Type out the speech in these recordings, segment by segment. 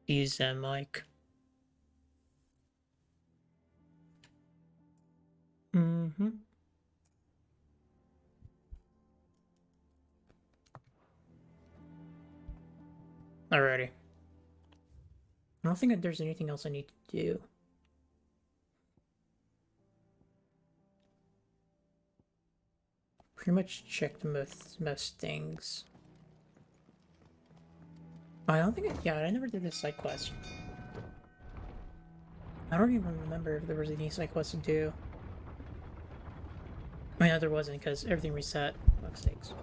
Use that mic. Mm-hmm. Alrighty. I don't think that there's anything else I need to do. Pretty much checked most things. I don't think I never did this side quest. I don't even remember if there was any side quest to do. I mean, no, there wasn't because everything reset. Fuck's sakes.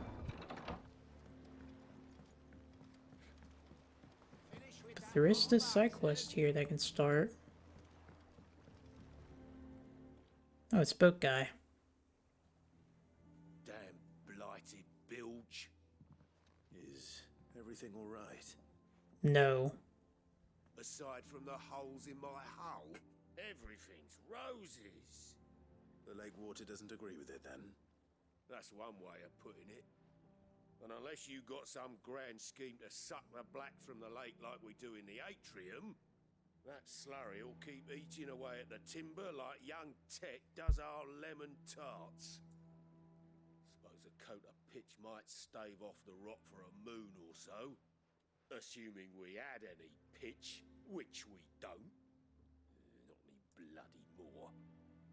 But there is this side quest here that I can start. Oh, it's Boat Guy. Damn blighted bilge. Is everything all right? No. Aside from the holes in my hull, everything's roses. The lake water doesn't agree with it, then? That's one way of putting it. And unless you got some grand scheme to suck the black from the lake like we do in the atrium, that slurry will keep eating away at the timber like young Tech does our lemon tarts. Suppose a coat of pitch might stave off the rot for a moon or so. Assuming we had any pitch, which we don't. Not any bloody more.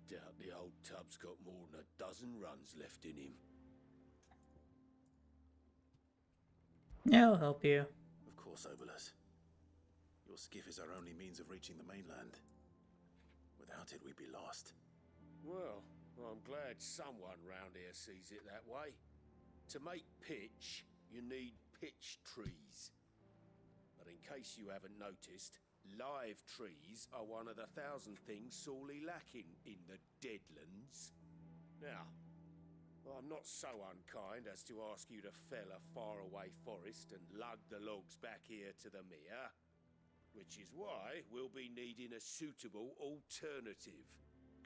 Doubt the old tub's got more than a dozen runs left in him. Yeah, I'll help you. Of course, Obolus. Your skiff is our only means of reaching the mainland. Without it, we'd be lost. Well, I'm glad someone round here sees it that way. To make pitch, you need pitch trees. But in case you haven't noticed, live trees are one of the 1,000 things sorely lacking in the Deadlands. Now, I'm not so unkind as to ask you to fell a faraway forest and lug the logs back here to the mere, which is why we'll be needing a suitable alternative.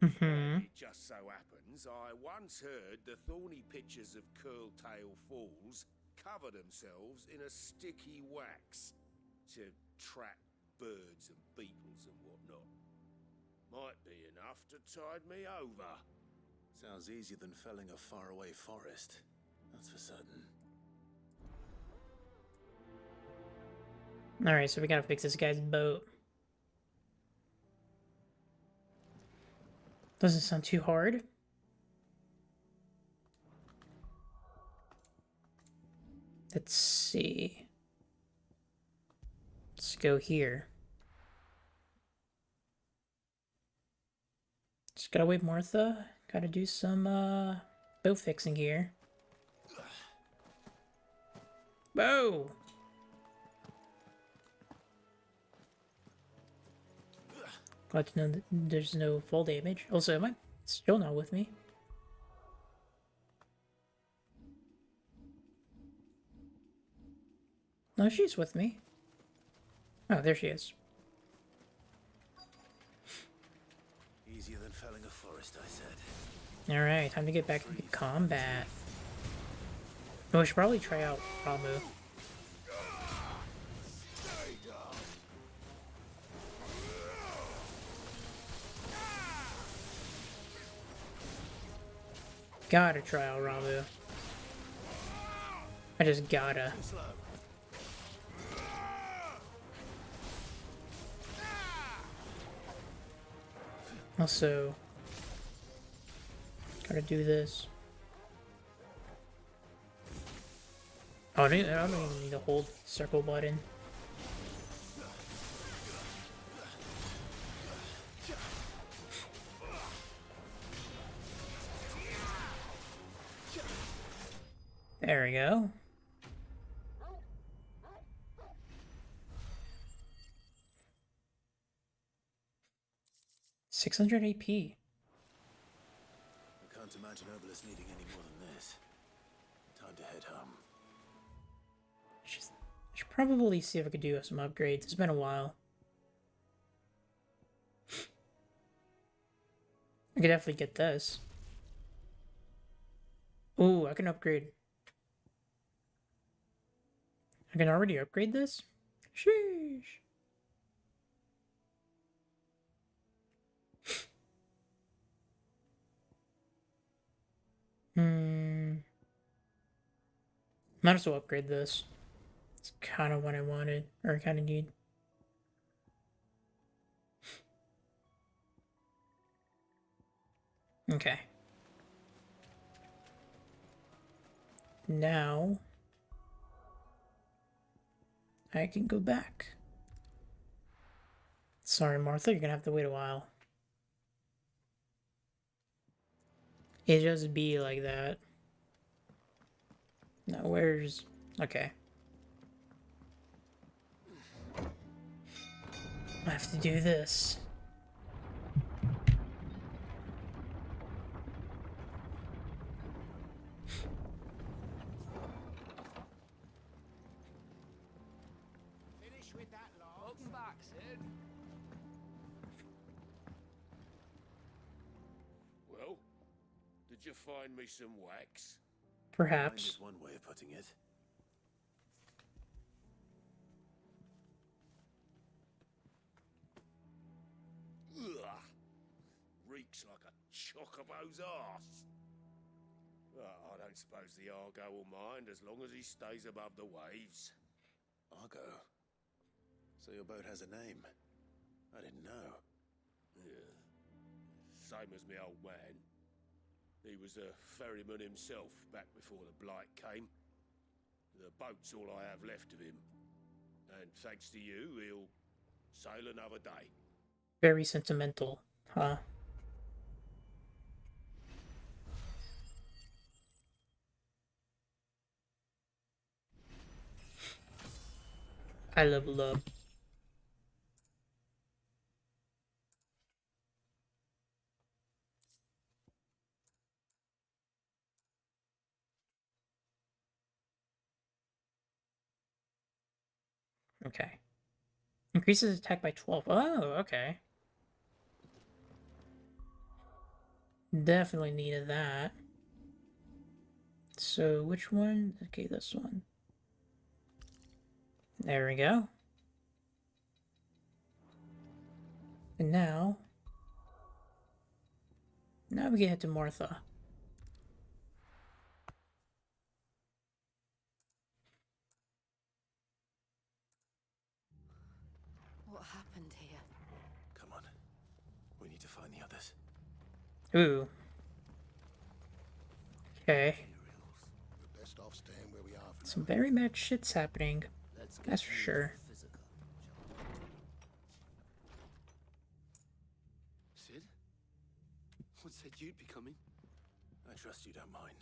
Mm-hmm. It just so happens I once heard the thorny pitchers of Curltail Falls cover themselves in a sticky wax to trap birds and beetles and whatnot. Might be enough to tide me over. Sounds easier than felling a faraway forest, that's for certain. Alright, so we gotta fix this guy's boat. Doesn't sound too hard. Let's see. Let's go here. Just gotta wait, Martha. Gotta do some boat fixing here. Whoa! Glad to know that there's no fall damage. Also, am I still not with me? No, she's with me. Oh, there she is. Easier than felling a forest, I said. Alright, time to get back into combat. Oh, I should probably try out Ramu. Gotta try out Ramu. I just gotta. Also, gotta do this. Oh, I don't even need to hold circle button. There we go. $600 AP. I can't imagine Obolus needing any more than this. Time to head home. I should probably see if I could do some upgrades. It's been a while. I could definitely get this. Ooh, I can upgrade. I can already upgrade this? Sheesh. Might as well upgrade this. It's kind of what I wanted, or kind of need. Okay. Now I can go back. Sorry, Martha, you're gonna have to wait a while. It just be like that. Now where's... Okay. I have to do this. Finish with that, Lars. Welcome back, Sid. Well, did you find me some wax? Perhaps. Is one way of putting it. Ugh. Reeks like a chocobo's arse. I don't suppose the Argo will mind as long as he stays above the waves. Argo? So your boat has a name? I didn't know. Yeah. Same as me old man. He was a ferryman himself back before the blight came. The boat's all I have left of him. And thanks to you, he'll sail another day. Very sentimental, huh? I leveled up. Okay. Increases attack by 12. Oh, okay. Definitely needed that. So, which one? Okay, this one. There we go. And now we can head to Martha. What happened here? Come on. We need to find the others. Ooh. Okay. We're best off staying where we are for Some very bad shit's happening. That's for sure. Sid? What said you'd be coming? I trust you don't mind.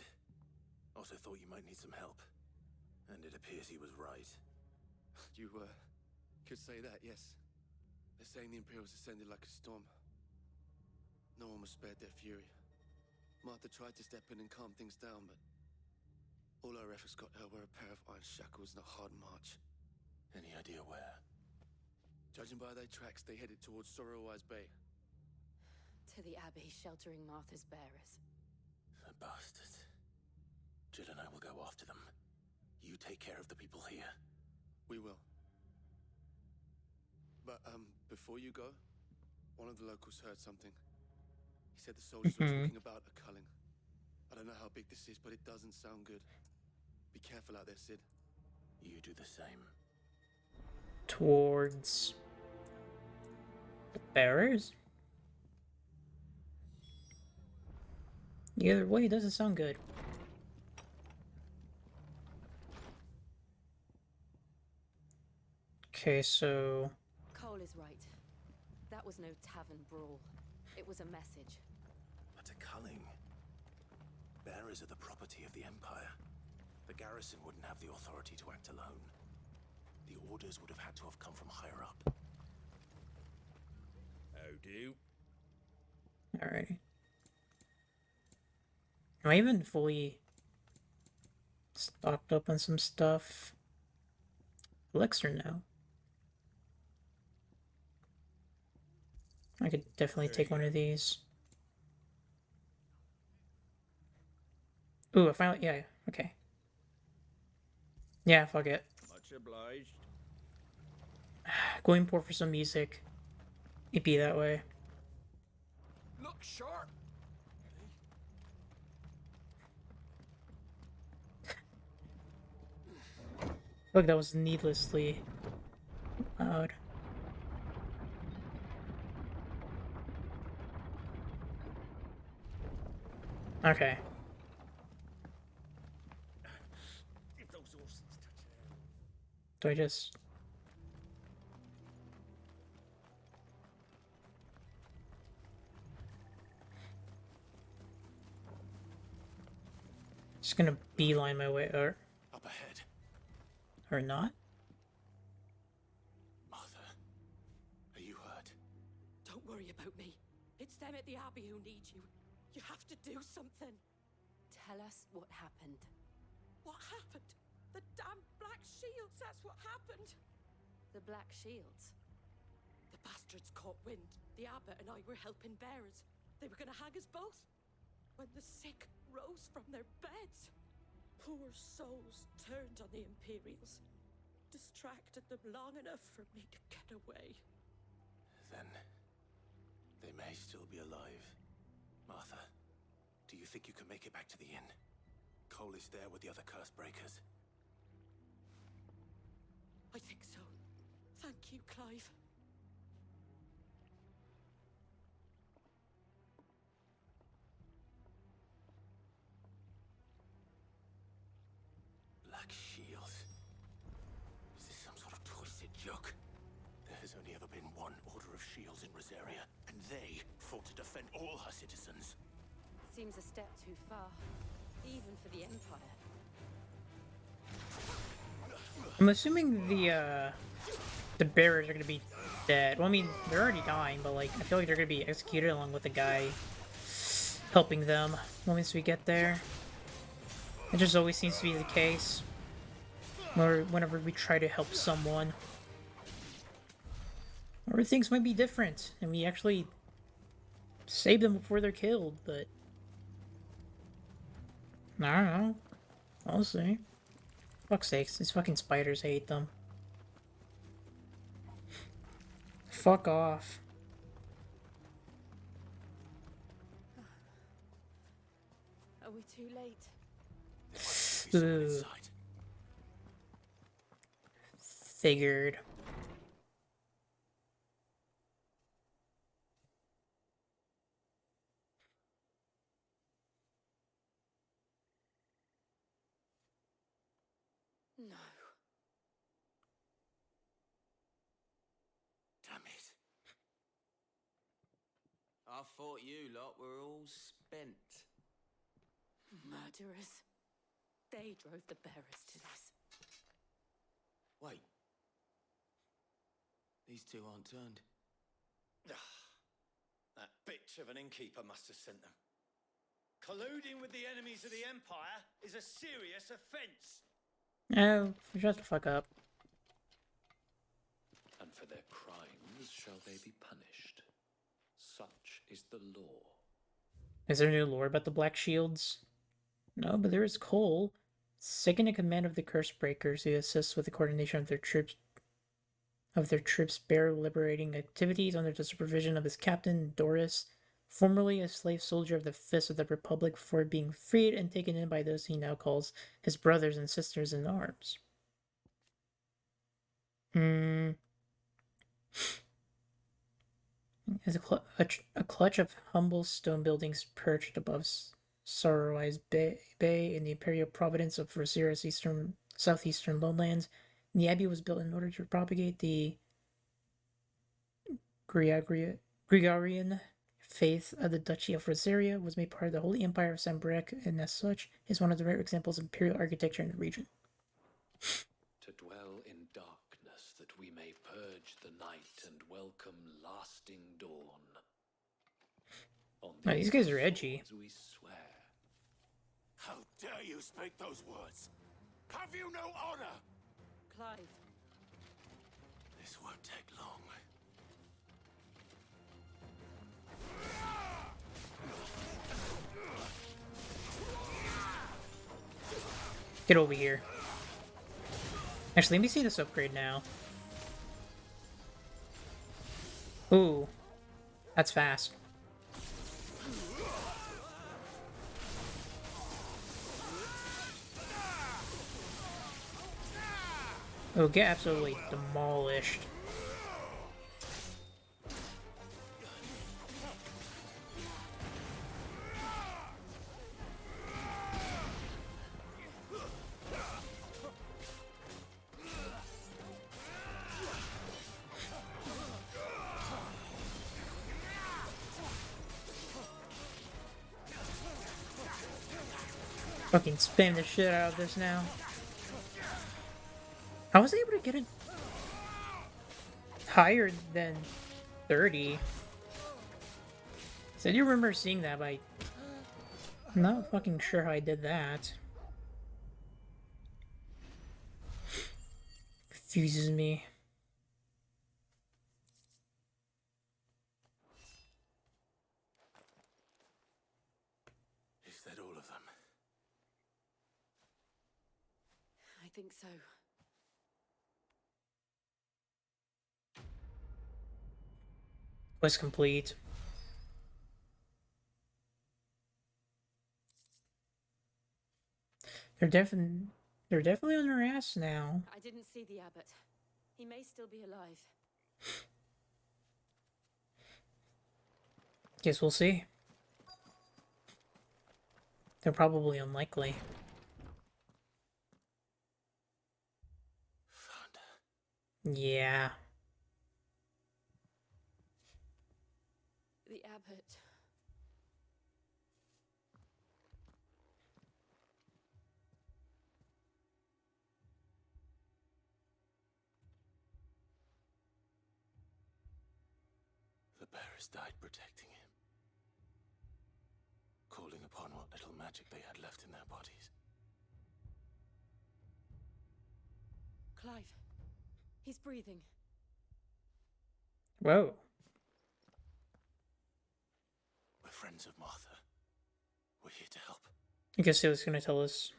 Also thought you might need some help. And it appears he was right. You, could say that, yes. They're saying the Imperials ascended like a storm. No one was spared their fury. Martha tried to step in and calm things down, but all our efforts got her were a pair of iron shackles and a hard march. Any idea where? Judging by their tracks, they headed towards Sorrowwise Bay. To the Abbey, sheltering Martha's bearers. The bastards. Jill and I will go after them. You take care of the people here. We will. But, before you go, one of the locals heard something. He said the soldiers were talking about a culling. I don't know how big this is, but it doesn't sound good. Be careful out there, Sid. You do the same. Towards the bearers? Either way, it doesn't sound good. Okay, so... Cole is right. That was no tavern brawl. It was a message. But a culling. Bearers are the property of the Empire. The garrison wouldn't have the authority to act alone. The orders would have had to have come from higher up. How do? Alrighty. Am I even fully stocked up on some stuff? Elixir now. I could definitely take one of these. Ooh, I finally... Yeah, okay. Yeah, fuck it. Much obliged. Going for some music. It'd be that way. Look sharp. Look, that was needlessly loud. Okay. If those horses touch an arrow. Do I just... Just gonna beeline my way, Up ahead. or not? Martha, are you hurt? Don't worry about me. It's them at the Abbey who need you. You have to do something. Tell us what happened. What happened? The damn Black Shields, that's what happened. The Black Shields? The bastards caught wind. The abbot and I were helping bearers. They were gonna hang us both. When the sick rose from their beds. Poor souls turned on the Imperials. Distracted them long enough for me to get away. Then they may still be alive. Martha, do you think you can make it back to the inn? Cole is there with the other curse breakers. I think so. Thank you, Clive. Black Shield. Is this some sort of twisted joke? There has only ever been one Order of Shields in Rosaria, and they fought to defend all her citizens. Seems a step too far, even for the Empire. I'm assuming the bearers are gonna be dead. Well, I mean, they're already dying, but like, I feel like they're gonna be executed along with the guy helping them once we get there. It just always seems to be the case. Or whenever we try to help someone. Or things might be different, and we actually save them before they're killed, but... I don't know. I'll see. Fuck's sakes, these fucking spiders, hate them. Fuck off. Are we too late? There must be someone inside. Figured. No. Damn it. I thought you lot were all spent. Murderers. They drove the bearers to this. Wait. These two aren't turned. That bitch of an innkeeper must have sent them. Colluding with the enemies of the Empire is a serious offence. Oh, shut the fuck up. And for their crimes shall they be punished. Such is the law. Is there new lore about the Black Shields? No, but there is Cole, second in command of the Curse Breakers, who assists with the coordination of their troops' bear liberating activities under the supervision of his captain, Doris, formerly a slave soldier of the Fist of the Republic before being freed and taken in by those he now calls his brothers and sisters in arms. As a clutch of humble stone buildings perched above Sorrowise Bay in the imperial province of Rosira's southeastern lowlands, the abbey was built in order to propagate the Gregorian faith of the Duchy of Rosaria, was made part of the Holy Empire of Sambrek, and as such is one of the rare examples of imperial architecture in the region. To dwell in darkness that we may purge the night and welcome lasting dawn. On Oh, these guys are edgy. swords we swear. How dare you speak those words? Have you no honor? Clive. This won't take long. Get over here. Actually, let me see this upgrade now. Ooh. That's fast. It'll get absolutely demolished. Fucking spam the shit out of this now. I was able to get it higher than 30. So I do remember seeing that, but I'm not fucking sure how I did that. Confuses me. Is that all of them? I think so. Was complete. They're definitely on their ass now. I didn't see the abbot. He may still be alive. Guess we'll see. They're probably unlikely. Found her. Yeah. The abbot. The bearers died protecting him. Calling upon what little magic they had left in their bodies. Clive. He's breathing. Whoa. We're friends of Martha. We're here to help. I guess he was gonna tell us.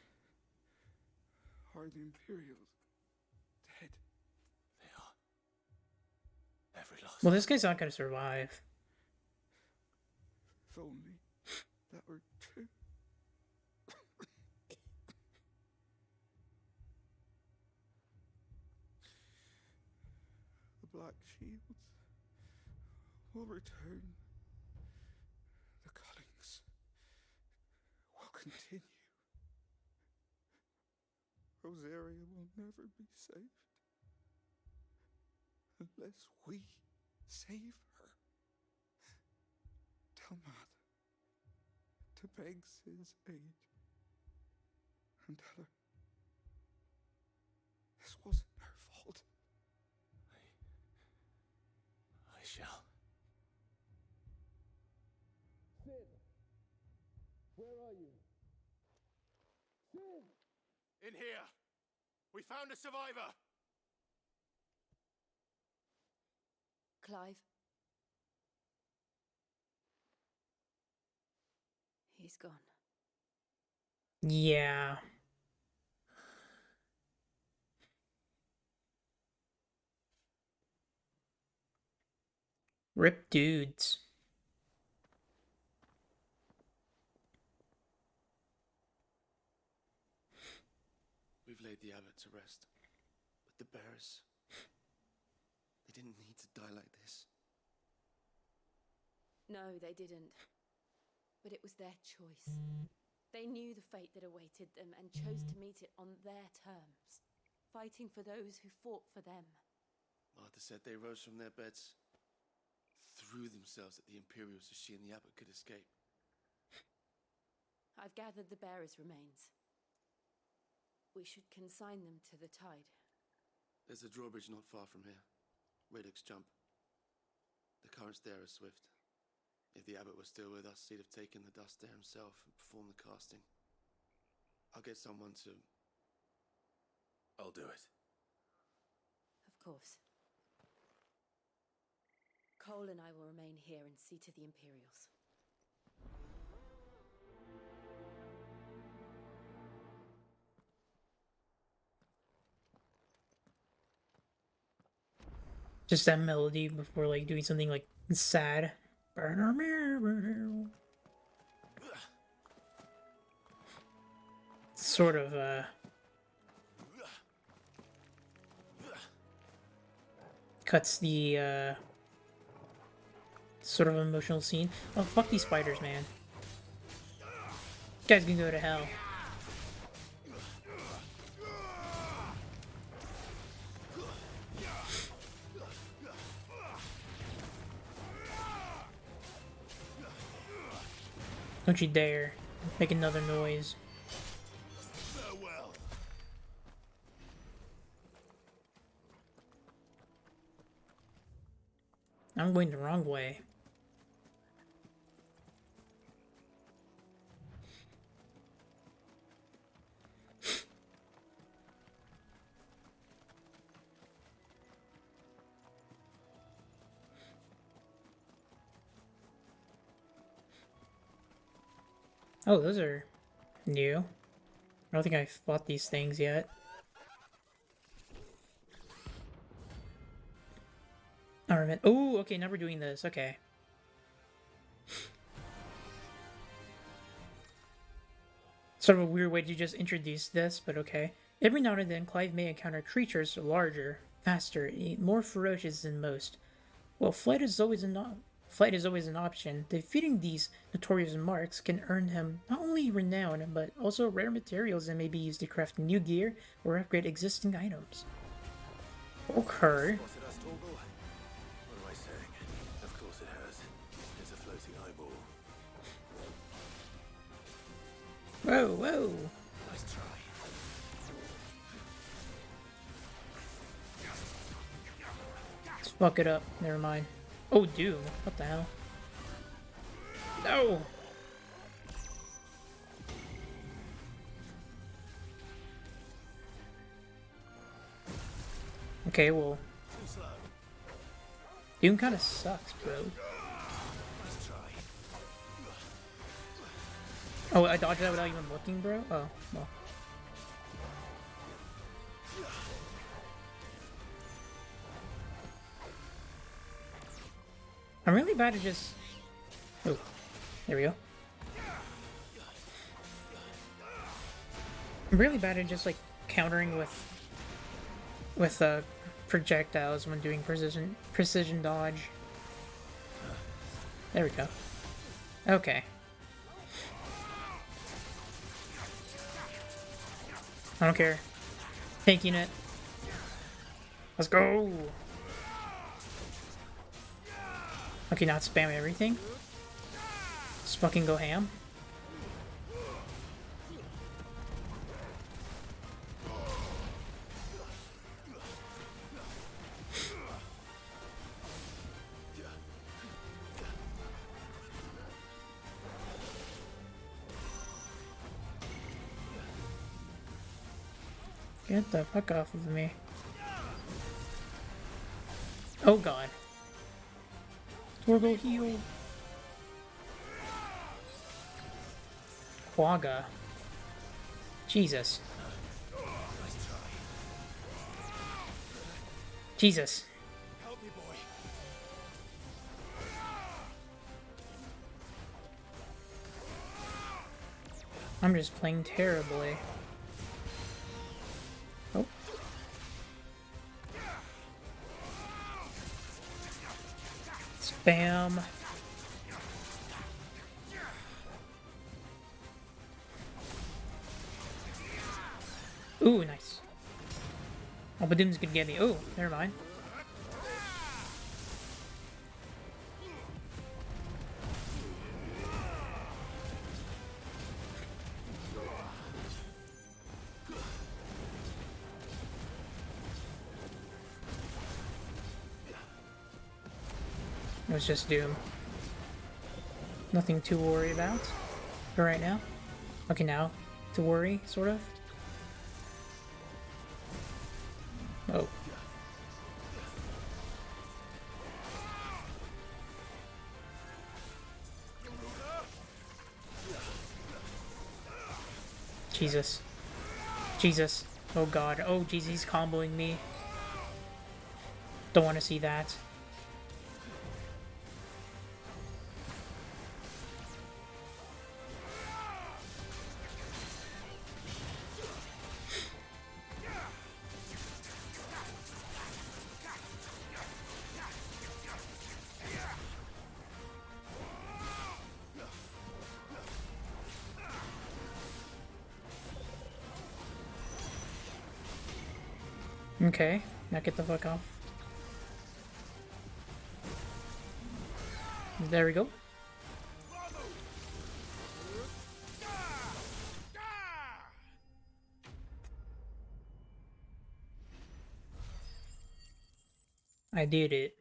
Are the Imperials dead? They are. Every last Well, this guy's not gonna survive. If only that were true. The Black Shields will return. The cuttings will continue. Rosaria will never be saved unless we save her. Tell Matt to beg his aid and tell her this wasn't her fault. I shall. In here! We found a survivor! Clive. He's gone. Yeah. Rip dudes. We've laid the abbot to rest, but the bearers, they didn't need to die like this. No, they didn't. But it was their choice. They knew the fate that awaited them and chose to meet it on their terms, fighting for those who fought for them. Martha said they rose from their beds, threw themselves at the Imperials so she and the abbot could escape. I've gathered the bearers' remains. We should consign them to the tide. There's a drawbridge not far from here. Radix jump. The currents there are swift. If the abbot was still with us, he'd have taken the dust there himself and performed the casting. I'll get someone to... I'll do it. Of course. Cole and I will remain here and see to the Imperials. Just that melody before like doing something like sad. Sort of cuts the sort of emotional scene. Oh, fuck these spiders, man. You guys can go to hell. Don't you dare make another noise. Farewell. I'm going the wrong way. Oh, those are new. I don't think I've bought these things yet. Armament. Oh, okay, now we're doing this. Okay. Sort of a weird way to just introduce this, but okay. Every now and then, Clive may encounter creatures larger, faster, and more ferocious than most. Well, flight is always an option. Defeating these notorious marks can earn him not only renown, but also rare materials that may be used to craft new gear or upgrade existing items. Okay. Spotted us, Torgal? What am I saying? Of course it has. It's a floating eyeball. Whoa, whoa. Nice try. Let's fuck it up. Never mind. Oh, Doom. What the hell? No! Okay, well. Too slow. Doom kind of sucks, bro. Nice try. Oh, I dodged that without even looking, bro? Oh, well. I'm really bad at just... Oh, there we go. I'm really bad at just, like, countering with projectiles when doing precision dodge. There we go. Okay. I don't care. Taking it. Let's go! Okay, not spam everything. Just fucking go ham. Get the fuck off of me. Oh god. Turbo heal. Quagga. Jesus. Jesus. Help me, boy. I'm just playing terribly. Oh. Spam. Ooh, nice. Oh, but Doom's gonna get me. Oh, never mind. It was just Doom. Nothing to worry about for right now. Okay, now to worry, sort of. Oh. Jesus. Jesus. Oh god. Oh jeez, he's comboing me. Don't want to see that. Okay, now get the fuck off. There we go. I did it.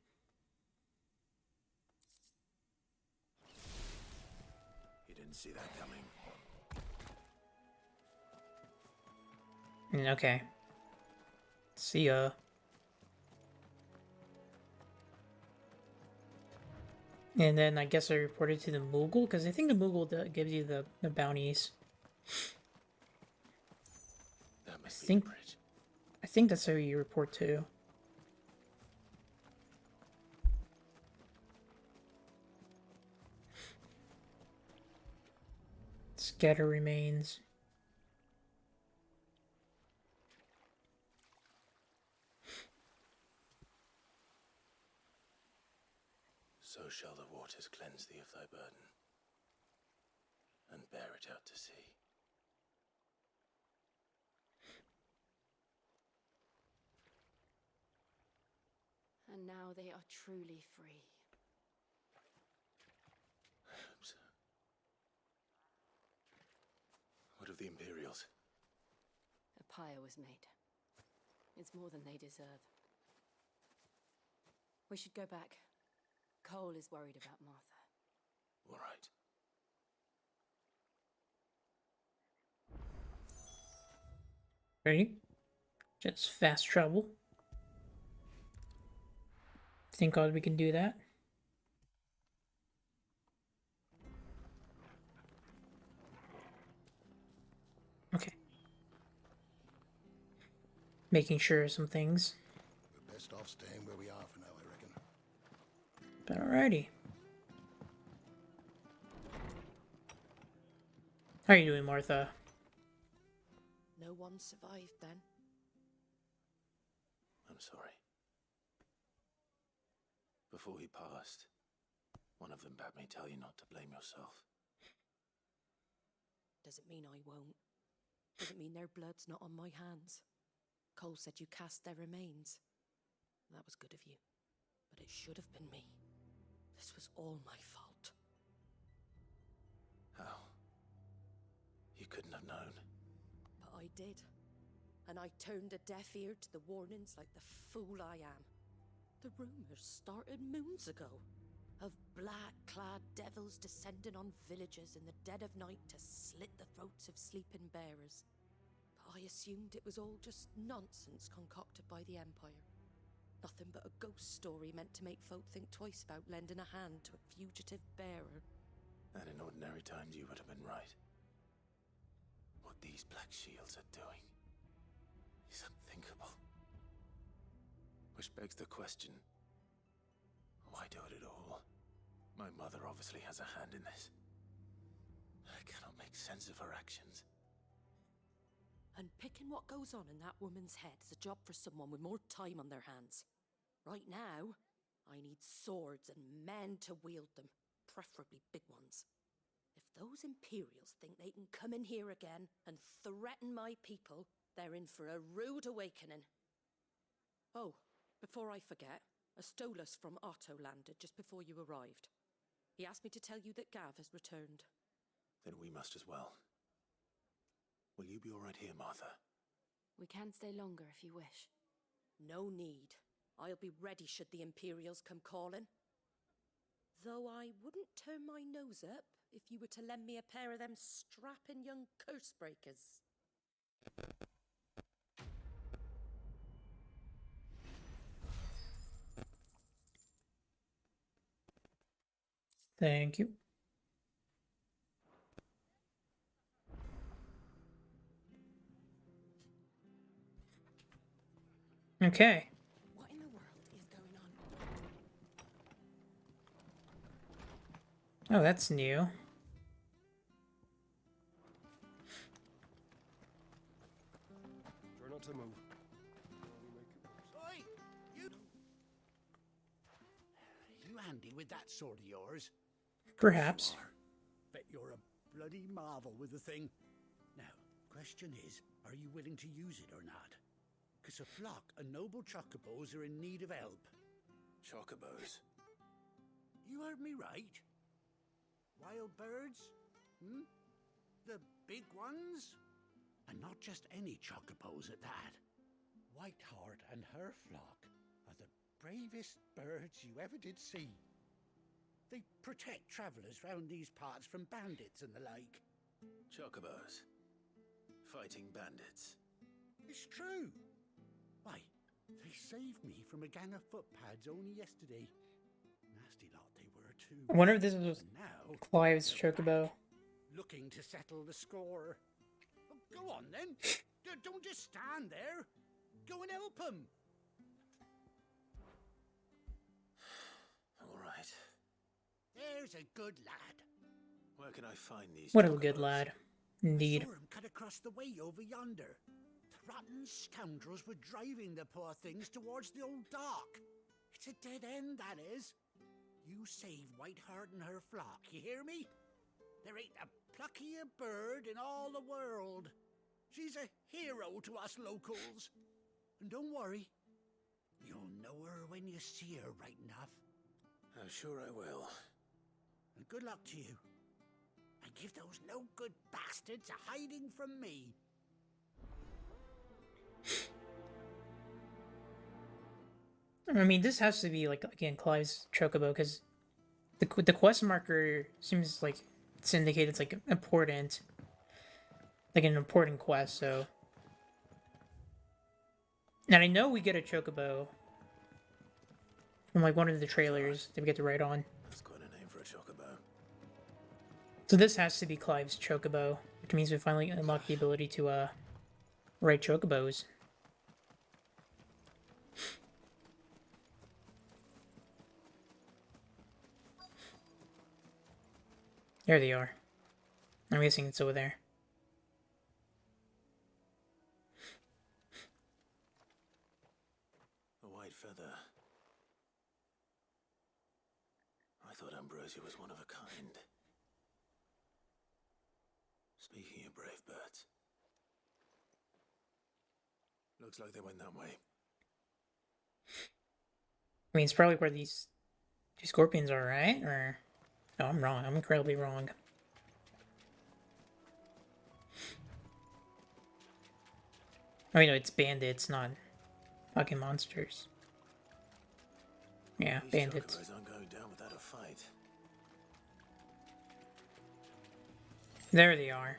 You didn't see that coming. Okay. See ya. And then I guess I reported to the Moogle, because I think the Moogle gives you the bounties. That must be the bridge. I think that's who you report to. Scatter remains. So shall the waters cleanse thee of thy burden, and bear it out to sea. And now they are truly free. I hope so. What of the Imperials? A pyre was made. It's more than they deserve. We should go back. Cole is worried about Martha. All right. Ready? Just fast travel. Thank God we can do that. Okay. Making sure of some things. We're best off staying where we are for now, I reckon. But alrighty. How are you doing, Martha? No one survived then. I'm sorry. Before he passed, one of them bade me tell you not to blame yourself. Doesn't mean I won't. Doesn't mean their blood's not on my hands. Cole said you cast their remains. That was good of you. But it should have been me. This was all my fault. How? You couldn't have known. But I did. And I turned a deaf ear to the warnings like the fool I am. The rumours started moons ago. Of black-clad devils descending on villages in the dead of night to slit the throats of sleeping bearers. But I assumed it was all just nonsense concocted by the Empire. Nothing but a ghost story meant to make folk think twice about lending a hand to a fugitive bearer. And in ordinary times you would have been right. What these black shields are doing is unthinkable. Which begs the question, why do it at all? My mother obviously has a hand in this. I cannot make sense of her actions. And picking what goes on in that woman's head is a job for someone with more time on their hands. Right now, I need swords and men to wield them, preferably big ones. If those Imperials think they can come in here again and threaten my people, they're in for a rude awakening. Oh, before I forget, a Stolas from Otto landed just before you arrived. He asked me to tell you that Gav has returned. Then we must as well. Will you be all right here, Martha? We can stay longer if you wish. No need. I'll be ready should the Imperials come calling. Though I wouldn't turn my nose up if you were to lend me a pair of them strapping young curse breakers. Thank you. Okay. What in the world is going on? Oh, that's new. Try not to move. Oi! You handy with that sword of yours? Perhaps. Bet you're a bloody marvel with the thing. Now, question is, are you willing to use it or not? 'Cause a flock of noble chocobos are in need of help. Chocobos? You heard me right. Wild birds? Hmm? The big ones? And not just any chocobos at that. Whiteheart and her flock are the bravest birds you ever did see. They protect travellers round these parts from bandits and the like. Chocobos? Fighting bandits? It's true. Why, they saved me from a gang of footpads only yesterday. Nasty lot they were too. I wonder if this was And now Clive's they're chocobo. back, looking to settle the score. Well, go on then. Don't just stand there. Go and help them. All right. There's a good lad. Where can I find these What a chocobos? good lad. I Indeed. saw him cut across the way over yonder. The rotten scoundrels were driving the poor things towards the old dock. It's a dead end, that is. You save Whiteheart and her flock, you hear me? There ain't a pluckier bird in all the world. She's a hero to us locals. And don't worry, you'll know her when you see her right enough. I'm sure I will. And good luck to you. And give those no-good bastards a hiding from me. I mean, this has to be, like, again, Clive's chocobo, because the quest marker seems like it's indicated it's, like, important. Like, an important quest, so... And I know we get a chocobo from, like, one of the trailers that we get to ride on. That's quite a name for a chocobo. So this has to be Clive's chocobo, which means we finally unlock the ability to, ride chocobos. There they are. I'm guessing it's over there. A white feather. I thought Ambrosia was one of a kind. Speaking of brave birds. Looks like they went that way. I mean, it's probably where these two scorpions are, right? Or... No, I'm wrong. I'm incredibly wrong. Oh, no, it's bandits, not fucking monsters. Yeah, These bandits. chocobos aren't going down without a fight. There they are.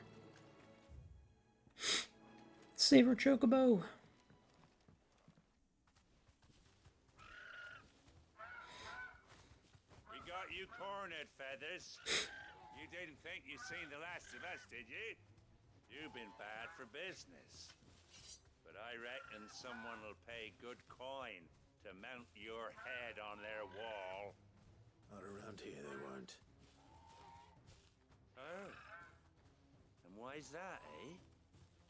Saber chocobo. We got you cornered, Feathers. You didn't think you'd seen the last of us, did you? You've been bad for business. But I reckon someone will pay good coin to mount your head on their wall. Not around here, they won't. Oh. And why's that, eh?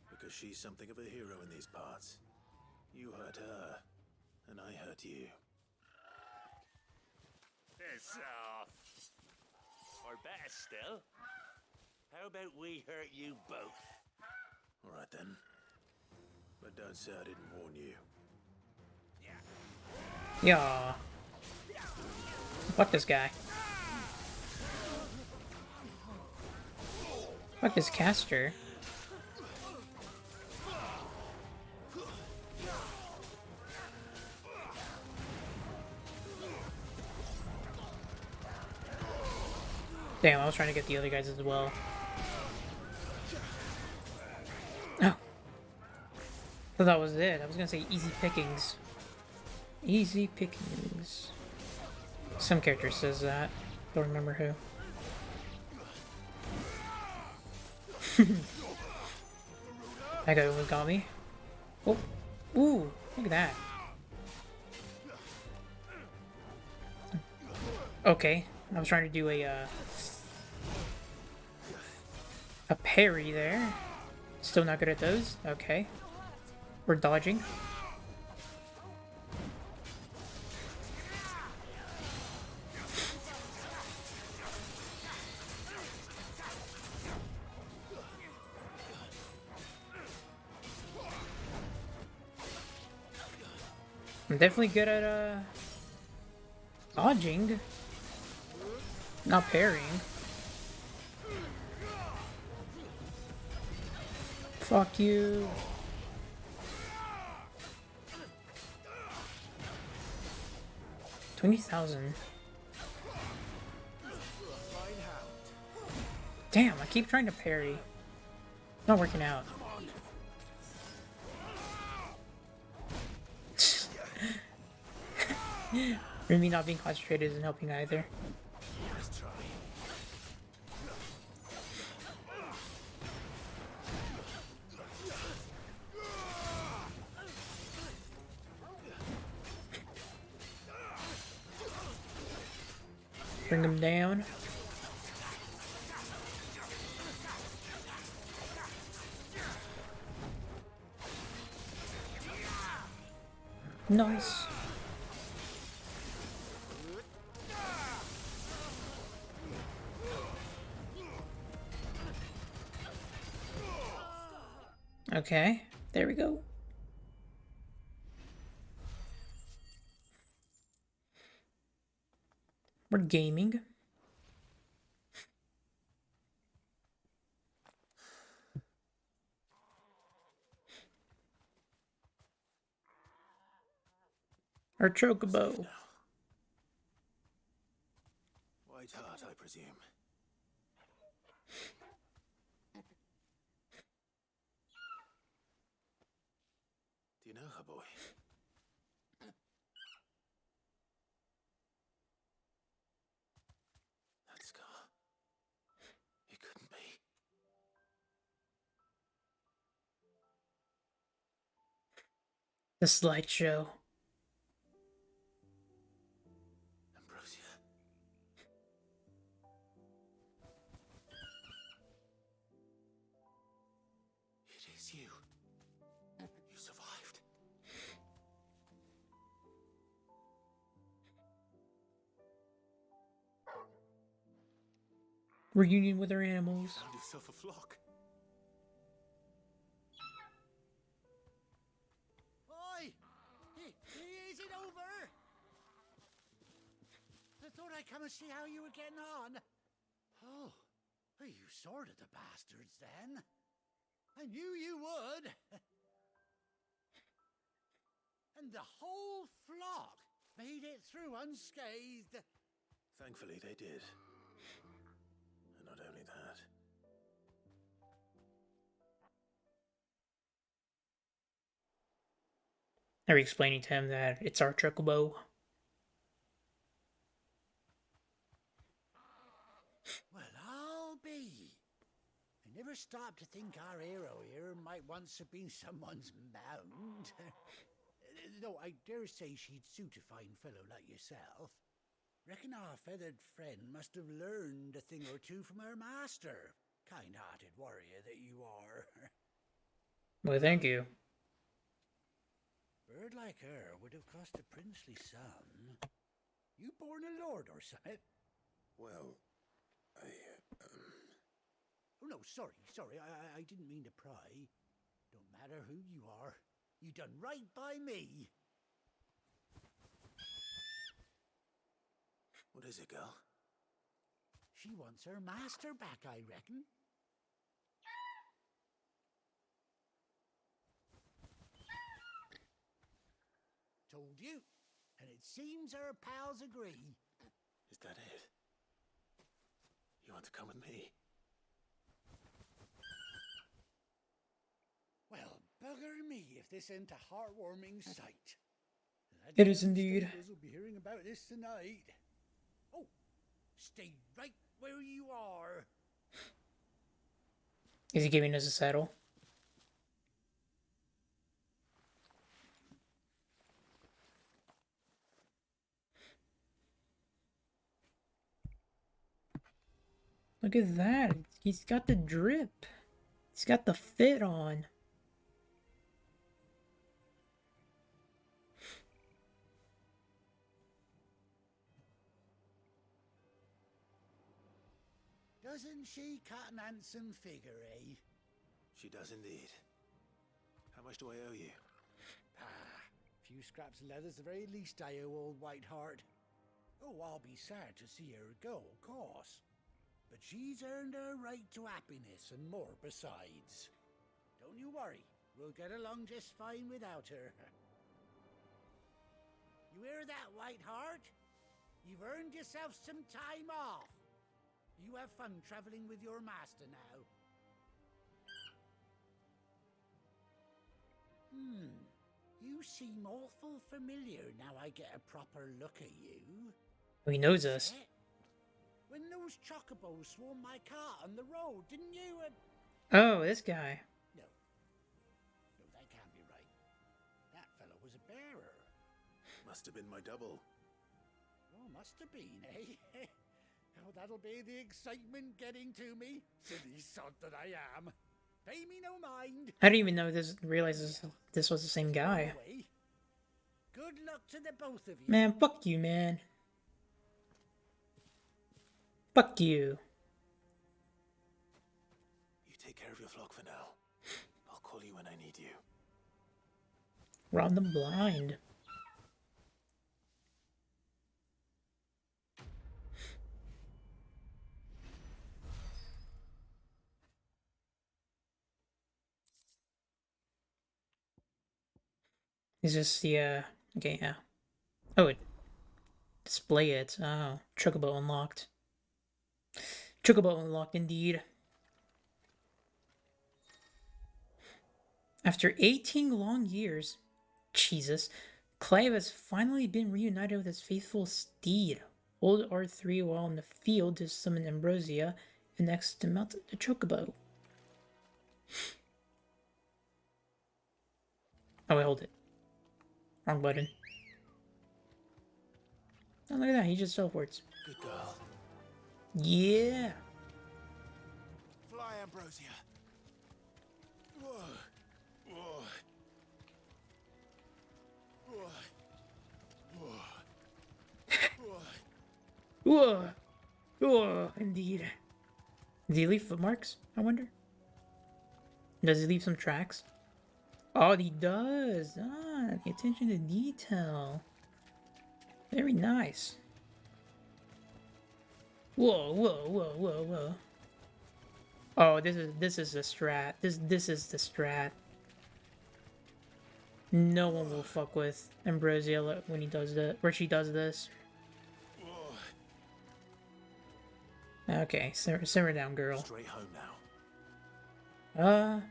Because she's something of a hero in these parts. You hurt her, and I hurt you. Piss off. Or better still, how about we hurt you both? All right then. But don't say I didn't warn you. Yeah. Fuck this guy. Fuck this caster. Damn, I was trying to get the other guys as well. Oh. I thought that was it. I was gonna say easy pickings. Easy pickings. Some character says that. Don't remember who. That guy almost got me. Oh. Ooh, look at that. Okay. I was trying to do a parry there. Still not good at those. Okay. We're dodging. I'm definitely good at dodging, not parrying. Fuck you. $20,000. Damn, I keep trying to parry. Not working out. Me not being concentrated isn't helping either. Bring him down. Nice. Okay, there we go. We're gaming. Our chocobo. White Hart, I presume. Do you know her, boy? That scar. It couldn't be. The slideshow. Ambrosia. It is you. You survived. Reunion with our animals. Found yourself a flock. Oi! Is it over? I thought I'd come and see how you were getting on. Oh, you sorted the bastards then. I knew you would. And the whole flock made it through unscathed. Thankfully, they did. And not only that. Are we explaining to him that it's our chocobo? Well, I'll be. I never stopped to think our hero here might once have been someone's mount. Though I dare say she'd suit a fine fellow like yourself. Reckon our feathered friend must have learned a thing or two from her master. Kind-hearted warrior that you are. Well, thank you. Bird like her would have cost a princely sum. You born a lord or something? Well, Oh, no, sorry. I didn't mean to pry. Don't matter who you are. You done right by me. What is it, girl? She wants her master back, I reckon. Told you. And it seems her pals agree. Is that it? You want to come with me? Well, bugger me if this ain't a heartwarming sight. It is indeed. We'll be hearing about this tonight. Oh, stay right where you are. Is he giving us a saddle? Look at that. He's got the drip. He's got the fit on. Doesn't she cut an handsome figure, eh? She does indeed. How much do I owe you? Ah, few scraps of leather's the very least I owe old Whiteheart. Oh, I'll be sad to see her go, of course. But she's earned her right to happiness and more besides. Don't you worry, we'll get along just fine without her. You hear that, Whiteheart? You've earned yourself some time off. You have fun traveling with your master now. You seem awful familiar now I get a proper look at you. He knows us. When those chocobos swarmed my car on the road, didn't you? Oh, this guy. No, that can't be right. That fellow was a bearer. Must have been my double. Oh, must have been, eh? Oh, that'll be the excitement getting to me. Silly sod that I am. Pay me no mind. I didn't even know this was the same guy. Good luck to the both of you. Man, fuck you, man. Fuck you. You take care of your flock for now. I'll call you when I need you. Rob them blind. Is this the, okay, yeah. Oh, display it. Oh, Chocobo unlocked. Chocobo unlocked, indeed. After 18 long years, Jesus, Clive has finally been reunited with his faithful steed. Old R3 while in the field to summon Ambrosia, and next to mount the Chocobo. Oh, wait, hold it. Wrong button. Oh, look at that, he just teleports. Good girl. Yeah! Fly, Ambrosia. Whoa. Whoa. Whoa. Whoa! Whoa! Indeed. Does he leave footmarks, I wonder? Does he leave some tracks? Oh, he does! Ah, the attention to detail. Very nice. Whoa, whoa, whoa, whoa, whoa. Oh, this is the strat. This is the strat. No one will fuck with Ambrosia when he does that, where she does this. Okay, simmer down, girl. Straight home now.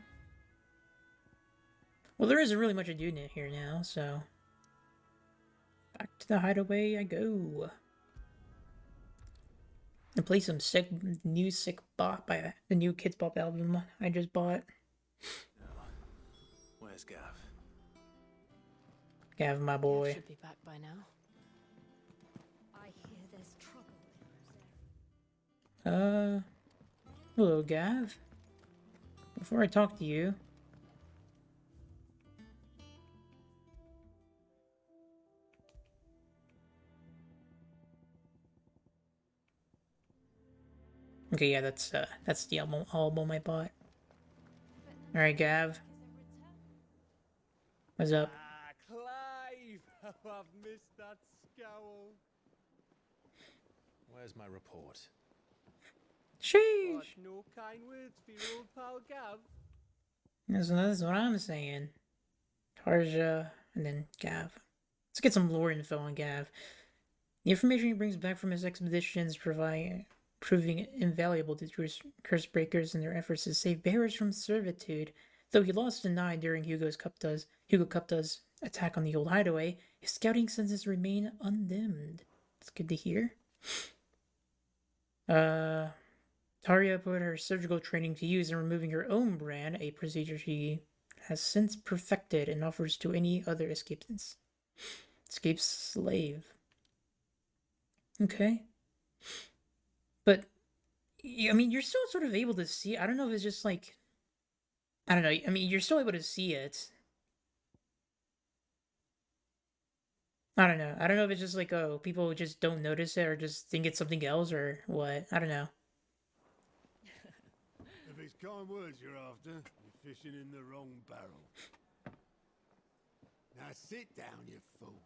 Well, there isn't really much to do here now, so back to the hideaway I go. And play some new sick bop by the new Kids Bop album I just bought. Where's Gav? Gav, my boy. Should be back by now. I hear there's trouble. Hello, Gav. Before I talk to you, okay, yeah, that's the album I bought. All right, Gav. What's up? Ah, Clive! How I've missed that scowl. Where's my report? Sheesh. What, no kind words for your old pal Gav? That's what I'm saying. Tarja, and then Gav. Let's get some lore info on Gav. The information he brings back from his expeditions proving invaluable to curse breakers in their efforts to save bearers from servitude. Though he lost an eye during Hugo Kupta's attack on the old hideaway, his scouting senses remain undimmed. It's good to hear. Taria put her surgical training to use in removing her own brand, a procedure she has since perfected and offers to any other escaped slave. Okay. But, I mean, you're still sort of able to see. I don't know if it's just like, I don't know. I mean, you're still able to see it. I don't know. I don't know if it's just like, oh, people just don't notice it or just think it's something else or what. I don't know. If it's kind words you're after, you're fishing in the wrong barrel. Now sit down, you fool.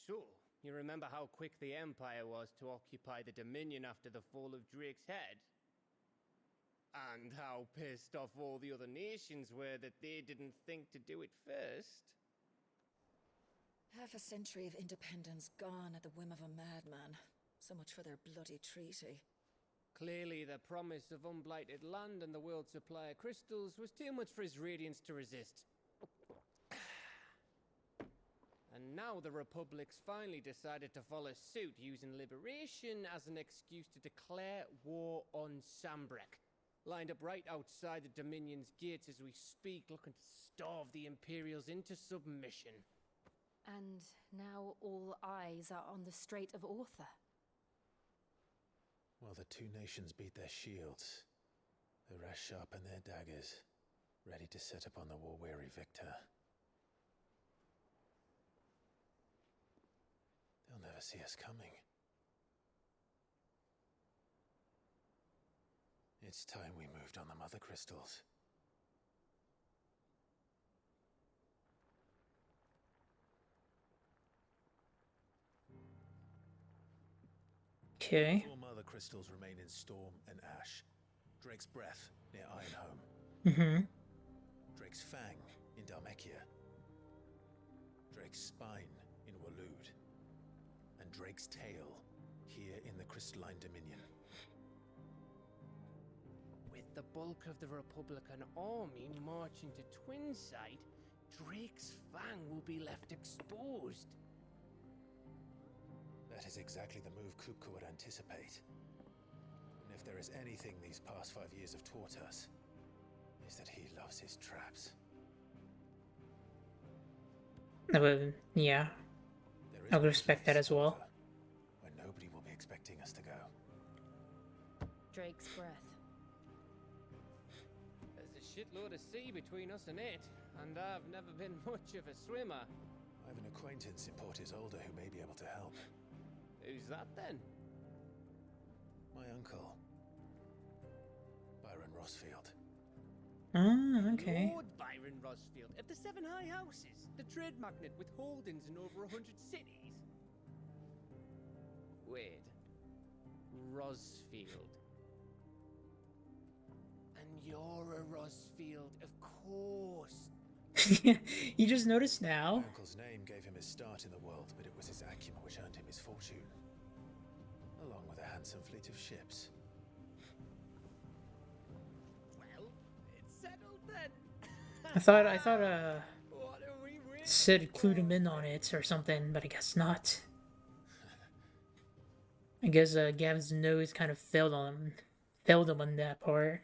So, you remember how quick the Empire was to occupy the Dominion after the fall of Drake's head? And how pissed off all the other nations were that they didn't think to do it first? Half a century of independence gone at the whim of a madman. So much for their bloody treaty. Clearly, the promise of unblighted land and the world's supply of crystals was too much for his radiance to resist. And now the Republic's finally decided to follow suit, using liberation as an excuse to declare war on Sambrek. Lined up right outside the Dominion's gates as we speak, looking to starve the Imperials into submission. And now all eyes are on the Strait of Author. While the two nations beat their shields, the rest sharpen their daggers, ready to set upon the war-weary victor. They'll never see us coming. It's time we moved on the mother crystals. Okay. 4 mother crystals remain in Storm and Ash. Drake's Breath near Ironhome. Mm-hmm. Drake's Fang in Dhalmekia. Drake's Spine in Waloed. And Drake's Tail here in the Crystalline Dominion. With the bulk of the Republican army marching to Twinside, Drake's Fang will be left exposed. That is exactly the move Kupta would anticipate. And if there is anything these past 5 years have taught us, is that he loves his traps. Yeah. I would respect that as well. Where nobody will be expecting us to go. Drake's Breath. There's a shitload of sea between us and it, and I've never been much of a swimmer. I have an acquaintance in Port Isolde who may be able to help. Who's that then? My uncle, Byron Rossfield. Ah, okay. Lord Byron Rossfield of the 7 High Houses, the trade magnate with holdings in over 100 cities. Wait, Rossfield. And you're a Rossfield, of course. You just noticed now? My uncle's name gave him his start in the world, but it was his acumen which earned him his fortune. Along with a handsome fleet of ships. Well, it's settled then. I thought What are we waiting Sid clued him in on it or something, but I guess not. I guess Gavin's nose kind of failed him on that part.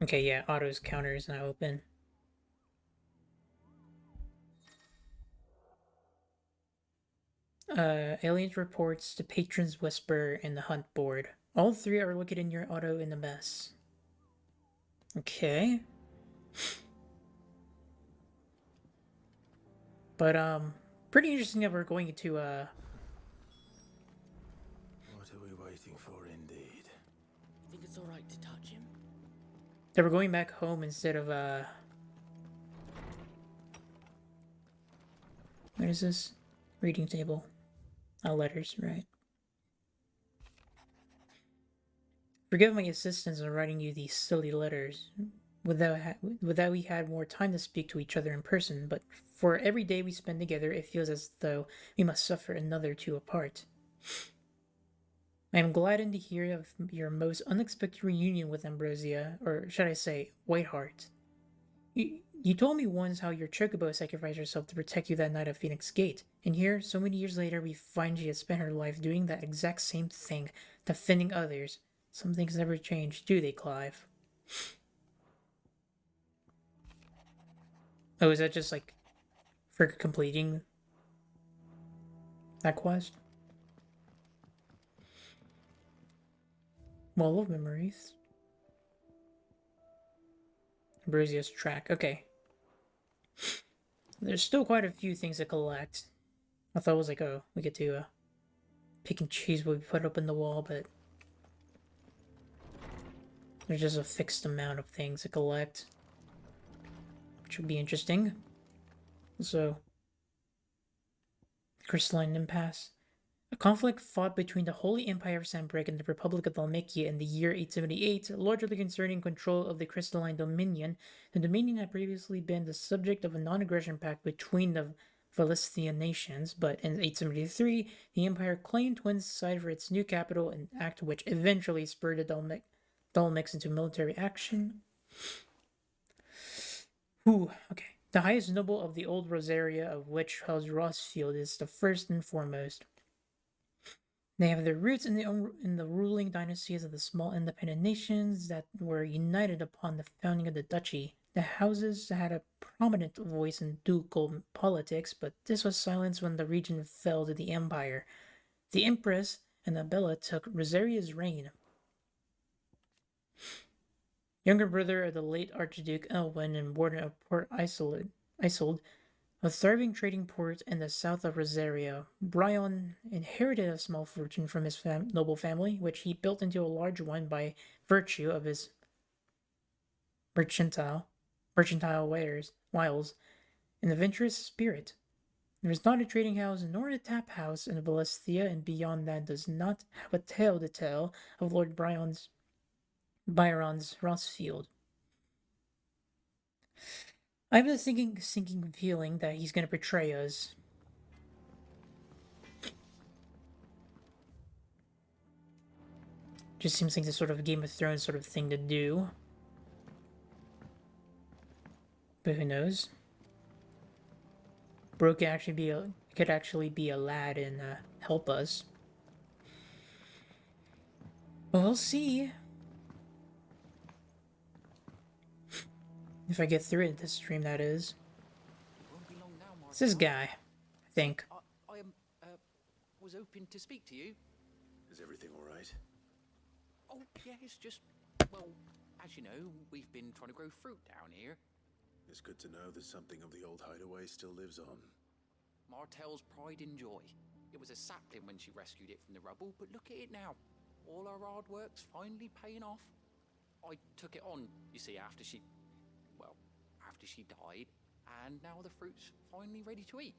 Okay, yeah, Otto's counter is now open. Aliens reports, the Patron's Whisper, and the Hunt board. All 3 are located in your auto in the mess. Okay. But, pretty interesting that we're going to, What are we waiting for, indeed? Think it's alright to touch him? that we're going back home instead of, what is this? Reading table. Oh, letters, right. Forgive my assistance in writing you these silly letters. Without we had more time to speak to each other in person, but for every day we spend together, it feels as though we must suffer another 2 apart. I am gladdened to hear of your most unexpected reunion with Ambrosia, or should I say, Whiteheart. You told me once how your chocobo sacrificed herself to protect you that night at Phoenix Gate, and here, so many years later, we find she has spent her life doing that exact same thing, defending others. Some things never change, do they, Clive? Oh, is that just, like, for completing that quest? Wall of Memories. Ambrosio's track. Okay. There's still quite a few things to collect. I thought it was like, oh, we get to pick and choose what we put up in the wall, but there's just a fixed amount of things to collect, which would be interesting. So, Crystalline Impasse. A conflict fought between the Holy Empire of Sanbreque and the Republic of Dhalmekia in the year 878, largely concerning control of the Crystalline Dominion. The Dominion had previously been the subject of a non-aggression pact between the Valisthian nations, but in 873, the Empire claimed to win side for its new capital, an act which eventually spurred the Dhalmekians into military action. Ooh, okay. The highest noble of the old Rosaria, of which House Rossfield is the first and foremost. They have their roots in the ruling dynasties of the small independent nations that were united upon the founding of the duchy. The houses had a prominent voice in ducal politics, but this was silenced when the region fell to the empire. The Empress Annabella took Rosaria's reign. Younger brother of the late Archduke Elwin and warden of Port Isolde, a thriving trading port in the south of Rosaria, Brion inherited a small fortune from his noble family, which he built into a large one by virtue of his mercantile wiles, and adventurous spirit. There is not a trading house nor a tap house in Valestia, and beyond that does not have a tale to tell of Lord Byron's Rossfield. I have a sinking feeling that he's going to betray us. Just seems like the sort of Game of Thrones sort of thing to do. But who knows? Bro could actually be a lad and help us. But we'll see. If I get through it this stream, that is. It's this guy, I think. I was hoping to speak to you. Is everything all right? Oh, yeah, it's just, well, as you know, we've been trying to grow fruit down here. It's good to know that something of the old hideaway still lives on. Martell's pride and joy. It was a sapling when she rescued it from the rubble, but look at it now. All our hard work's finally paying off. I took it on, you see, after she died, and now the fruit's finally ready to eat.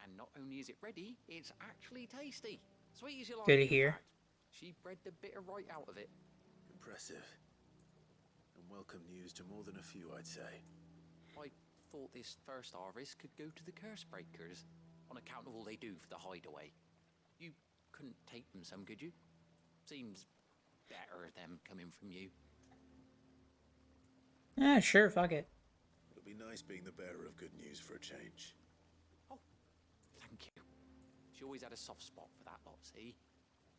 And not only is it ready, it's actually tasty. Sweet as you like. Good to hear. She bred the bitter right out of it. Impressive. And welcome news to more than a few, I'd say. I thought this first harvest could go to the curse breakers, on account of all they do for the hideaway. You couldn't take them some, could you? Seems better them coming from you. Sure, fuck it. It'll be nice being the bearer of good news for a change. Oh, thank you. She always had a soft spot for that lot, see?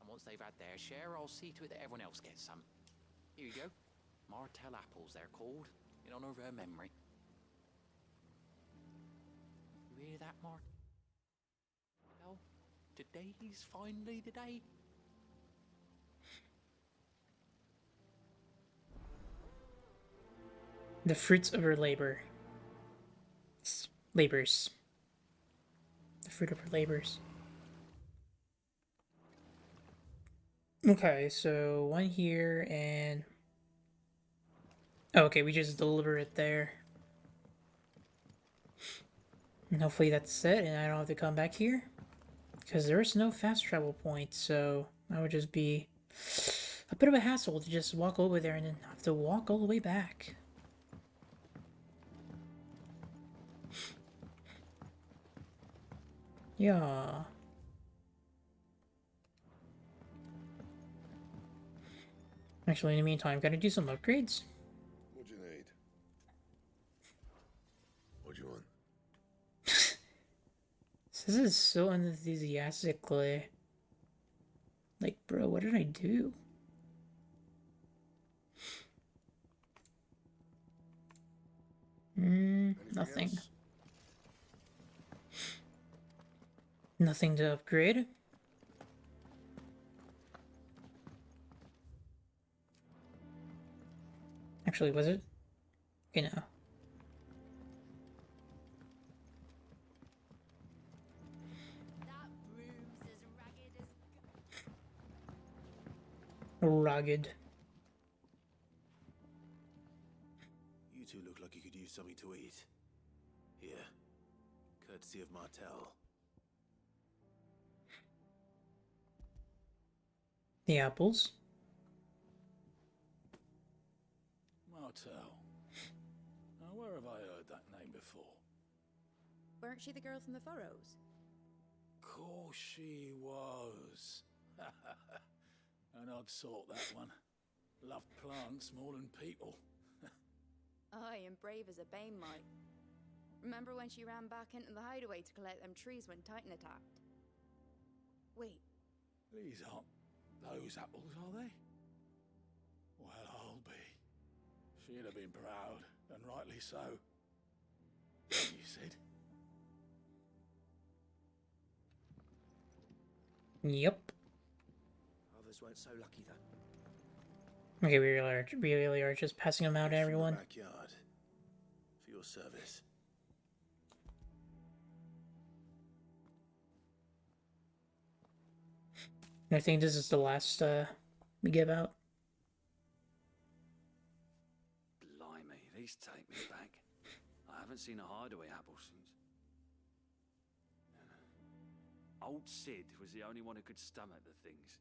And once they've had their share, I'll see to it that everyone else gets some. Here you go. Martell apples, they're called, in honor of her memory. You hear that, Martell? Well, today's finally the day. The fruits of her labors. The fruit of her labors. Okay, so one here and... Oh, okay, we just deliver it there. And hopefully that's it, and I don't have to come back here. Because there is no fast travel point, so that would just be a bit of a hassle to just walk over there and then have to walk all the way back. Yeah. Actually, in the meantime, gotta do some upgrades. What do you need? What do you want? This is so unenthusiastically. Like, bro, what did I do? Nothing. Else? Nothing to upgrade. Actually, was it? You know. Rugged. You two look like you could use something to eat. Here. Courtesy of Martel. The apples. Martel. Now, where have I heard that name before? Weren't she the girl from the Furrows? Course she was. An odd sort, that one. Loved plants more than people. Aye, and brave as a bane might. Remember when she ran back into the hideaway to collect them trees when Titan attacked? Wait. These aren't those apples, are they? Well, I'll be. She'd have been proud, and rightly so. You said? Yep. Others weren't so lucky though. Okay, we really are just passing them out to everyone. Backyard. For your service. I think this is the last we give out. Blimey, these take me back. I haven't seen a hideaway apple since. Old Sid was the only one who could stomach the things.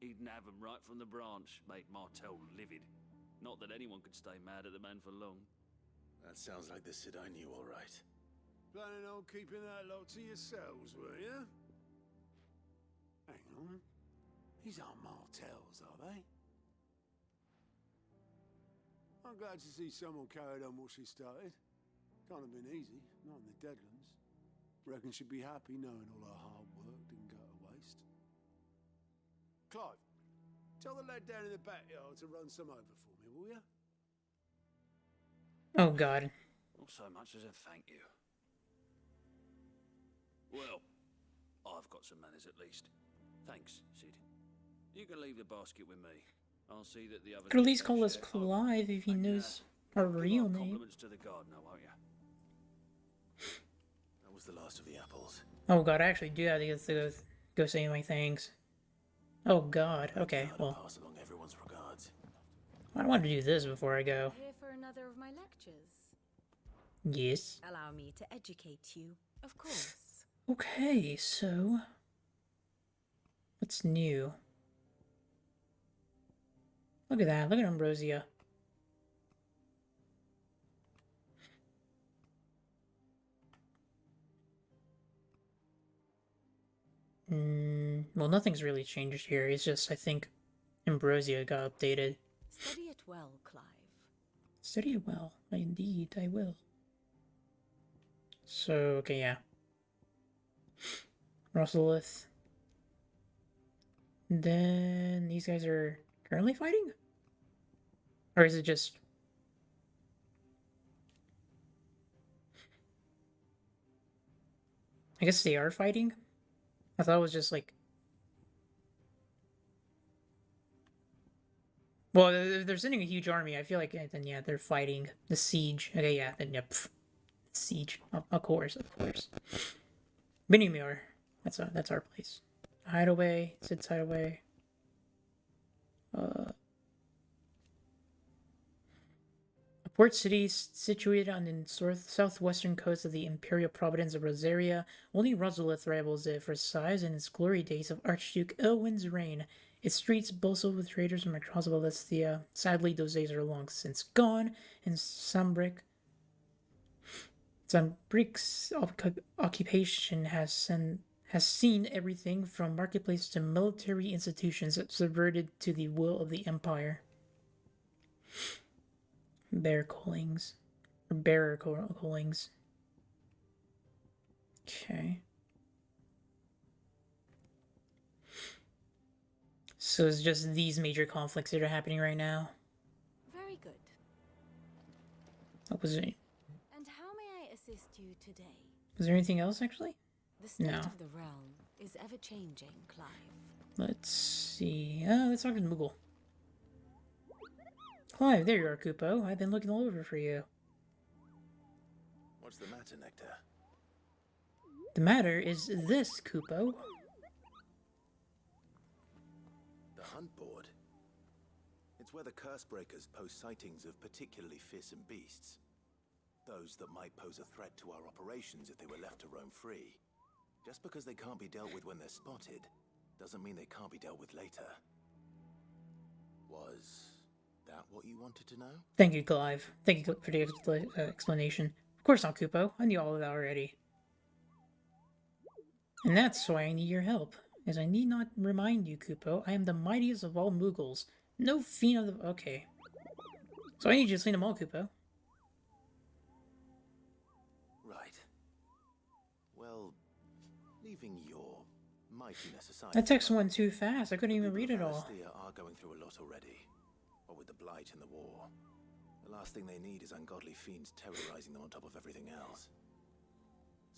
He'd nab them right from the branch, made Martel livid. Not that anyone could stay mad at the man for long. That sounds like the Sid I knew, all right. Planning on keeping that lot to yourselves, were you? Hang on. These aren't Martels, are they? I'm glad to see someone carried on what she started. Can't have been easy, not in the Deadlands. Reckon she'd be happy knowing all her hard work didn't go to waste. Clive, tell the lad down in the backyard to run some over for me, will you? Oh God. Not so much as a thank you. Well, I've got some manners at least. Thanks, Sid. You can leave the basket with me. I'll see that the other. Could at least call us Clive if he knows our real name. Compliments to the gardener, won't you? That was the last of the apples. Oh God, I actually do have to go say my thanks. Oh God. Okay, well. Pass along everyone's regards. I want to do this before I go. Here for another of my lectures. Yes. Allow me to educate you, of course. Okay, so what's new? Look at that. Look at Ambrosia. Well, nothing's really changed here. It's just, I think, Ambrosia got updated. Study it well, Clive. Study it well. Indeed, I will. So, okay, yeah. Russellith. Then these guys are currently fighting? Or is it just... I guess they are fighting? I thought it was just like... Well, if they're sending a huge army, I feel like then yeah, they're fighting the siege. Okay, yeah, then yep, siege. Of course, of course. Binimir, that's our place. Hideaway, Sid's hideaway. A port city situated on the southwestern coast of the imperial province of Rosaria. Only Rosalith rivals it for size in its glory days of Archduke Elwin's reign. Its streets bustle with traders from across Valisthea. Sadly, those days are long since gone, and Sambrick's occupation has seen everything from marketplace to military institutions subverted to the will of the Empire. Bearer callings. Okay. So it's just these major conflicts that are happening right now. Very good. What was it? And how may I assist you today? Was there anything else, actually? The state No. of the realm is ever-changing, Clive. Let's see. Let's talk to Moogle. Clive, there you are, Kupo. I've been looking all over for you. What's the matter, Nectar? The matter is this, Kupo. The hunt board? It's where the curse breakers post sightings of particularly fearsome beasts. Those that might pose a threat to our operations if they were left to roam free. Just because they can't be dealt with when they're spotted, doesn't mean they can't be dealt with later. Was that what you wanted to know? Thank you, Clive. Thank you for the explanation. Of course not, Kupo. I knew all of that already. And that's why I need your help. As I need not remind you, Kupo, I am the mightiest of all Mughals. No fiend of the... Okay. So I need you to slay them all, Kupo. Right. Well, leaving your mightiness aside... That text went too fast. I couldn't even read it all. They are going through a lot already. What with the Blight and the war. The last thing they need is ungodly fiends terrorizing them on top of everything else.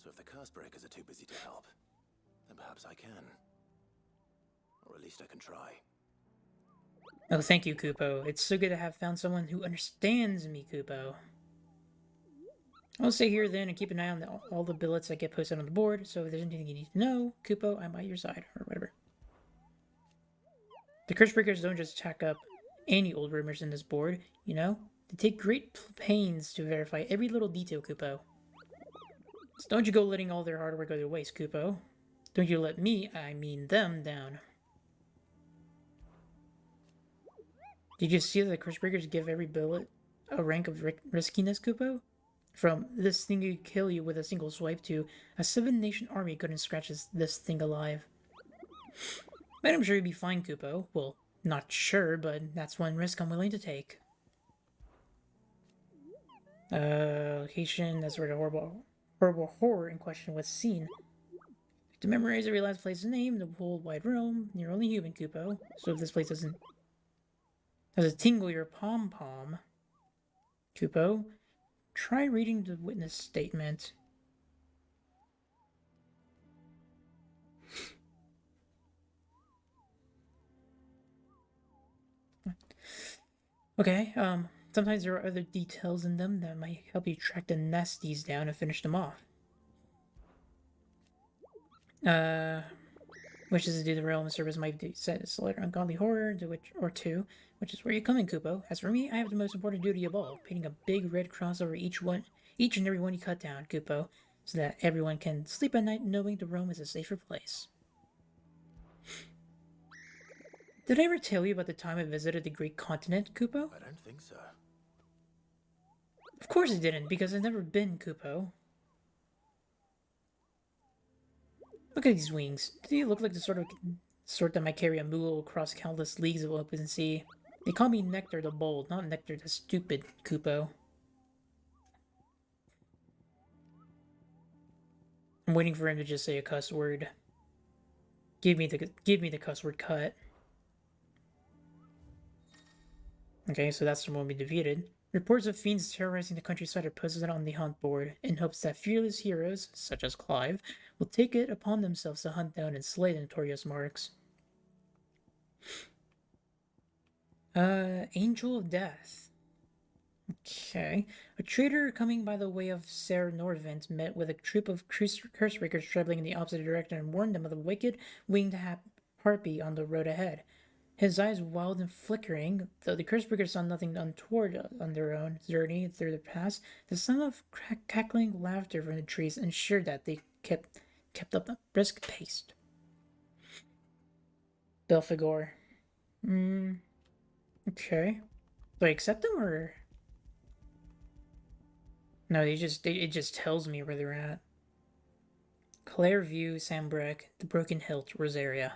So if the curse breakers are too busy to help, then perhaps I can. Or at least I can try. Oh, thank you, Kupo. It's so good to have found someone who understands me, Kupo. I'll stay here then and keep an eye on all the billets that get posted on the board, so if there's anything you need to know, Kupo, I'm by your side, or whatever. The curse breakers don't just tack up any old rumors in this board, you know? They take great pains to verify every little detail, Kupo. So don't you go letting all their hard work go to waste, Kupo. Don't you let me, I mean them, down. Did you see that the curse breakers give every billet a rank of riskiness, Kupo? From this thing could kill you with a single swipe to a 7-nation army couldn't scratch this thing alive. But I'm sure you'd be fine, Kupo. Well, not sure, but that's one risk I'm willing to take. Location, that's where the horrible horror in question was seen. To memorize every last place's name, the whole wide realm, you're only human, Kupo. So if this place doesn't tingle your pom-pom, Kupo, try reading the witness statement. Okay, sometimes there are other details in them that might help you track the nasties down and finish them off. Wishes to do the realm service might be set as select ungodly horror, or two, which is where you come in, Kupo. As for me, I have the most important duty of all, painting a big red cross over each and every one you cut down, Kupo, so that everyone can sleep at night knowing the realm is a safer place. Did I ever tell you about the time I visited the Great Continent, Kupo? I don't think so. Of course I didn't, because I've never been, Kupo. Look at these wings. Do they look like the sort that might carry a Moogle across countless leagues of open sea? They call me Nectar the Bold, not Nectar the Stupid, Kupo. I'm waiting for him to just say a cuss word. Give me the cuss word cut. Okay, so that's the one we defeated. Reports of fiends terrorizing the countryside are posted on the hunt board in hopes that fearless heroes, such as Clive, will take it upon themselves to hunt down and slay the notorious marks. Angel of Death. Okay. A traitor coming by the way of Ser Norvent met with a troop of cursebreakers traveling in the opposite direction and warned them of the wicked winged harpy on the road ahead. His eyes wild and flickering, though the cursebreakers saw nothing untoward on their own journey through the pass, the sound of cackling laughter from the trees ensured that they kept up a brisk pace. Belphegor. Okay. Do I accept them, or... No, it just tells me where they're at. Clairview, Sambrec, the Broken Hilt, Rosaria.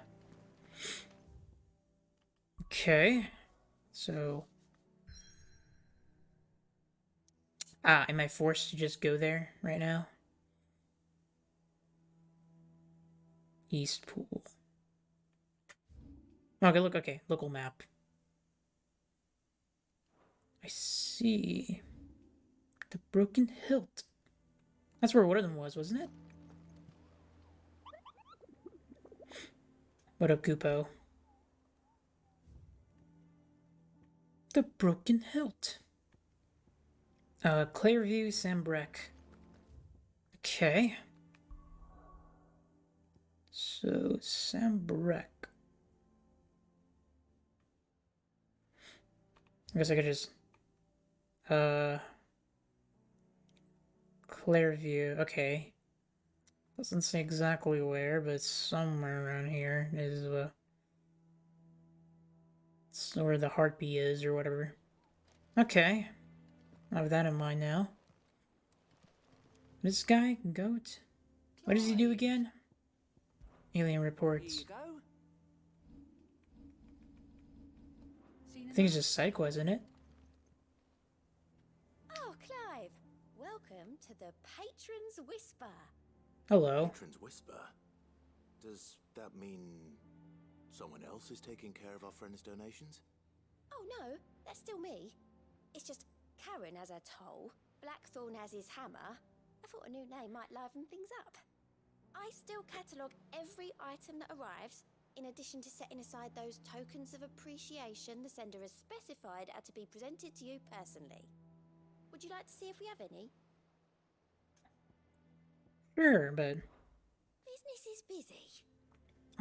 Okay, so... am I forced to just go there right now? East Pool. Okay, look, okay, local map. I see. The Broken Hilt. That's where one of them was, wasn't it? What up, Kupo? The Broken Hilt. Clearview, Sambrek. Okay. So, Sambrek. I guess I could just... Clearview, okay. Doesn't say exactly where, but somewhere around here is, it's where the heartbeat is, or whatever. Okay. I have that in mind now. This guy, goat. What does he do again? Alien reports. I think it's just side quest, isn't it? Oh, Clive. Welcome to the Patron's Whisper. Hello. Patron's Whisper? Does that mean someone else is taking care of our friend's donations? Oh no, that's still me. It's just Karen has her toll, Blackthorn has his hammer. I thought a new name might liven things up. I still catalogue every item that arrives, in addition to setting aside those tokens of appreciation the sender has specified are to be presented to you personally. Would you like to see if we have any? Sure, but Business is busy.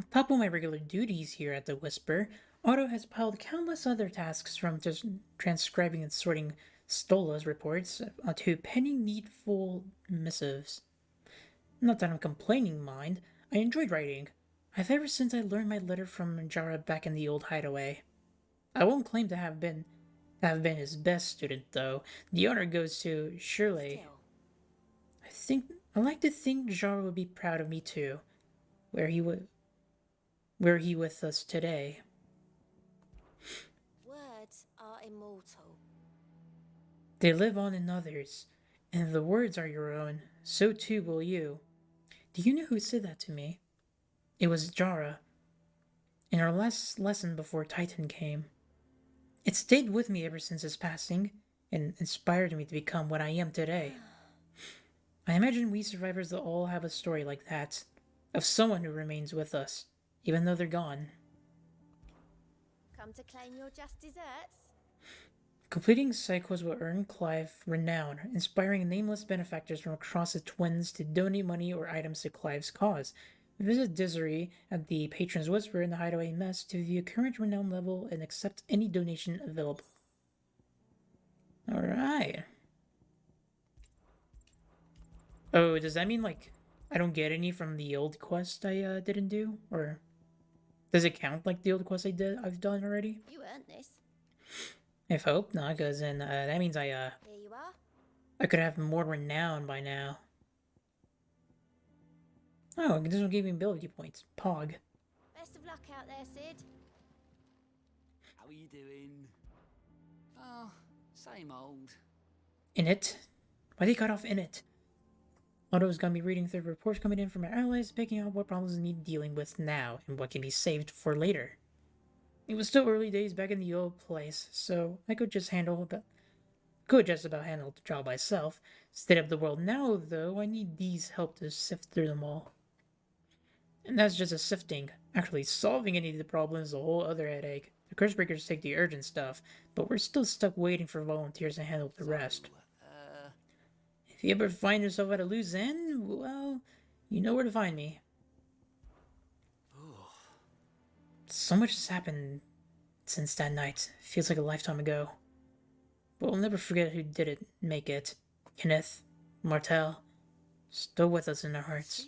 on top of my regular duties here at the Whisper, Otto has piled countless other tasks from just transcribing and sorting Stola's reports to penning needful missives. Not that I'm complaining, mind. I enjoyed writing. I've ever since I learned my letter from Jara back in the old hideaway. I won't claim to have been his best student, though. The honor goes to Shirley. I like to think Jara would be proud of me too. Were he with us today. Words are immortal. They live on in others, and the words are your own. So too will you. Do you know who said that to me? It was Jara. In our last lesson before Titan came. It stayed with me ever since his passing, and inspired me to become what I am today. I imagine we survivors will all have a story like that, of someone who remains with us, even though they're gone. Come to claim your just desserts? Completing Psychos will earn Clive renown, inspiring nameless benefactors from across the Twins to donate money or items to Clive's cause. Visit Dissery at the Patron's Whisper in the Hideaway Mess to view current renown level and accept any donation available. Alright. Oh, does that mean, like, I don't get any from the old quest I didn't do? Or does it count like the old quest I've done already? You earned this. I hope not, because then that means Here you are. I could have more renown by now. Oh, this one gave me ability points. Pog. Best of luck out there, Sid. How are you doing? Oh, same old. In it? Why they cut off in it? Otto's gonna be reading through reports coming in from our allies, picking out what problems need dealing with now and what can be saved for later. It was still early days back in the old place, so I could just about handle the job myself. State of the world now, though, I need Dee's help to sift through them all. And that's just a sifting. Actually, solving any of the problems is a whole other headache. The Cursebreakers take the urgent stuff, but we're still stuck waiting for volunteers to handle the rest. If you ever find yourself at a loose end, well, you know where to find me. So much has happened since that night. Feels like a lifetime ago. But we'll never forget who did it, make it. Kenneth, Martel, still with us in our hearts.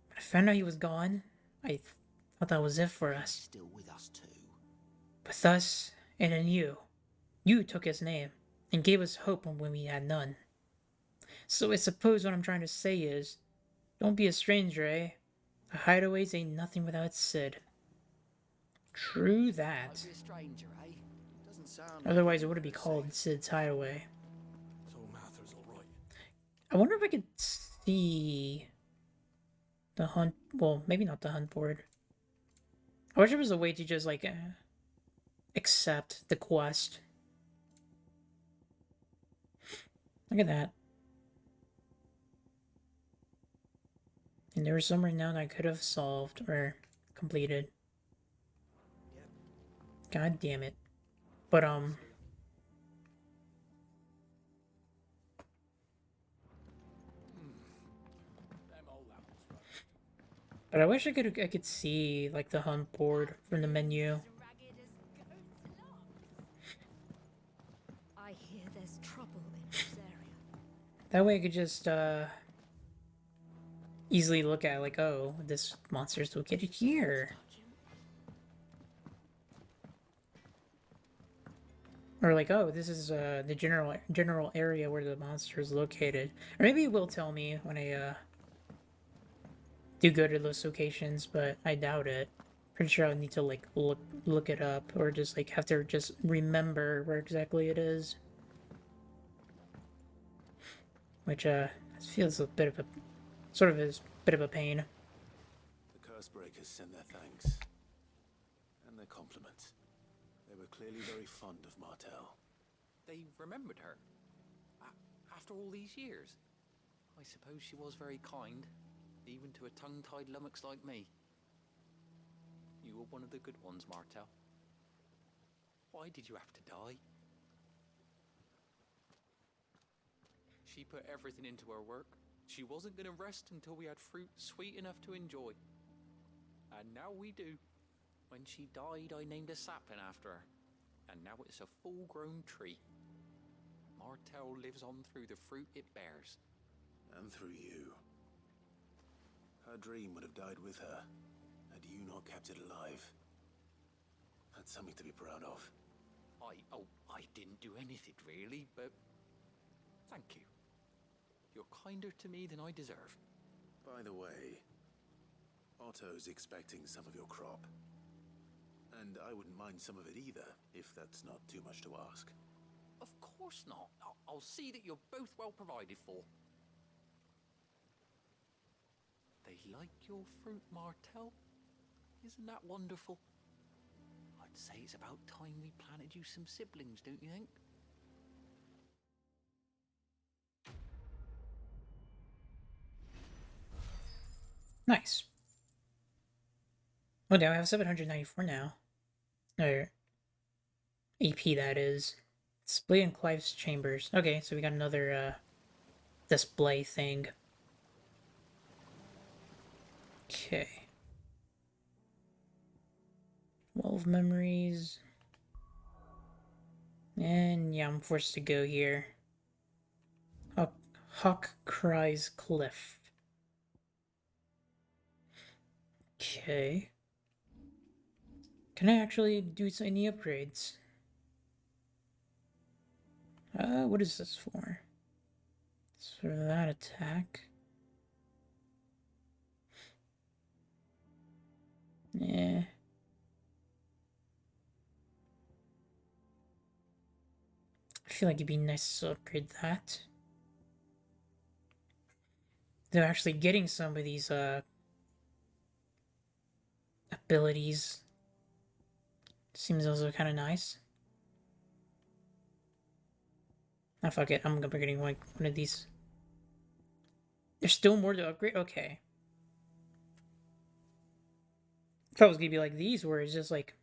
When I found out he was gone, I thought that was it for us. Still with us too. With us, and in you. You took his name, and gave us hope when we had none. So I suppose what I'm trying to say is, don't be a stranger, eh? The hideaways ain't nothing without Sid. True that. Be a stranger, eh? Doesn't sound Otherwise it wouldn't be called Sid's Hideaway. So Martha's all right. I wonder if I could see the hunt. Well, maybe not the hunt board. I wish there was a way to just like accept the quest. Look at that. And there was some right now that I could have solved or completed. God damn it. But but I wish I could see like the hunt board from the menu. I hear there's trouble in this area. That way I could just easily look at like, oh, this monster's located here. Or like, oh, this is the general area where the monster is located. Or maybe it will tell me when I do go to those locations, but I doubt it. Pretty sure I'll need to like look it up, or just like have to just remember where exactly it is. Which feels a bit of a sort of is a bit of a pain. The Cursebreakers send their thanks and their compliments. They were clearly very fond of Martel. They remembered her. After all these years. I suppose she was very kind, even to a tongue-tied lummox like me. You were one of the good ones, Martel. Why did you have to die? She put everything into her work. She wasn't going to rest until we had fruit sweet enough to enjoy. And now we do. When she died, I named a sapling after her. And now it's a full-grown tree. Martel lives on through the fruit it bears. And through you. Her dream would have died with her, had you not kept it alive. That's something to be proud of. I didn't do anything really, but thank you. You're kinder to me than I deserve. By the way, Otto's expecting some of your crop. And I wouldn't mind some of it either, if that's not too much to ask. Of course not. I'll see that you're both well provided for. They like your fruit, Martel. Isn't that wonderful? I'd say it's about time we planted you some siblings, don't you think? Nice. Oh, now I have 794 now. Or AP, that is. Display in Clive's chambers. Okay, so we got another display thing. Okay. 12 memories. And yeah, I'm forced to go here. Hawk Cries Cliff. Okay. Can I actually do any upgrades? What is this for? It's for that attack. Yeah. I feel like it'd be nice to upgrade that. Though actually getting some of these abilities seems also kind of nice. Ah, fuck it. I'm upgrading like one of these. There's still more to upgrade? Okay. I thought it was gonna be like these, where it's just like,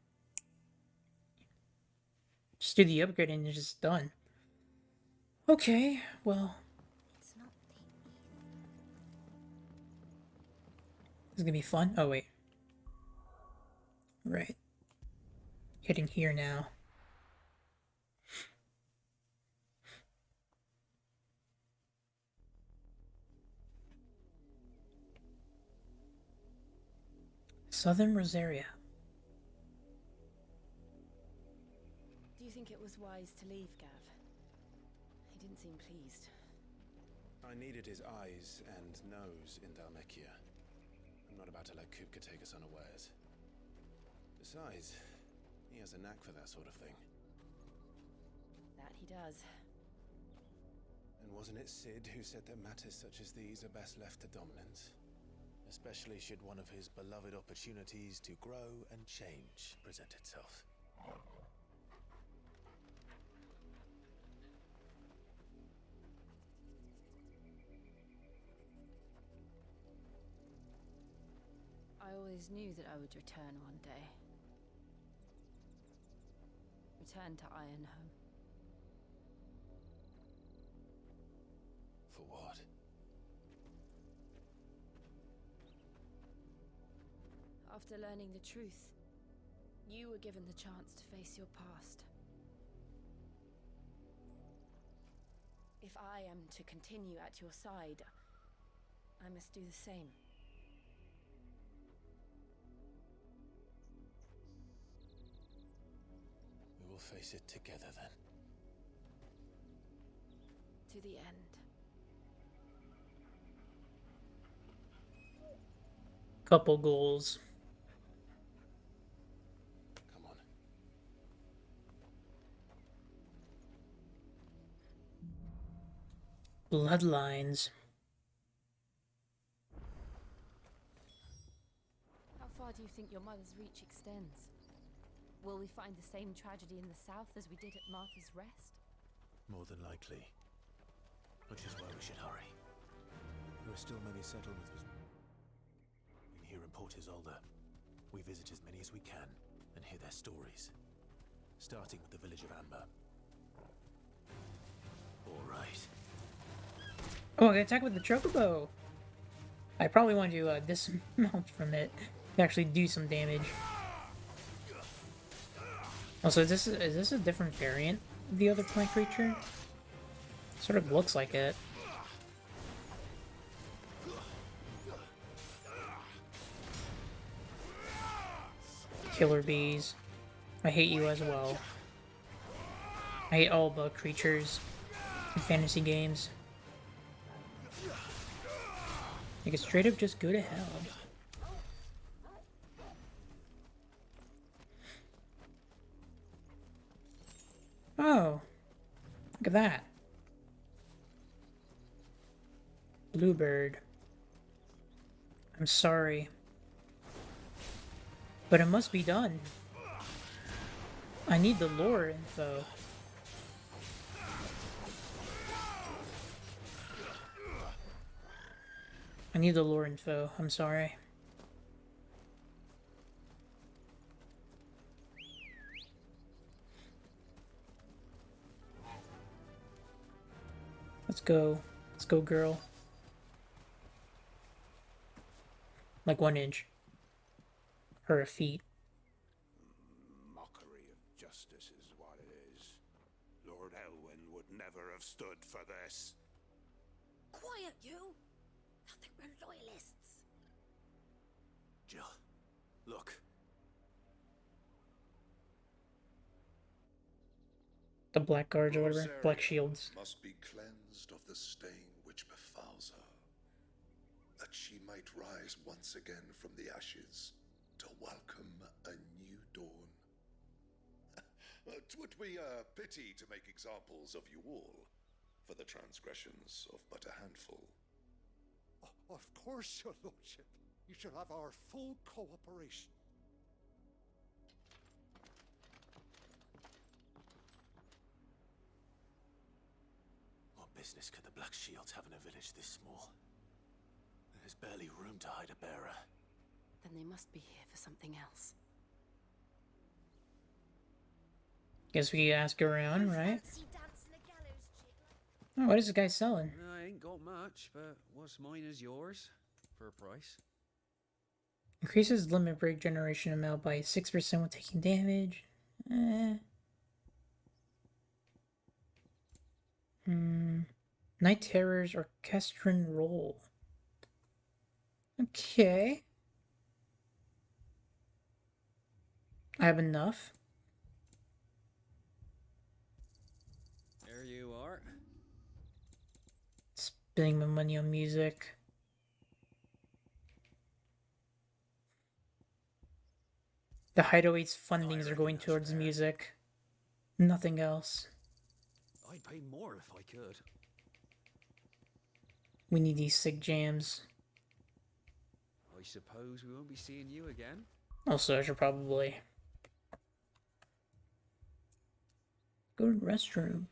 just do the upgrade and it's just done. Okay, well. This is gonna be fun. Oh, wait. Right. Hitting here now. Southern Rosaria. Do you think it was wise to leave, Gav? He didn't seem pleased. I needed his eyes and nose in Dhalmekia. I'm not about to let Kupta take us unawares. Besides, he has a knack for that sort of thing. That he does. And wasn't it Sid who said that matters such as these are best left to dominance? Especially should one of his beloved opportunities to grow and change present itself. I always knew that I would return one day. return to Ironhome. For what? After learning the truth, you were given the chance to face your past. If I am to continue at your side, I must do the same. We will face it together then. To the end. Couple goals. Come on. Bloodlines. How far do you think your mother's reach extends? Will we find the same tragedy in the south as we did at Martha's Rest? More than likely. Which is why we should hurry. There are still many settlements in here in Port Isolde. We visit as many as we can and hear their stories. Starting with the village of Amber. All right. Oh, I can attack with the chocobo. I probably want to dismount from it to actually do some damage. Also, is this a different variant of the other plant creature? Sort of looks like it. Killer bees. I hate you as well. I hate all bug creatures in fantasy games. Like, it's straight up just go to hell. Oh, look at that. Bluebird. I'm sorry. But it must be done. I need the lore info. I need the lore info. I'm sorry. Let's go. Let's go, girl. Like 1 inch. Or a feet. Mockery of justice is what it is. Lord Elwyn would never have stood for this. Quiet, you! I think we're loyalists. Jill, look. The black guards or whatever. Black shields. Must be cleansed of the stain which befouls her, that she might rise once again from the ashes to welcome a new dawn. 'Twould be a pity to make examples of you all for the transgressions of but a handful. Of course, your lordship. You shall have our full cooperation. What business could the Black Shields have in a village this small? There's barely room to hide a bearer. Then they must be here for something else. Guess we ask around, right? Oh, what is this guy selling? I ain't got much, but what's mine is yours for a price. Increases limit break generation amount by 6% when taking damage. Night Terror's Orchestrion Roll. Okay. I have enough. There you are. Spending my money on music. The hideout's fundings are going towards music. Nothing else. I'd pay more if I could. We need these sick jams. I suppose we won't be seeing you again. Also, I should probably go to the restroom.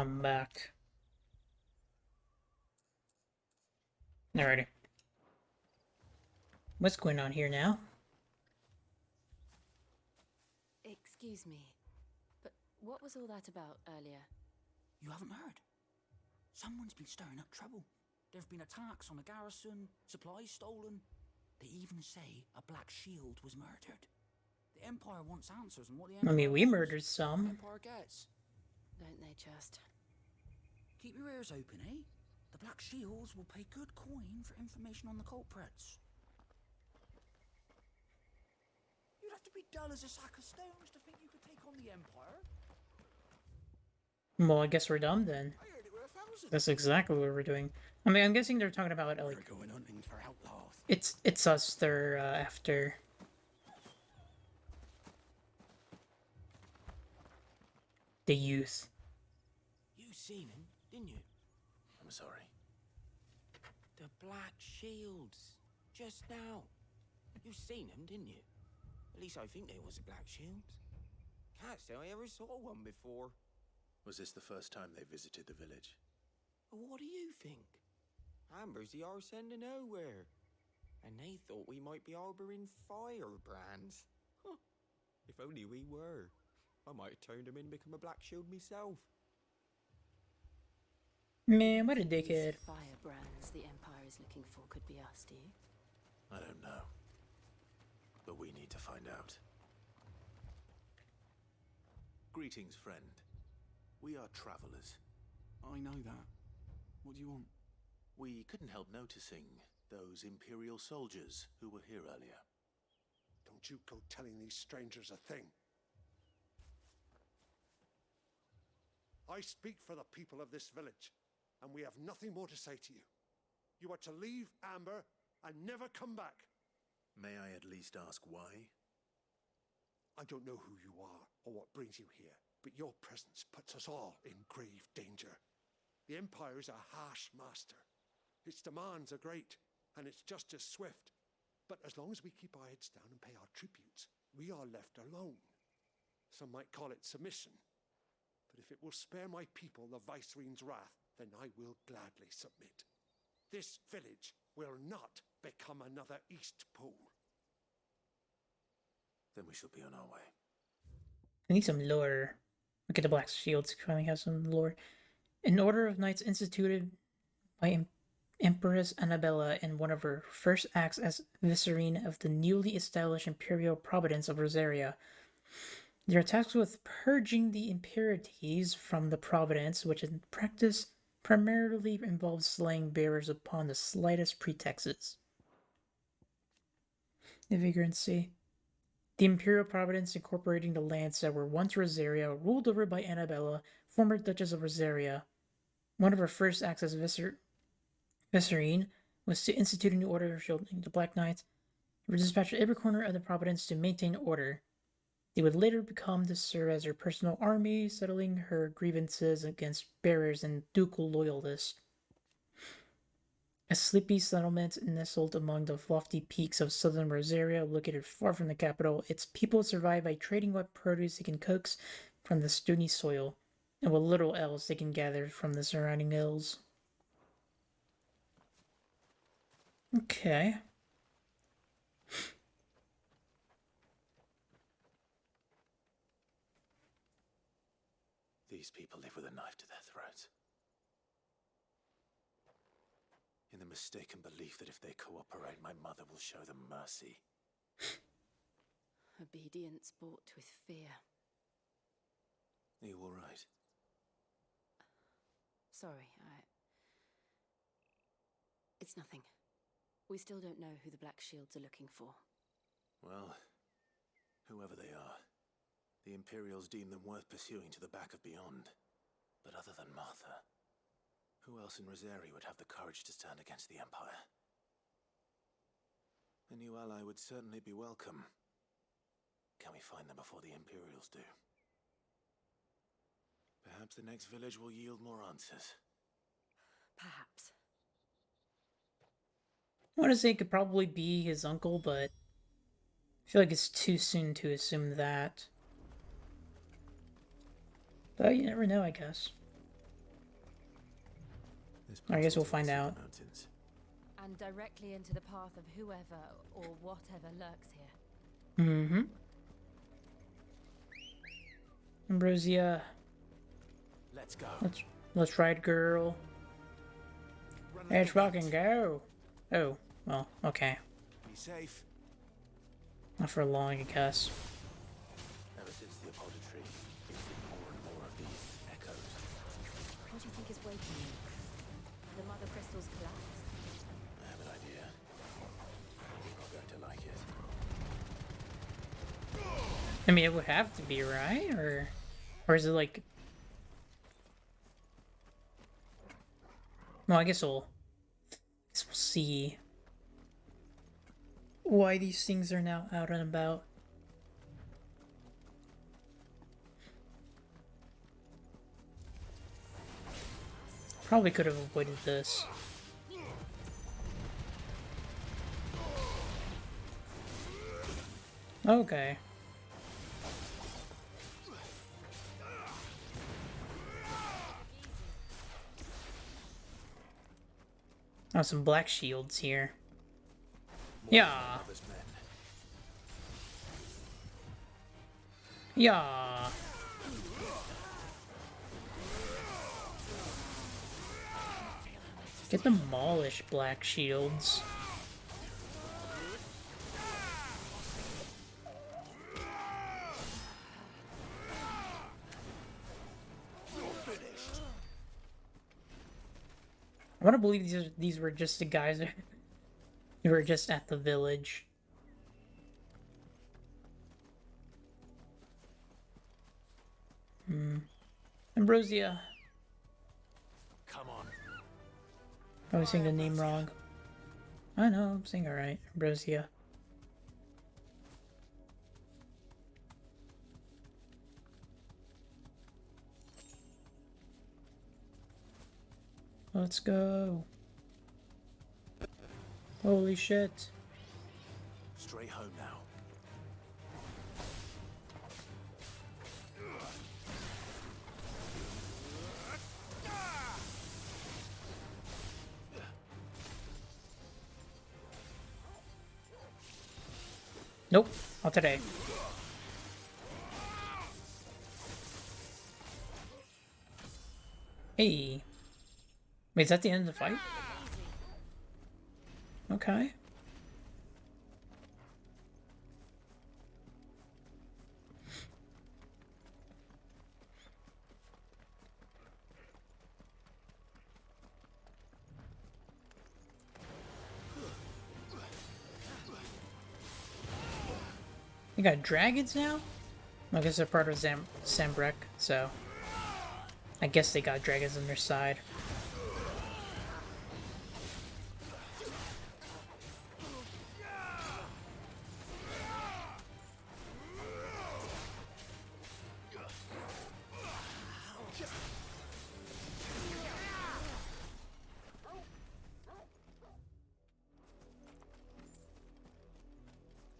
I'm back. Alrighty. What's going on here now? Excuse me, but what was all that about earlier? You haven't heard? Someone's been stirring up trouble. There have been attacks on the garrison, supplies stolen. They even say a Black Shield was murdered. The Empire wants answers on what the Empire I mean, we wants, murdered what some. the Empire gets. Don't they just? Keep your ears open, eh? The Black Shields will pay good coin for information on the culprits. You'd have to be dull as a sack of stones to think you could take on the Empire. Well, I guess we're dumb then. I heard it were 1,000. That's exactly what we're doing. I mean, I'm guessing they're talking about like We're going hunting for outlaws. it's us they're after. The youth. You seen him, didn't you? I'm sorry. The Black Shields. Just now. You seen them, didn't you? At least I think they was the Black Shields. Can't say I ever saw one before. Was this the first time they visited the village? What do you think? Amber's the arse end of nowhere. And they thought we might be harboring firebrands. Huh. If only we were. I might have turned them in and become a Black Shield myself. Man, what a dickhead. Firebrands the Empire is looking for could be us, do you? I don't know. But we need to find out. Greetings, friend. We are travelers. I know that. What do you want? We couldn't help noticing those Imperial soldiers who were here earlier. Don't you go telling these strangers a thing. I speak for the people of this village, and we have nothing more to say to you. You are to leave Amber and never come back. May I at least ask why? I don't know who you are or what brings you here, but your presence puts us all in grave danger. The Empire is a harsh master. Its demands are great, and its justice swift. But as long as we keep our heads down and pay our tributes, we are left alone. Some might call it submission. But if it will spare my people the Viceroy's wrath, then I will gladly submit. This village will not become another East Pole. Then we shall be on our way. I need some lore. Look at the Black Shields. Finally have some lore. An order of knights instituted by Empress Annabella in one of her first acts as vicereine of the newly established imperial province of Rosaria. They're tasked with purging the impurities from the province, which in practice primarily involves slaying bearers upon the slightest pretexts. The vagrancy. The imperial province incorporating the lands that were once Rosaria, ruled over by Annabella, former Duchess of Rosaria. One of her first acts as vicereine was to institute a new order of shielding, the Black Knights, who were dispatched to every corner of the province to maintain order. They would later become to serve as her personal army, settling her grievances against bearers and ducal loyalists. A sleepy settlement nestled among the lofty peaks of southern Rosaria, located far from the capital, its people survive by trading what produce they can coax from the stony soil, and what little else they can gather from the surrounding hills. Okay. These people live with a knife to their throats. In the mistaken belief that if they cooperate, my mother will show them mercy. Obedience bought with fear. Are you all right? Sorry, It's nothing. We still don't know who the Black Shields are looking for. Well, whoever they are, the Imperials deem them worth pursuing to the back of beyond. But other than Martha, who else in Rosaria would have the courage to stand against the Empire? A new ally would certainly be welcome. Can we find them before the Imperials do? Perhaps the next village will yield more answers. Perhaps. I want to say it could probably be his uncle, but I feel like it's too soon to assume that. But you never know, I guess. I guess we'll find out. Mountains. And directly into the path of whoever or whatever lurks here. Mm-hmm. Ambrosia. Let's go. Let's ride, girl. Let's fucking go. Oh, well, okay. Be safe. Not for long, I guess. Ever since the apothecary, we've seen more and more of these echoes. What do you think is waking you? The mother crystal's collapse? I have an idea. You're not going to like it. I mean, it would have to be, right? Or is it like... Well, I guess we'll see why these things are now out and about. Probably could have avoided this. Okay. Oh, some black shields here. Yeah. Yeah. Get demolished, black shields. I want to believe these were just the guys who were just at the village. Ambrosia. Come on. I was saying the name wrong. I know, I'm saying alright. Ambrosia. Let's go. Holy shit. Straight home now. Nope, not today. Hey. Wait, is that the end of the fight? Okay. You got dragons now? I guess they're part of Sambrek, so I guess they got dragons on their side.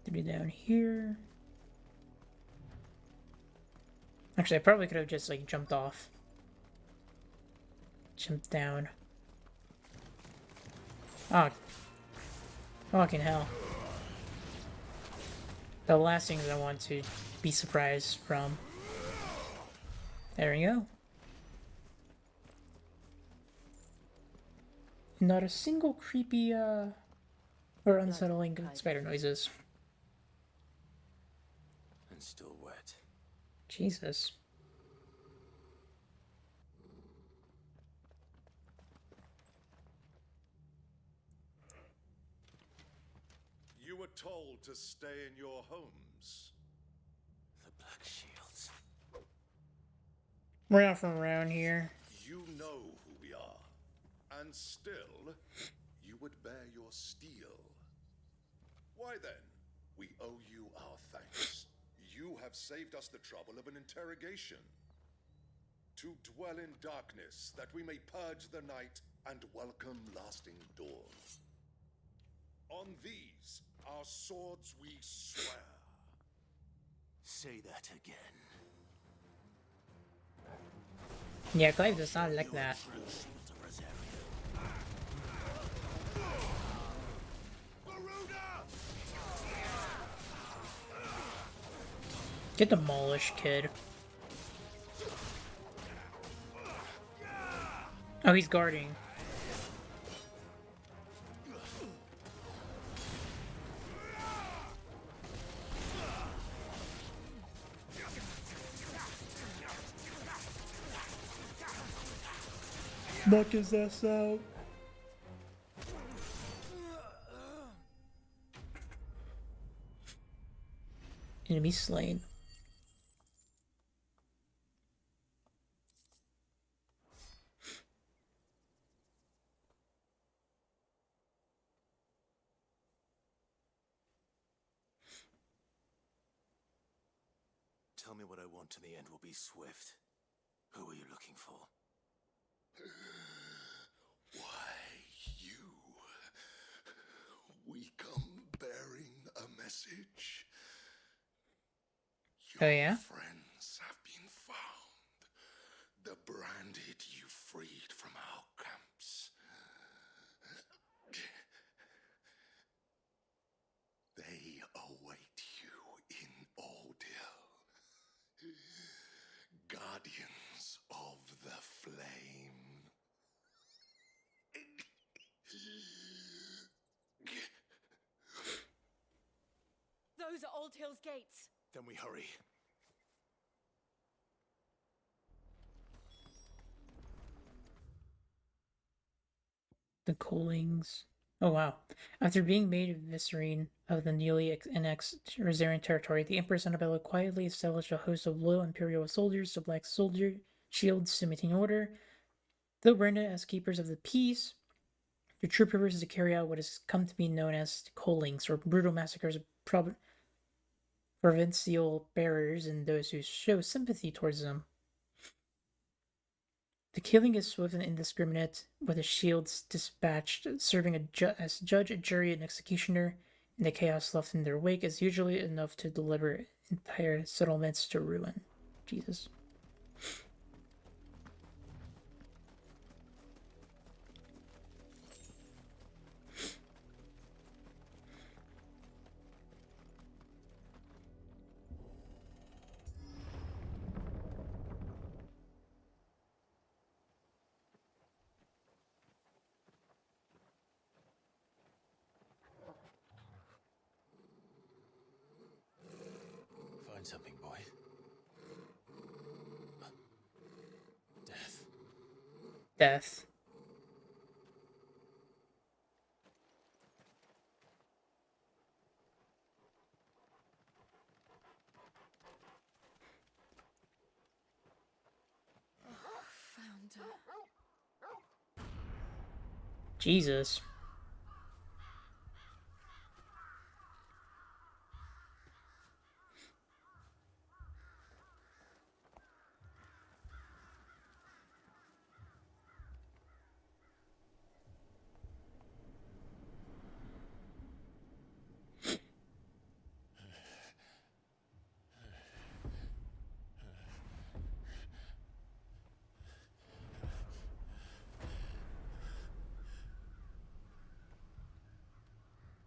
To be down here. Actually, I probably could have just like jumped off. Jumped down. Oh. Fucking hell. The last things I want to be surprised from. There we go. Not a single creepy, or unsettling spider noises. And still wet. Jesus. You were told to stay in your homes. The Black Shields. We're not from around here. You know who we are. And still, you would bear your steel. Why then, we owe you our thanks. You have saved us the trouble of an interrogation. To dwell in darkness, that we may purge the night and welcome lasting dawn. On these, our swords we swear. Say that again. Yeah, Clive does not like that. Get demolished, kid. Oh, he's guarding. Knock his ass out. Enemy slain. Tell me what I want and the end will be swift. Who are you looking for? Why, you. We come bearing a message. Oh yeah? Friends have been found. The branded you freed from our camps. They await you in Aldil. Guardians of the Flame. Those are Old Hill's gates. Then we hurry. The Coolings. Oh wow. After being made vicereine of the newly annexed Rosarian territory, the Empress Annabella quietly established a host of loyal Imperial soldiers to Black Soldier shields to maintain order. Though branded as keepers of the peace, their true purpose is to carry out what has come to be known as Coalings, or brutal massacres of provincial bearers and those who show sympathy towards them. The killing is swift and indiscriminate, with the shields dispatched serving as judge, jury, and executioner, and the chaos left in their wake is usually enough to deliver entire settlements to ruin. Jesus. Find something, boy. Death. Death. Found her. Jesus.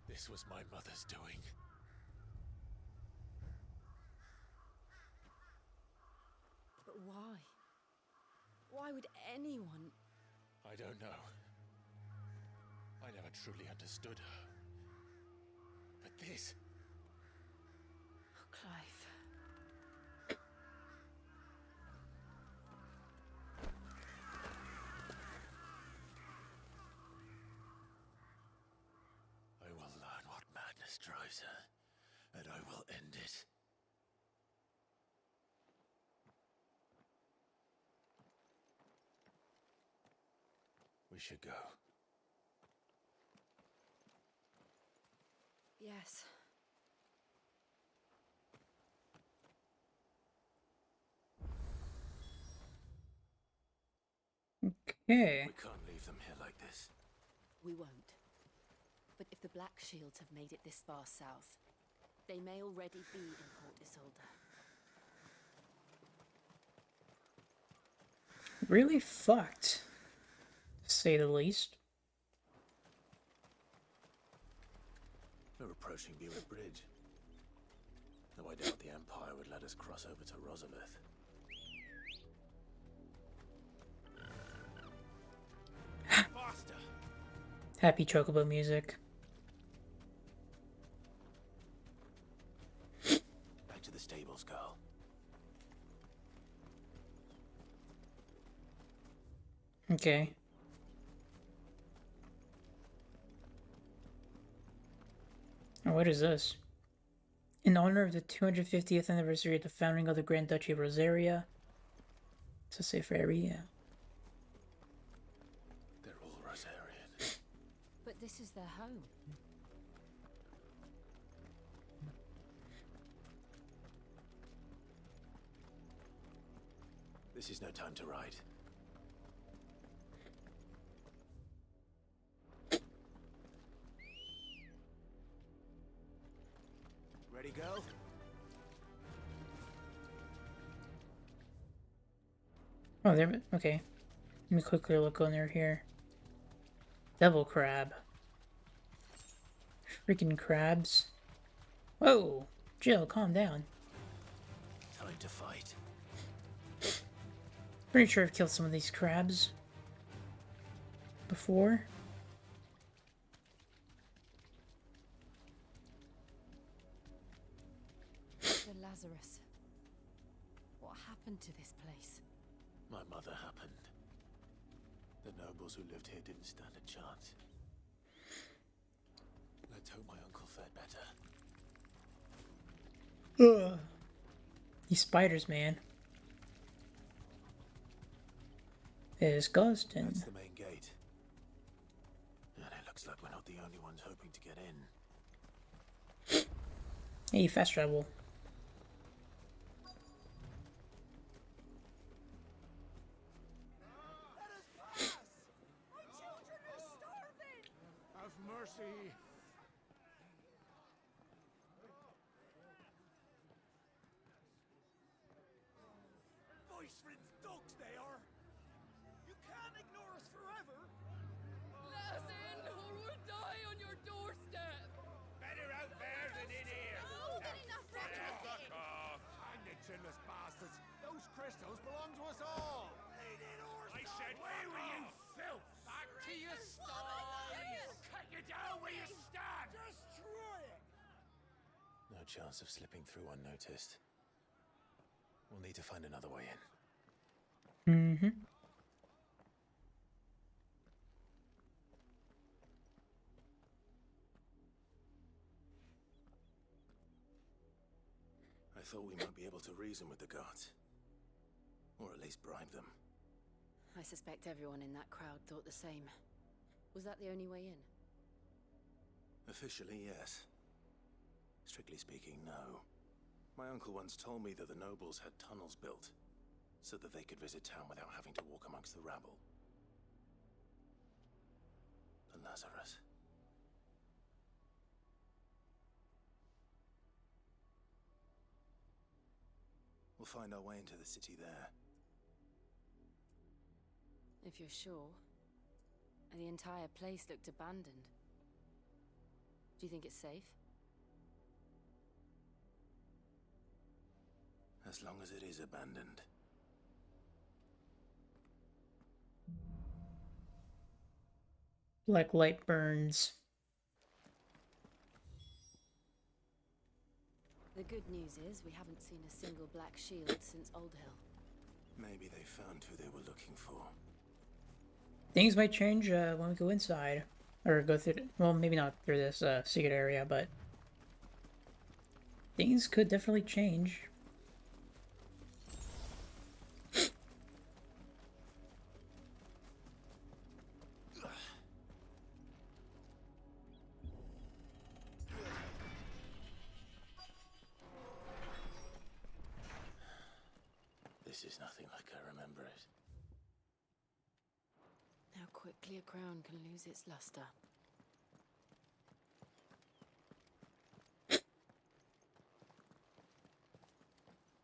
This was my mother's doing. But why? Why would anyone? I don't know. I never truly understood her. But this... Oh, Clive. I will learn what madness drives her, and I will end it. We should go. Yes. Okay. We can't leave them here like this. We won't. But if the Black Shields have made it this far south, they may already be in Port Isolde. Really fucked, to say the least. We're approaching Beaver Bridge. Though I doubt the Empire would let us cross over to Rosalith. Faster! Happy Chocobo music. Back to the stables, girl. Okay. Oh, what is this? In honor of the 250th anniversary of the founding of the Grand Duchy of Rosaria. It's a safe area. They're all Rosarian. But this is their home. This is no time to ride. Ready, girl? Oh, there. Okay. Let me quickly look under here. Devil crab. Freaking crabs. Whoa! Jill, calm down. Time to fight. Pretty sure I've killed some of these crabs before. The Lazarus. What happened to this place? My mother happened. The nobles who lived here didn't stand a chance. Let's hope my uncle fared better. Ugh. These spiders, man. Disgusting. That's the main gate. And it looks like we're not the only ones hoping to get in. Hey, fast travel. Have mercy. Voice-ridden dogs they are! You can't ignore us forever! Let us in, or we'll die on your doorstep! Better out there than in here. Fuck off! Hang the chinless bastards. Those crystals belong to us all. I said, Away with you, filth! back to your sties. Cut you down where you stand! Destroy it! No chance of slipping through unnoticed. We'll need to find another way in. Mm-hmm. I thought we might be able to reason with the guards. Or at least bribe them. I suspect everyone in that crowd thought the same. Was that the only way in? Officially, yes. Strictly speaking, no. My uncle once told me that the nobles had tunnels built, so that they could visit town without having to walk amongst the rabble. The Lazarus. We'll find our way into the city there. If you're sure. The entire place looked abandoned. Do you think it's safe? As long as it is abandoned. Black light burns. The good news is we haven't seen a single black shield since Old Hill. Maybe they found who they were looking for. Things might change when we go inside. Or go through, well, maybe not through this secret area, but things could definitely change. This is nothing like I remember it. How quickly a crown can lose its luster.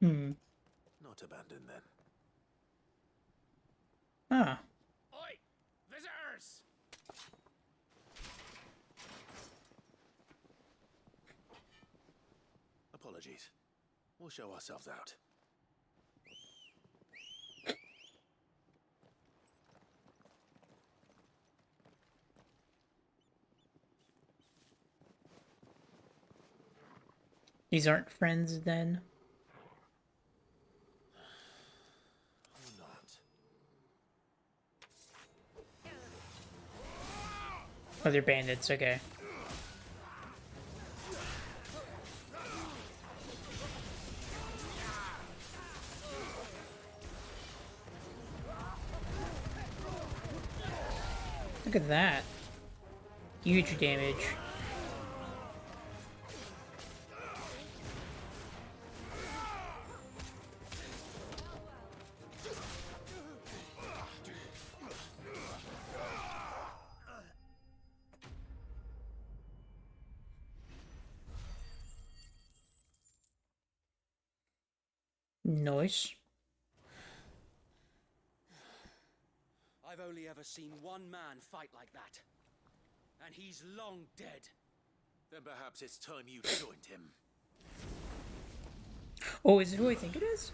Not abandoned then. Ah. Oi! Visitors! apologies. We'll show ourselves out. These aren't friends then? Or not. Oh, they're bandits, okay. Look at that. Huge damage. Nice. I've only ever seen one man fight like that. And he's long dead. Then perhaps it's time you joined him. Oh, is it who I think it is?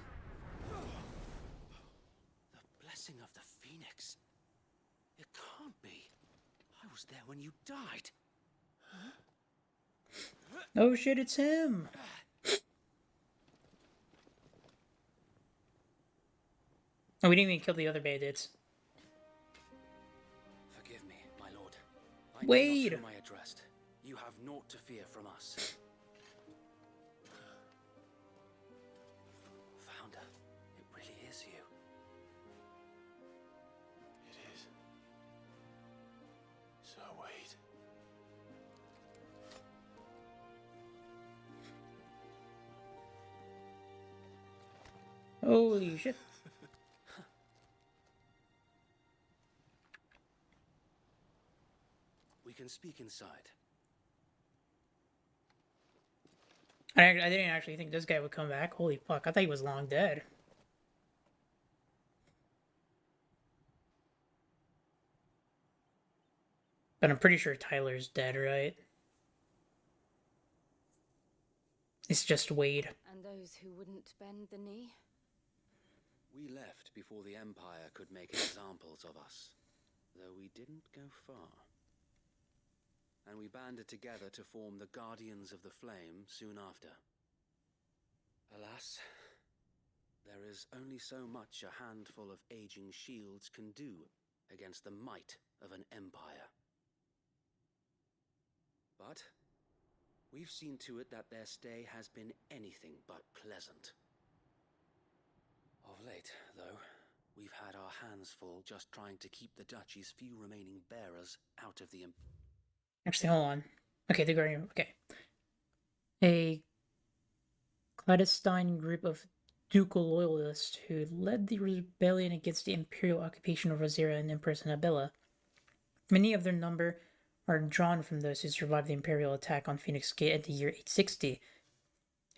The blessing of the Phoenix. It can't be. I was there when you died. Oh shit, it's him! Oh, we didn't even kill the other bandits. Forgive me, my lord. I Wait! know not whom I addressed. You have naught to fear from us. Founder, it really is you. It is. So wait. Holy shit. We can speak inside. I didn't actually think this guy would come back. Holy fuck, I thought he was long dead. But I'm pretty sure Tyler's dead, right? It's just Wade. And those who wouldn't bend the knee? We left before the Empire could make examples of us, though we didn't go far. And we banded together to form the Guardians of the Flame soon after. Alas, there is only so much a handful of aging shields can do against the might of an empire. But we've seen to it that their stay has been anything but pleasant. Of late, though, we've had our hands full just trying to keep the Duchy's few remaining bearers out of the... Actually, hold on. Okay, the Guardian. Okay. A clandestine group of ducal loyalists who led the rebellion against the imperial occupation of Rosaria and Empress Annabella. Many of their number are drawn from those who survived the imperial attack on Phoenix Gate at the year 860,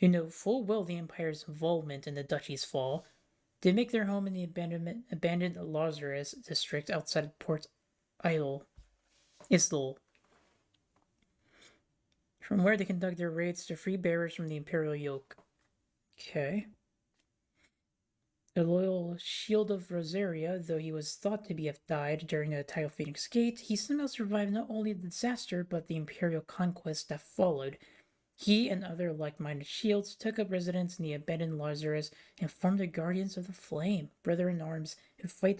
who know full well the Empire's involvement in the Duchy's fall. They make their home in the abandoned Lazarus district outside Port Isle, from where they conduct their raids to free bearers from the imperial yoke. Okay. The loyal Shield of Rosaria, though he was thought to have died during the attack of Phoenix Gate, he somehow survived not only the disaster but the imperial conquest that followed. He and other like-minded shields took up residence in the abandoned Lazarus and formed the Guardians of the Flame, brother-in-arms who fight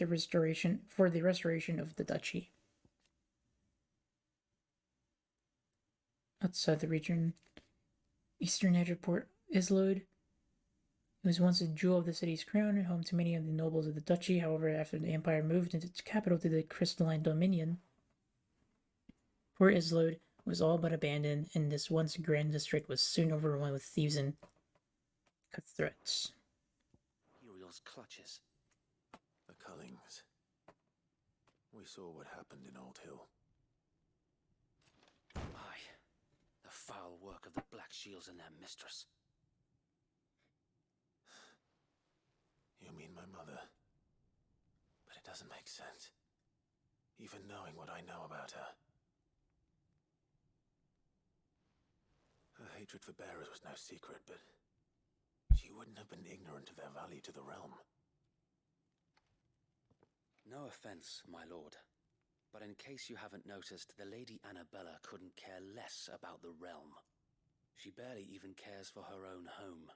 for the restoration of the Duchy. Outside the region, eastern edge of Port Islode. It was once a jewel of the city's crown and home to many of the nobles of the Duchy. However, after the Empire moved its capital to the Crystalline Dominion, Port Islode was all but abandoned, and this once grand district was soon overrun with thieves and cutthroats. Imperial's clutches. The Cullings. We saw what happened in Old Hill. Aye. The foul work of the Black Shields and their mistress. You mean my mother? But it doesn't make sense. Even knowing what I know about her. Her hatred for bearers was no secret, but she wouldn't have been ignorant of their value to the realm. No offense, my lord, but in case you haven't noticed, the Lady Annabella couldn't care less about the realm. She barely even cares for her own home.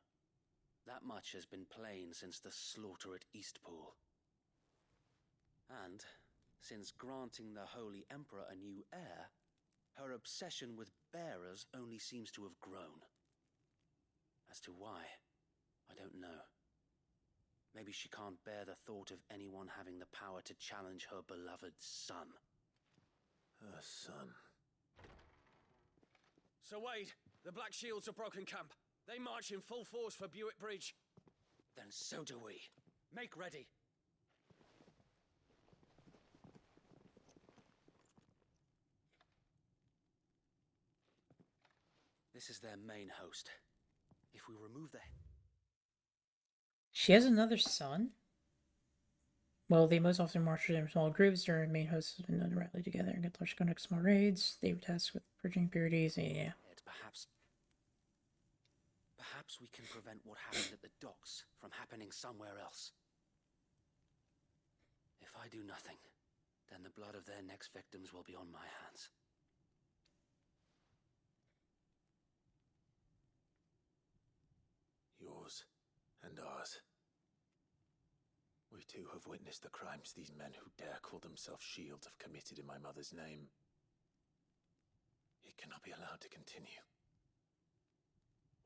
That much has been plain since the slaughter at Eastpool. And, since granting the Holy Emperor a new heir, her obsession with bearers only seems to have grown. As to why, I don't know. Maybe she can't bear the thought of anyone having the power to challenge her beloved son. Her son. Sir Wade, the Black Shields have broken camp. They march in full force for Buick Bridge. Then so do we. Make ready. This is their main host. If we remove the... She has another son? Well, they most often march in small groups. Their main hosts have been rally together and get large conduct small raids. They were tasked with purging impurities. Yeah. Perhaps we can prevent what happened at the docks from happening somewhere else. If I do nothing, then the blood of their next victims will be on my hands. Yours and ours. We too have witnessed the crimes these men who dare call themselves shields have committed in my mother's name. It cannot be allowed to continue.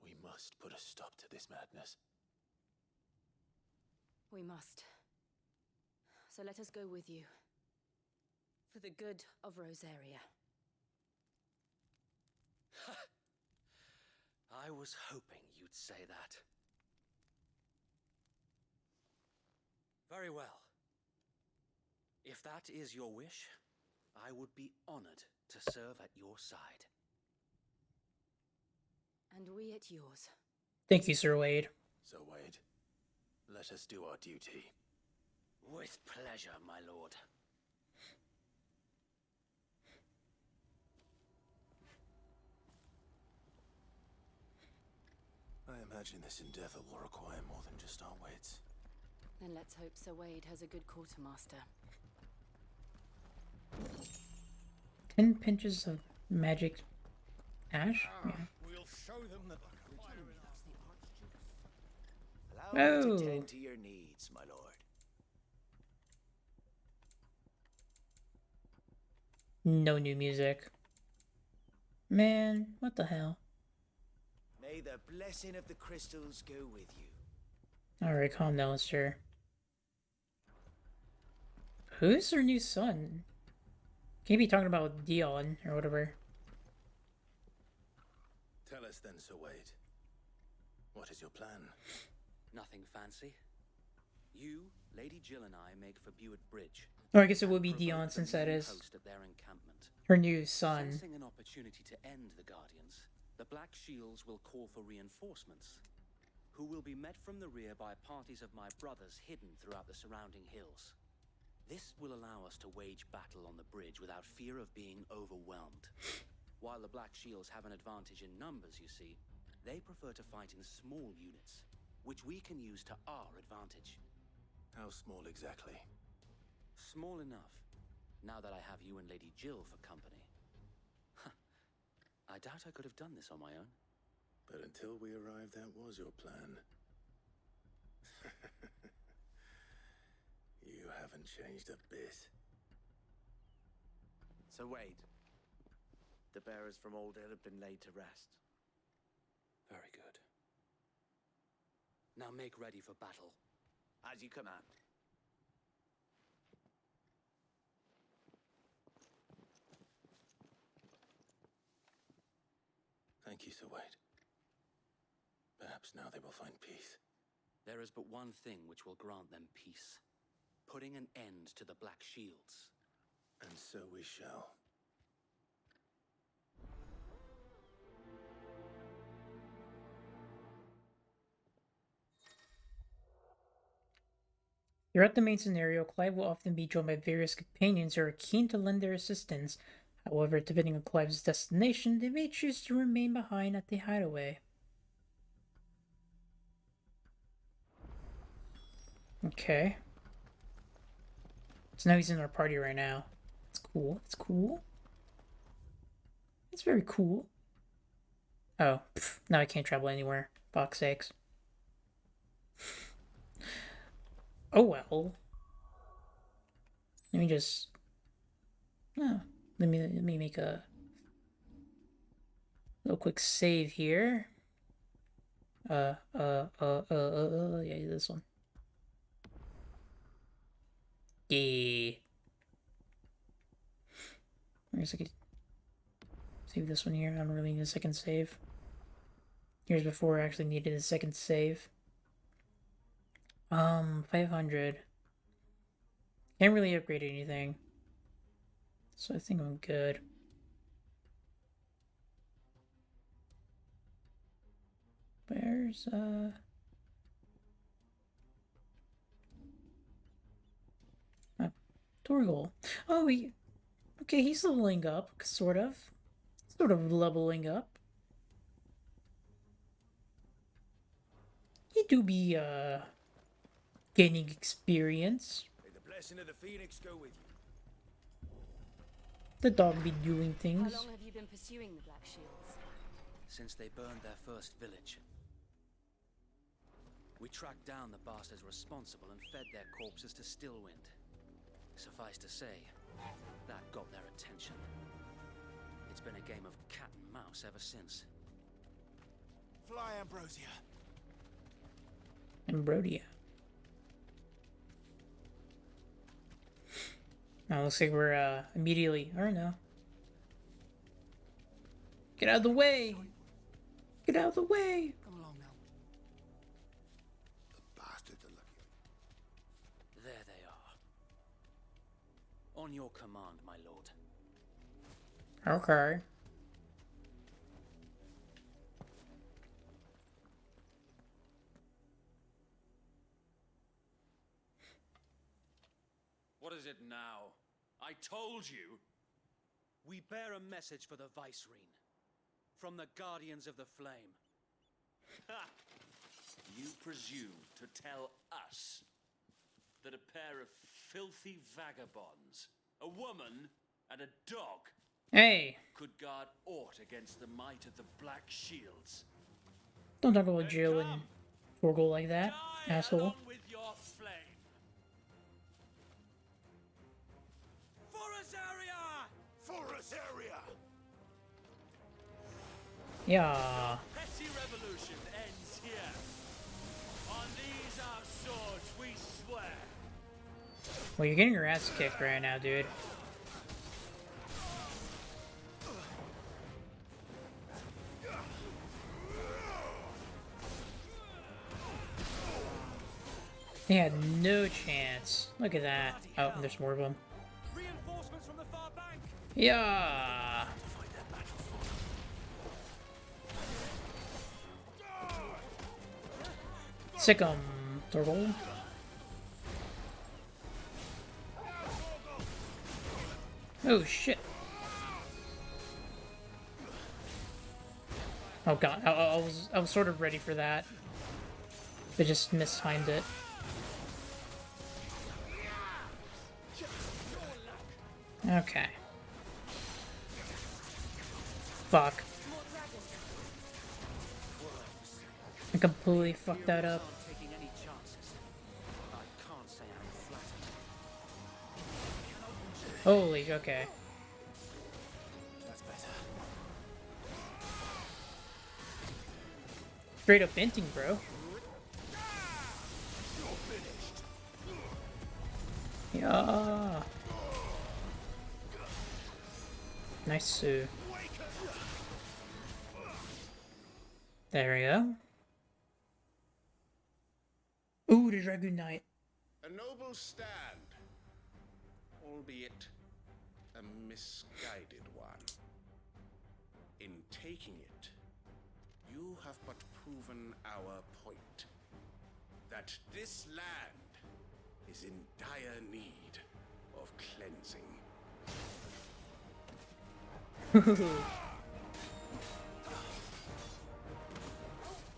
We must put a stop to this madness. We must. So let us go with you. For the good of Rosaria. I was hoping you'd say that. Very well. If that is your wish, I would be honored to serve at your side. And we at yours. Thank you, Sir Wade. So, Wade, let us do our duty. With pleasure, my lord. I imagine this endeavor will require more than just our wits. Then let's hope Sir Wade has a good quartermaster. 10 pinches of magic ash? Yeah. We'll show them the... Allow me Oh. to tend to your needs, my lord. No new music. Man, what the hell? May the blessing of the crystals go with you. Alright, calm down, sir. Who's her new son? Can you be talking about Dion or whatever? Tell us then, Sir Wade. What is your plan? Nothing fancy. You, Lady Jill and I make for Buick Bridge. Oh, I guess it would be Dion since that is Post at their encampment. her new son. Sensing an opportunity to end the Guardians, the Black Shields will call for reinforcements, who will be met from the rear by parties of my brothers hidden throughout the surrounding hills. This will allow us to wage battle on the bridge without fear of being overwhelmed. While the Black Shields have an advantage in numbers, you see, they prefer to fight in small units, which we can use to our advantage. How small exactly? Small enough, now that I have you and Lady Jill for company. I doubt I could have done this on my own. But until we arrived, that was your plan. You haven't changed a bit. So Wade, the bearers from Oldale have been laid to rest. Very good. Now make ready for battle. As you command. Thank you, Sir Wade. Perhaps now they will find peace. There is but one thing which will grant them peace. Putting an end to the Black Shields. And so we shall. Throughout the main scenario, Clive will often be joined by various companions who are keen to lend their assistance. However, depending on Clive's destination, they may choose to remain behind at the hideaway. Okay. So now he's in our party right now. It's cool. It's cool. It's very cool. Oh, now I can't travel anywhere. Fuck's sakes. Oh well. Let me just... Oh, let me make a little quick save here. Yeah, this one. Yeah. I guess I could save this one here. I don't really need a second save. Here's before I actually needed a second save. 500. Can't really upgrade anything. So I think I'm good. Where's, Torgal. Oh, okay, he's leveling up, sort of. Sort of leveling up. He do be, gaining experience. May the blessing of the Phoenix go with you. The dog be doing things. How long have you been pursuing the Black Shields? Since they burned their first village. We tracked down the bastards responsible and fed their corpses to Stillwind. Suffice to say, that got their attention. It's been a game of cat and mouse ever since. Fly, Ambrosia. Ambrosia. Now looks like we're immediately... I don't know. Get out of the way! Get out of the way! Come along now. The bastards are lucky. There they are. On your command, my lord. Okay. What is it now? I told you! We bear a message for the Vicereine. From the Guardians of the Flame. Ha! You presume to tell us that a pair of filthy vagabonds, a woman and a dog, Hey! could guard aught against the might of the Black Shields? Don't talk about Jill and Torgal like that, asshole. With your flame. For us area! Yeah. Petty revolution ends here. On these our swords we swear. Well, you're getting your ass kicked right now, dude. They had no chance. Look at that. Oh, there's more of them. Reinforcements from the far bank. Yeah. Sick 'em, Torgal. Oh shit. Oh god, I was sort of ready for that. But just mistimed it. Okay. Fuck. I completely fucked that up. Holy, okay. That's better. Straight up venting, bro. Yeah. Nice, Sue. There we go. Ooh, the Dragoon Knight. A noble stand, albeit a misguided one. In taking it, you have but proven our point. That this land is in dire need of cleansing.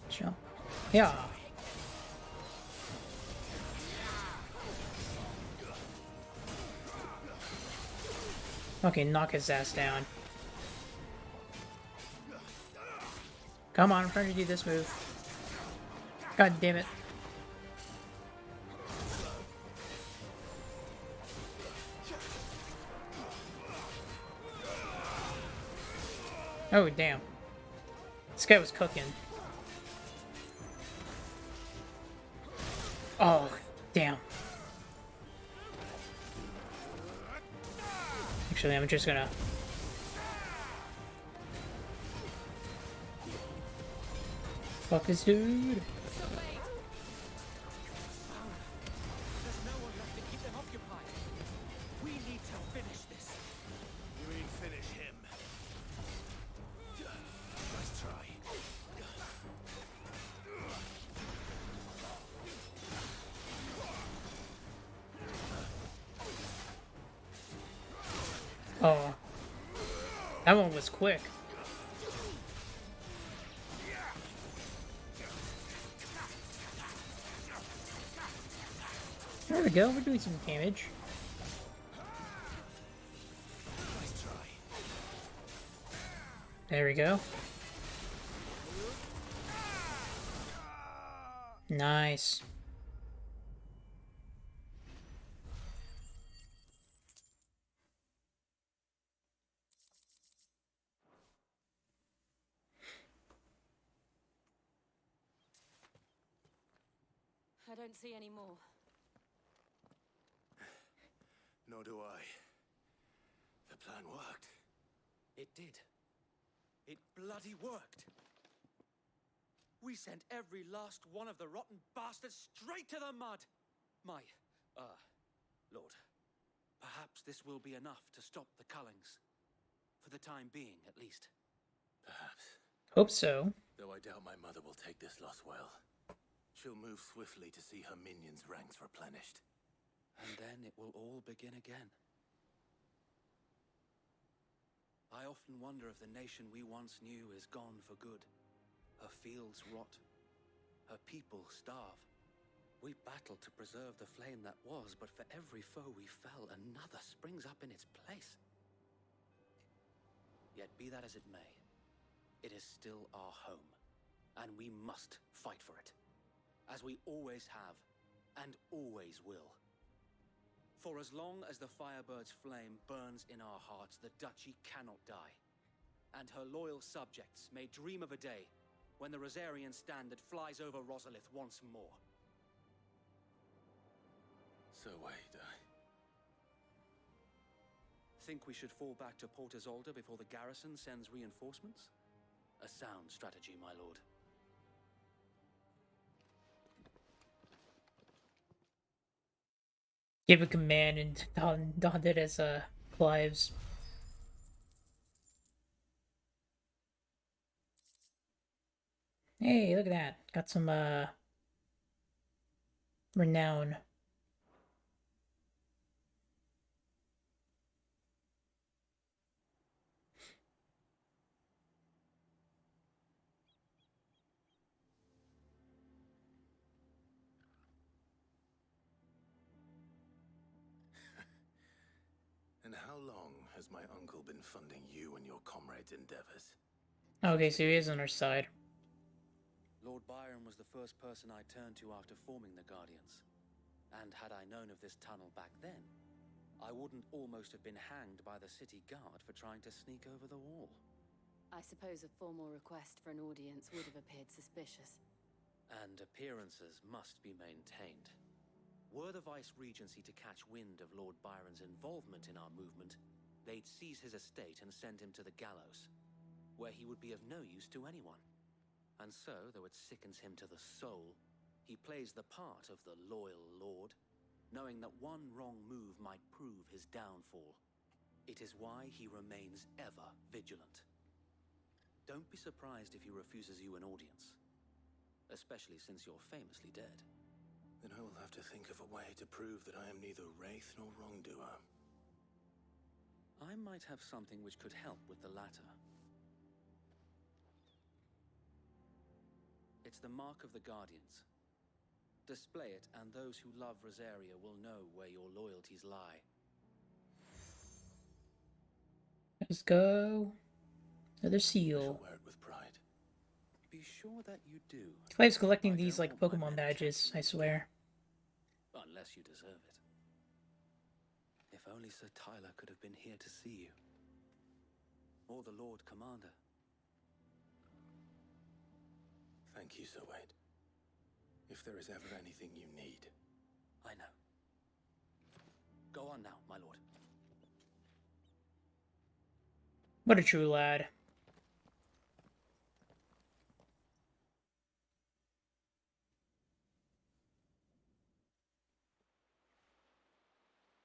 Jump. Yeah. Okay, knock his ass down. Come on, I'm trying to do this move. God damn it. Oh, damn. This guy was cooking. Oh, damn. Actually, I'm just gonna... Fuck this dude. Oh. That one was quick. There we go, we're doing some damage. There we go. Nice. I don't see any more. Nor do I. The plan worked. It did. It bloody worked. We sent every last one of the rotten bastards straight to the mud. Lord, perhaps this will be enough to stop the Cullings. For the time being, at least. Perhaps. Hope so. Though I doubt my mother will take this loss well. She'll move swiftly to see her minions' ranks replenished. And then it will all begin again. I often wonder if the nation we once knew is gone for good. Her fields rot. Her people starve. We battled to preserve the flame that was, but for every foe we fell, another springs up in its place. Yet be that as it may, it is still our home, and we must fight for it, as we always have, and always will. For as long as the Firebird's flame burns in our hearts, the Duchy cannot die, and her loyal subjects may dream of a day when the Rosarian standard flies over Rosalith once more. So wait, Think we should fall back to Port Isolde before the garrison sends reinforcements? A sound strategy, my lord. Give a command and donned it as Clive's. Hey, look at that. Got some renown. And how long has my uncle been funding you and your comrades' endeavors? Okay, so he is on our side. Lord Byron was the first person I turned to after forming the Guardians. And had I known of this tunnel back then, I wouldn't almost have been hanged by the city guard for trying to sneak over the wall. I suppose a formal request for an audience would have appeared suspicious. And appearances must be maintained. Were the Vice-Regency to catch wind of Lord Byron's involvement in our movement, they'd seize his estate and send him to the gallows, where he would be of no use to anyone. And so, though it sickens him to the soul, he plays the part of the loyal lord, knowing that one wrong move might prove his downfall. It is why he remains ever vigilant. Don't be surprised if he refuses you an audience, especially since you're famously dead. Then I will have to think of a way to prove that I am neither wraith nor wrongdoer. I might have something which could help with the latter. It's the mark of the Guardians. Display it, and those who love Rosaria will know where your loyalties lie. Let's go. Another seal. I shall wear it with pride. Be sure that you do. Clive's collecting these like Pokemon badges, I swear. Unless you deserve it. If only Sir Tyler could have been here to see you. Or the Lord Commander. Thank you, Sir Wade. If there is ever anything you need. I know. Go on now, my lord. What a true lad.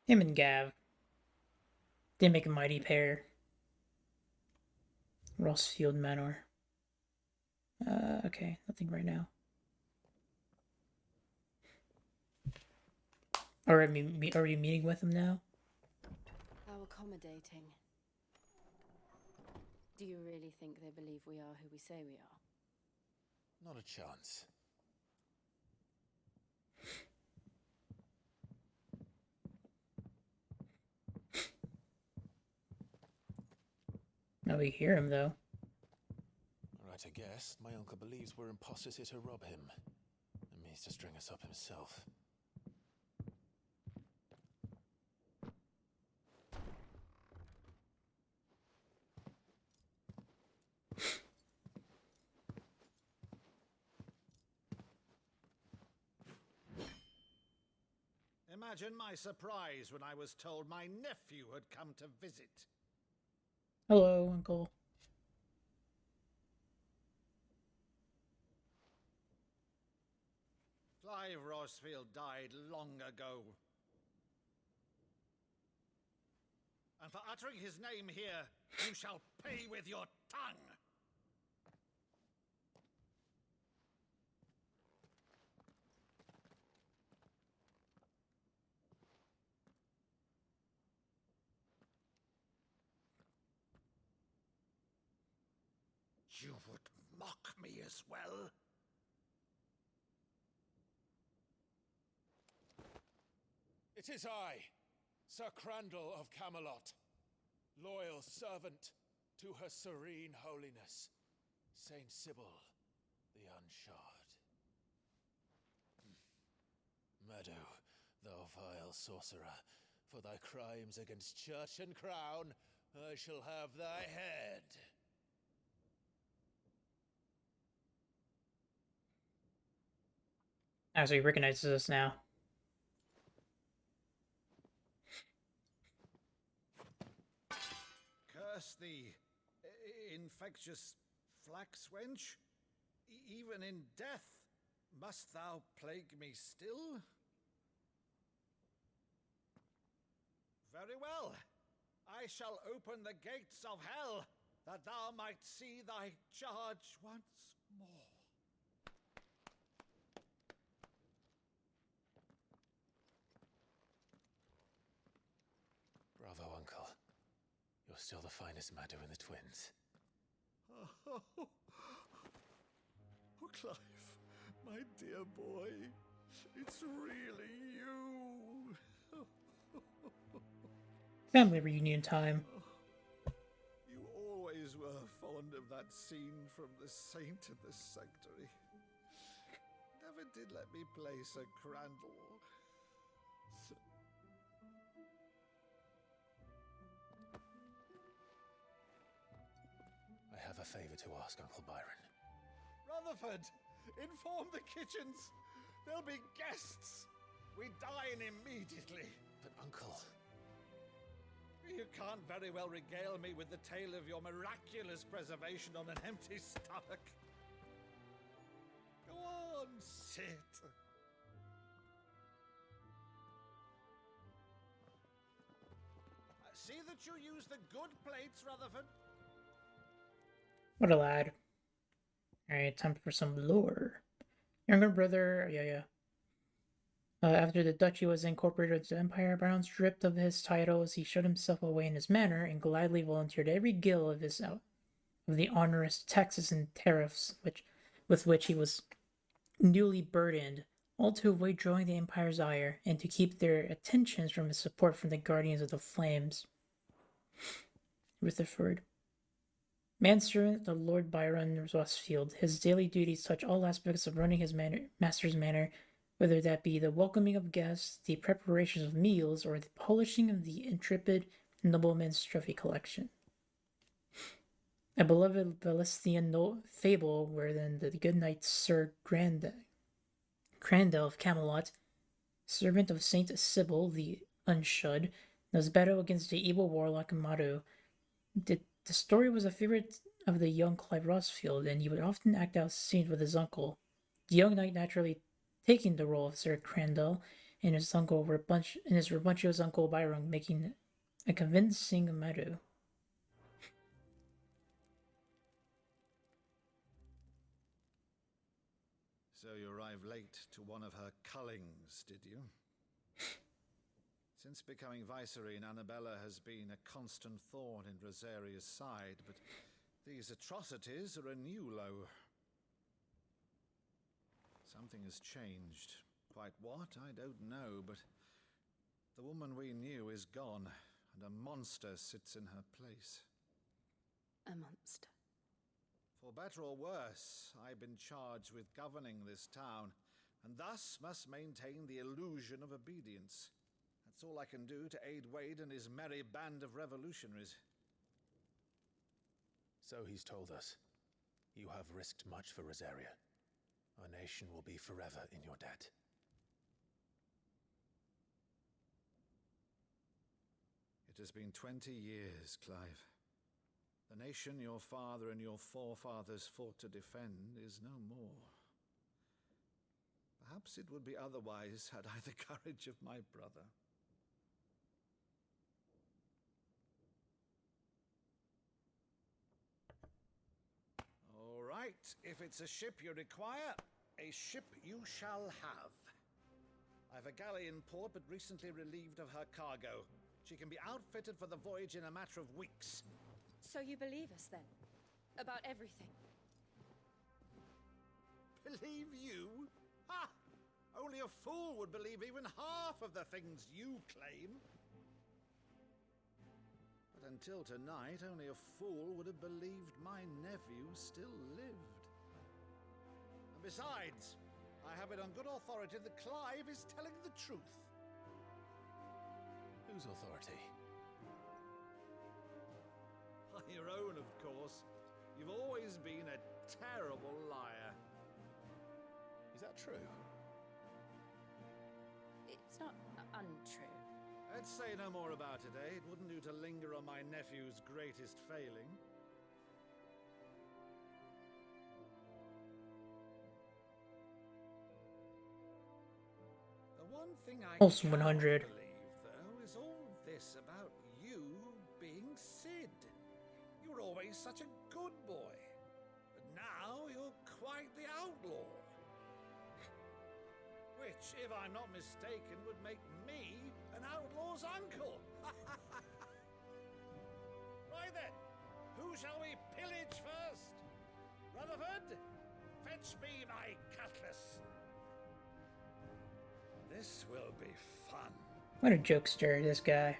Him and Gav. They make a mighty pair. Rossfield Manor. Okay, nothing right now. Are we meeting with him now? How accommodating. Do you really think they believe we are who we say we are? Not a chance. Now we hear him though. Right, I guess. My uncle believes we're imposters here to rob him. And means to string us up himself. Imagine my surprise when I was told my nephew had come to visit. Hello, Uncle. Clive Rossfield died long ago. And for uttering his name here, you shall pay with your tongue! You would mock me as well? It is I, Sir Crandall of Camelot, loyal servant to Her Serene Holiness, Saint Sybil the Unshod. Meadow, thou vile sorcerer, for thy crimes against church and crown, I shall have thy head. Ah, so he recognizes us now. Curse thee, infectious flax wench. Even in death, must thou plague me still? Very well. I shall open the gates of hell, that thou might see thy charge once more. Bravo, Uncle. You're still the finest Meadow in the twins. Oh, Clive, my dear boy, it's really you. Family reunion time. You always were fond of that scene from The Saint and the Sanctuary. Never did let me play Sir Crandall. I have a favor to ask, Uncle Byron. Rutherford, inform the kitchens. There'll be guests. We dine immediately. But, Uncle... You can't very well regale me with the tale of your miraculous preservation on an empty stomach. Go on, sit. See that you use the good plates, Rutherford. What a lad. Alright, time for some lore. Younger brother, yeah. After the duchy was incorporated into the Empire, Brown stripped of his titles, he shut himself away in his manor and gladly volunteered every gill of the onerous taxes and tariffs with which he was newly burdened, all to avoid drawing the Empire's ire and to keep their attentions from his support from the Guardians of the Flames. Rutherford. Manservant to Lord Byron Westfield, his daily duties touch all aspects of running his master's manor, whether that be the welcoming of guests, the preparations of meals, or the polishing of the intrepid nobleman's trophy collection. A beloved Valestian fable wherein the good knight Sir Crandell of Camelot, servant of Saint Sybil the Unshud, does battle against the evil warlock Maru. The story was a favorite of the young Clive Rosfield, and he would often act out scenes with his uncle. The young knight naturally taking the role of Sir Crandell, and his rambunctious uncle Byron making a convincing Maru. So you arrived late to one of her cullings, did you? Since becoming Vicereine, Annabella has been a constant thorn in Rosaria's side, but these atrocities are a new low. Something has changed. Quite what, I don't know, but the woman we knew is gone, and a monster sits in her place. A monster. For better or worse, I've been charged with governing this town, and thus must maintain the illusion of obedience. That's all I can do to aid Wade and his merry band of revolutionaries. So he's told us. You have risked much for Rosaria. Our nation will be forever in your debt. It has been 20 years, Clive. The nation your father and your forefathers fought to defend is no more. Perhaps it would be otherwise had I the courage of my brother. All right, if it's a ship you require, a ship you shall have. I've a galley in port, but recently relieved of her cargo. She can be outfitted for the voyage in a matter of weeks. So you believe us then? About everything? Believe you? Ha! Only a fool would believe even half of the things you claim. But until tonight, only a fool would have believed my nephew still lived. And besides, I have it on good authority that Clive is telling the truth. Whose authority? By your own, of course. You've always been a terrible liar. Is that true? It's not untrue. Let's say no more about it, eh? It wouldn't do to linger on my nephew's greatest failing. The one thing I Also cannot 100. believe, though, is all this about you being Sid. You were always such a good boy, but now you're quite the outlaw. Which, if I'm not mistaken, would make me an outlaw's uncle. Right then, who shall we pillage first? Rutherford, fetch me my cutlass. This will be fun. What a jokester, this guy.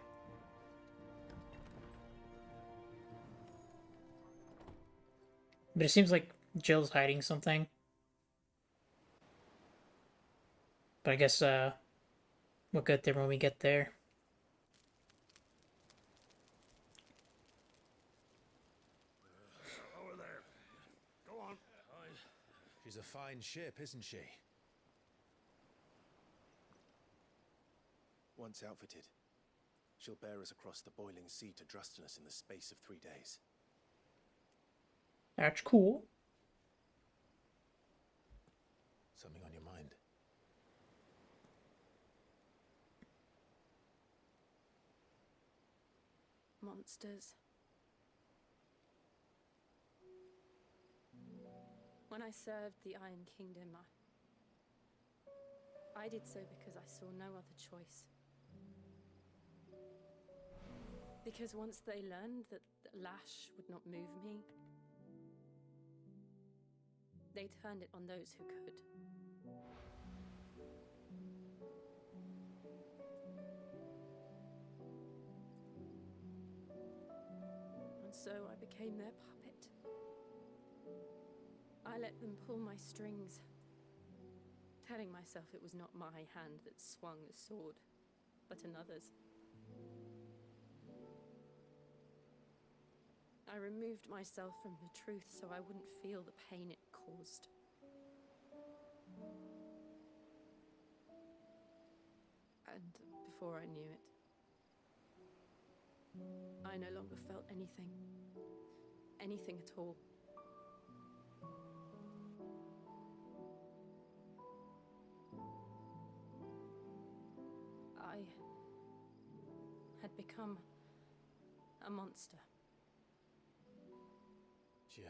But it seems like Jill's hiding something. But I guess, we'll get there when we get there. Over there. Go on. She's a fine ship, isn't she? Once outfitted, she'll bear us across the boiling sea to Drustinus in the space of 3 days. That's cool. Something on your mind? Monsters. When I served the Iron Kingdom, I did so because I saw no other choice. Because once they learned that the lash would not move me, they turned it on those who could. And so I became their puppet. I let them pull my strings, telling myself it was not my hand that swung the sword, but another's. I removed myself from the truth so I wouldn't feel the pain it caused. And before I knew it, I no longer felt anything. Anything at all. I had become a monster. Jill.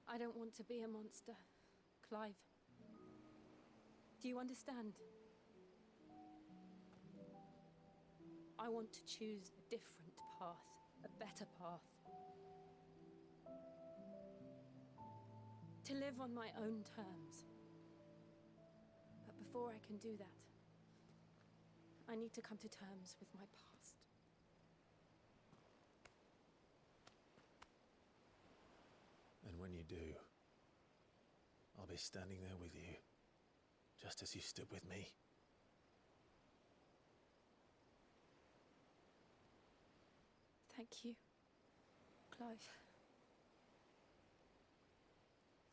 I don't want to be a monster, Clive. Do you understand? I want to choose a different path, a better path. To live on my own terms. But before I can do that, I need to come to terms with my past. And when you do, I'll be standing there with you, just as you stood with me. Thank you, Clive.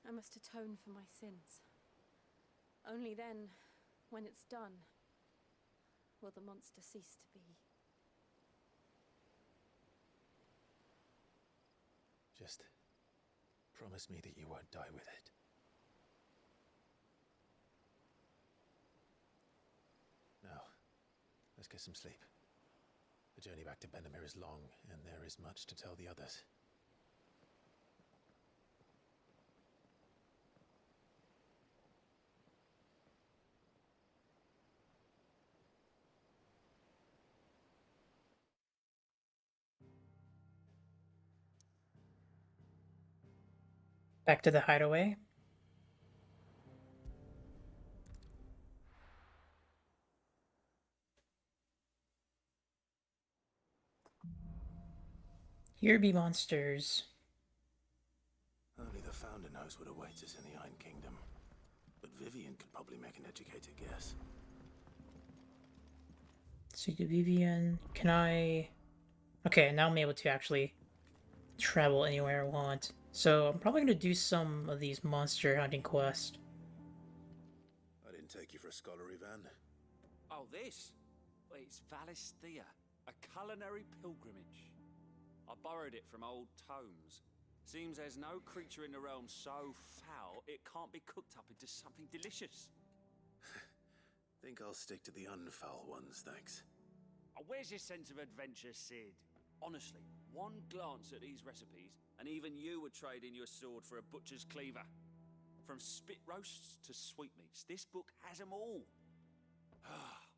I must atone for my sins. Only then, when it's done, will the monster cease to be. Just promise me that you won't die with it. Now, let's get some sleep. The journey back to Benamir is long, and there is much to tell the others. Back to the hideaway. Here be monsters. Only the Founder knows what awaits us in the Iron Kingdom. But Vivian could probably make an educated guess. Speak to Vivian. Can I... Okay, now I'm able to actually travel anywhere I want. So I'm probably going to do some of these monster hunting quests. I didn't take you for a scholarly van. Oh, this? Well, it's Valisthea, a culinary pilgrimage. I borrowed it from old tomes. Seems there's no creature in the realm so foul it can't be cooked up into something delicious. Think I'll stick to the unfoul ones, thanks. Oh, where's your sense of adventure, Sid? Honestly, one glance at these recipes, and even you would trade in your sword for a butcher's cleaver. From spit roasts to sweetmeats, this book has them all.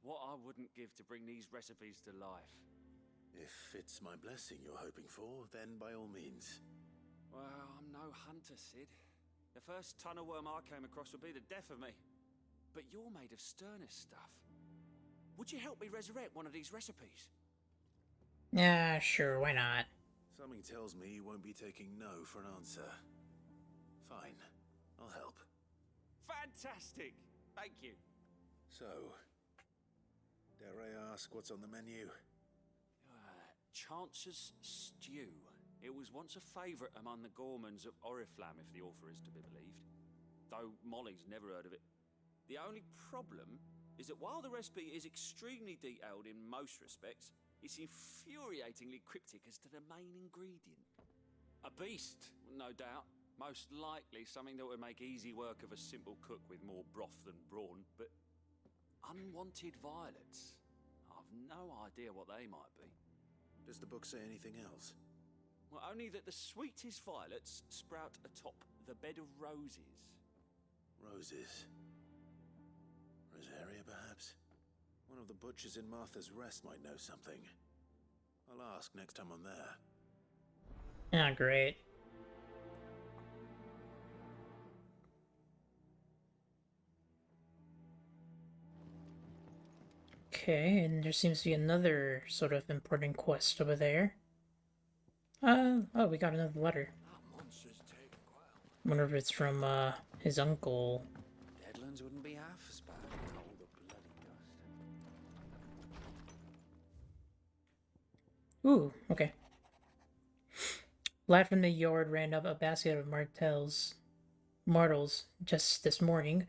What I wouldn't give to bring these recipes to life. If it's my blessing you're hoping for, then by all means. Well, I'm no hunter, Sid. The first tunnel worm I came across would be the death of me. But you're made of sterner stuff. Would you help me resurrect one of these recipes? Yeah, sure, why not? Something tells me you won't be taking no for an answer. Fine, I'll help. Fantastic! Thank you. So, dare I ask what's on the menu? Chance's Stew. It was once a favourite among the gourmands of Oriflamme, if the author is to be believed. Though Molly's never heard of it. The only problem is that while the recipe is extremely detailed in most respects, it's infuriatingly cryptic as to the main ingredient. A beast, no doubt. Most likely something that would make easy work of a simple cook with more broth than brawn, but unwanted violets. I've no idea what they might be. Does the book say anything else? Well, only that the sweetest violets sprout atop the bed of roses. Roses. Rosaria, perhaps? One of the butchers in Martha's Rest might know something. I'll ask next time I'm there. Ah, great. Okay, and there seems to be another sort of important quest over there. Oh, we got another letter. Wonder if it's from, his uncle. Deadlands wouldn't be half as bad with all the bloody dust. Ooh, okay. Lad from the yard ran up a basket of martels just this morning.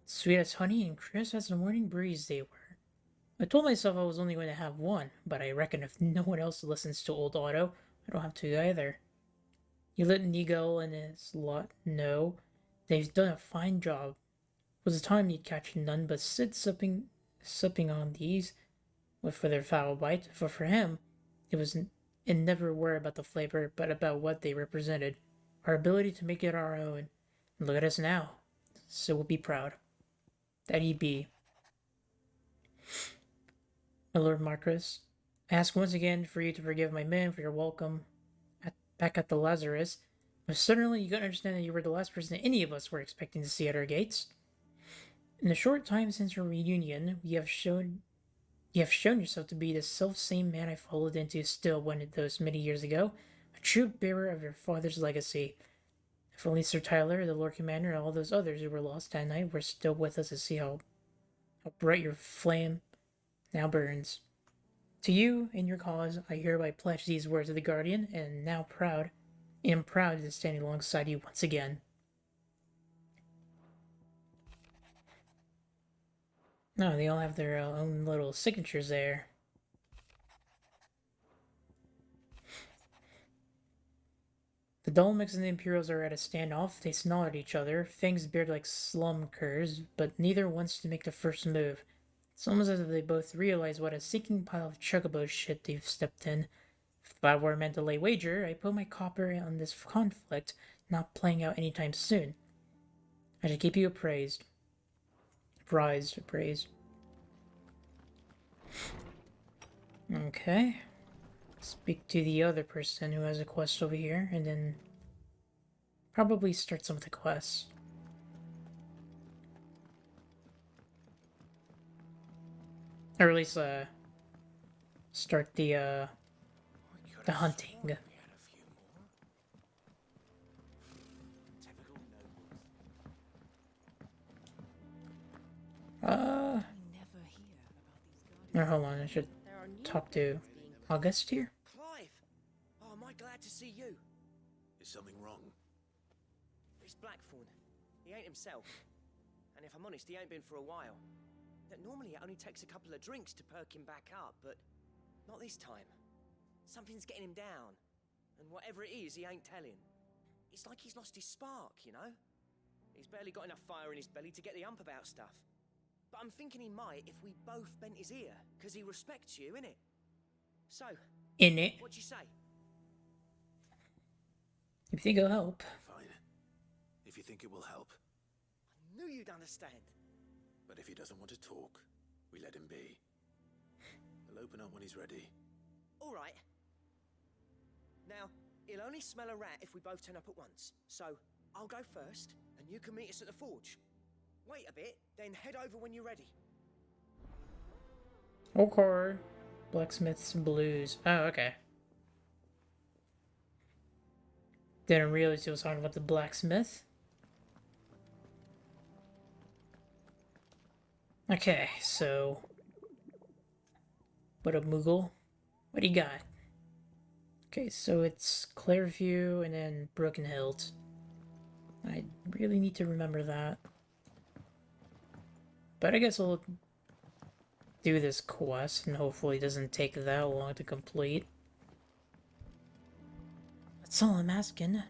Sweet as honey and crisp as the morning breeze they were. I told myself I was only going to have one, but I reckon if no one else listens to old Otto, I don't have to either. You let Nigel and his lot know they've done a fine job. It was a time you'd catch none but Sid supping on these for their foul bite, for him, it never were about the flavor, but about what they represented, our ability to make it our own. And look at us now. So we'll be proud. That he be. My Lord Marquis, I ask once again for you to forgive my men for your welcome back at the Lazarus, but certainly you gotta understand that you were the last person any of us were expecting to see at our gates. In the short time since your reunion, you have shown yourself to be the self-same man I followed into still one those many years ago, a true bearer of your father's legacy. If only Sir Tyler, the Lord Commander, and all those others who were lost that night were still with us to see how bright your flame now burns. To you and your cause, I hereby pledge these words of the Guardian, and am proud to stand alongside you once again. No, they all have their own little signatures there. The Dolmecs and the Imperials are at a standoff. They snarl at each other, fangs bared like slum curs, but neither wants to make the first move. It's almost as if they both realize what a sinking pile of chocobo shit they've stepped in. If I were meant to lay wager, I put my copper on this conflict not playing out anytime soon. I should keep you appraised. Appraised. Okay. Speak to the other person who has a quest over here, and then probably start some of the quests. Or at least, start the hunting. Or hold on, I should talk to August here. Clive! Oh, am I glad to see you? Is something wrong? It's Blackthorn. He ain't himself. And if I'm honest, he ain't been for a while. That normally it only takes a couple of drinks to perk him back up, but not this time. Something's getting him down. And whatever it is, he ain't telling. It's like he's lost his spark, you know? He's barely got enough fire in his belly to get the ump about stuff. But I'm thinking he might if we both bent his ear, because he respects you, innit? So, what'd you say? If you think it'll help. Fine. If you think it will help. I knew you'd understand. But if he doesn't want to talk, we let him be. He'll open up when he's ready. All right. Now, he'll only smell a rat if we both turn up at once. So, I'll go first, and you can meet us at the forge. Wait a bit, then head over when you're ready. Okay. Blacksmith's Blues. Oh, okay. Didn't realize he was talking about the blacksmith. Okay, so... What up, Moogle? What do you got? Okay, so it's Clairview and then Broken Hilt. I really need to remember that. But I guess I'll do this quest, and hopefully it doesn't take that long to complete. That's all I'm asking.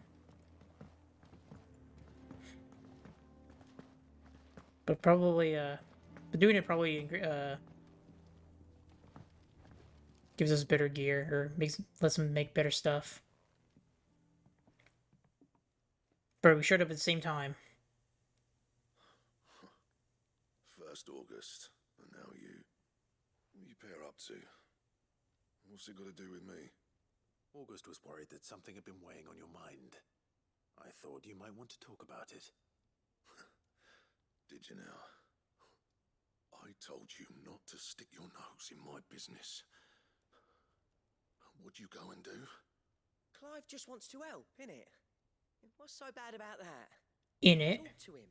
But probably, but doing it probably, gives us better gear, or lets them make better stuff. Bro, we showed up at the same time. First August, and now you. What are you pair up to? What's it got to do with me? August was worried that something had been weighing on your mind. I thought you might want to talk about it. Did you now? I told you not to stick your nose in my business. What'd you go and do? Clive just wants to help, innit? What's so bad about that? In it. Talk to him.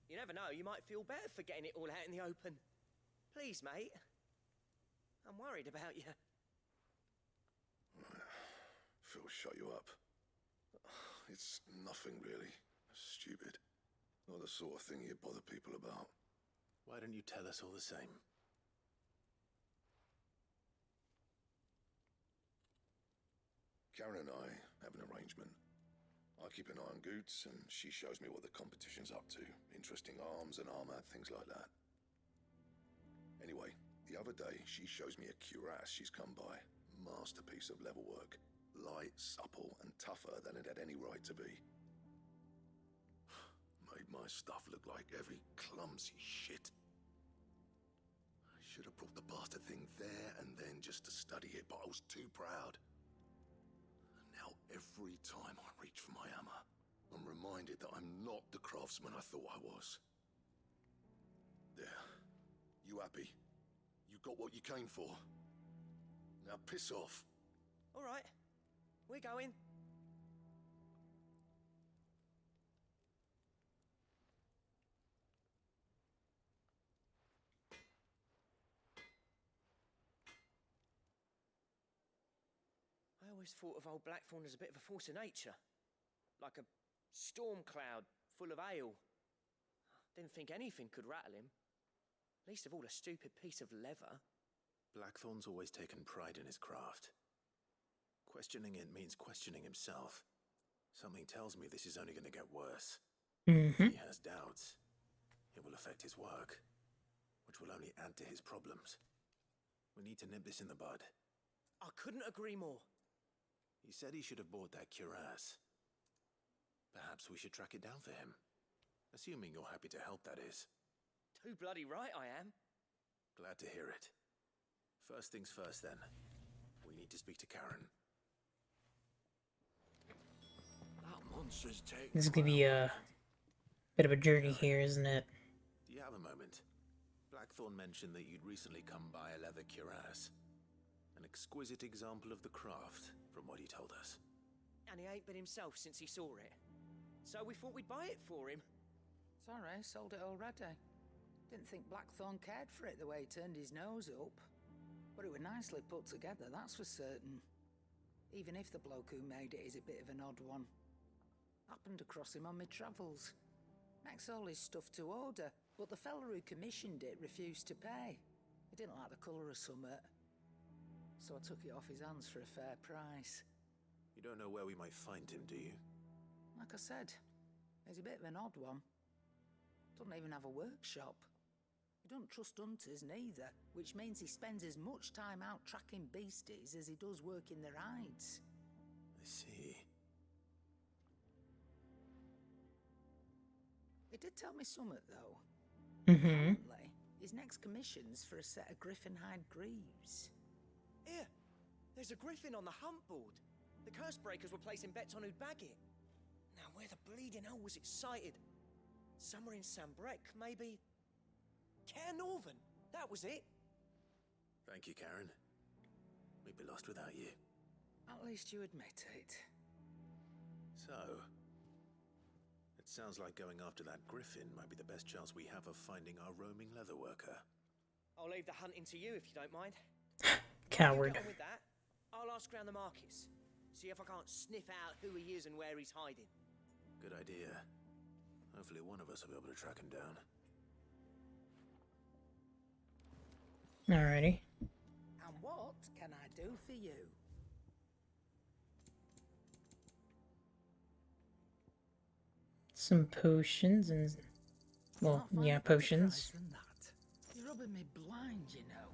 You never know, you might feel better for getting it all out in the open. Please, mate. I'm worried about you. Phil shut you up. It's nothing really. Stupid. Not the sort of thing you bother people about. Why don't you tell us all the same? Karen and I have an arrangement. I keep an eye on Goots, and she shows me what the competition's up to. Interesting arms and armor, things like that. Anyway, the other day, she shows me a cuirass she's come by. Masterpiece of level work. Light, supple, and tougher than it had any right to be. Made my stuff look like every clumsy shit. I should have brought the bastard thing there and then just to study it, but I was too proud. And now every time I reach for my hammer, I'm reminded that I'm not the craftsman I thought I was. There. You happy? You got what you came for. Now piss off. All right. We're going. I always thought of old Blackthorn as a bit of a force of nature. Like a storm cloud full of hail. Didn't think anything could rattle him. Least of all a stupid piece of leather. Blackthorn's always taken pride in his craft. Questioning it means questioning himself. Something tells me this is only going to get worse. If he has doubts, it will affect his work, which will only add to his problems. We need to nip this in the bud. I couldn't agree more. He said he should have bought that cuirass. Perhaps we should track it down for him. Assuming you're happy to help, that is. Too bloody right I am. Glad to hear it. First things first, then. We need to speak to Karen. This is gonna be a bit of a journey here, isn't it? Do you have a moment? Blackthorn mentioned that you'd recently come by a leather cuirass. An exquisite example of the craft, from what he told us. And he ain't been himself since he saw it. So we thought we'd buy it for him. Sorry, sold it already. Didn't think Blackthorn cared for it the way he turned his nose up. But it was nicely put together, that's for certain. Even if the bloke who made it is a bit of an odd one. Happened across him on my travels. Makes all his stuff to order, but the fella who commissioned it refused to pay. He didn't like the colour of summit. So I took it off his hands for a fair price. You don't know where we might find him, do you? Like I said, he's a bit of an odd one. Doesn't even have a workshop. He don't trust hunters neither, which means he spends as much time out tracking beasties as he does working their hides. I see. He did tell me something, though. Apparently, his next commission's for a set of griffin hide greaves. Here, there's a griffin on the hunt board. The curse breakers were placing bets on who'd bag it. Now, where the bleeding hell was it sighted? Somewhere in Sambrec, maybe. Care Northern, that was it. Thank you, Karen. We'd be lost without you. At least you admit it. So, it sounds like going after that griffin might be the best chance we have of finding our roaming leather worker. I'll leave the hunting to you if you don't mind. Coward. You get on with that. I'll ask around the markets. See if I can't sniff out who he is and where he's hiding. Good idea. Hopefully one of us will be able to track him down. Alrighty. And what can I do for you? Some potions and... well, yeah, potions. You're rubbing me blind, you know.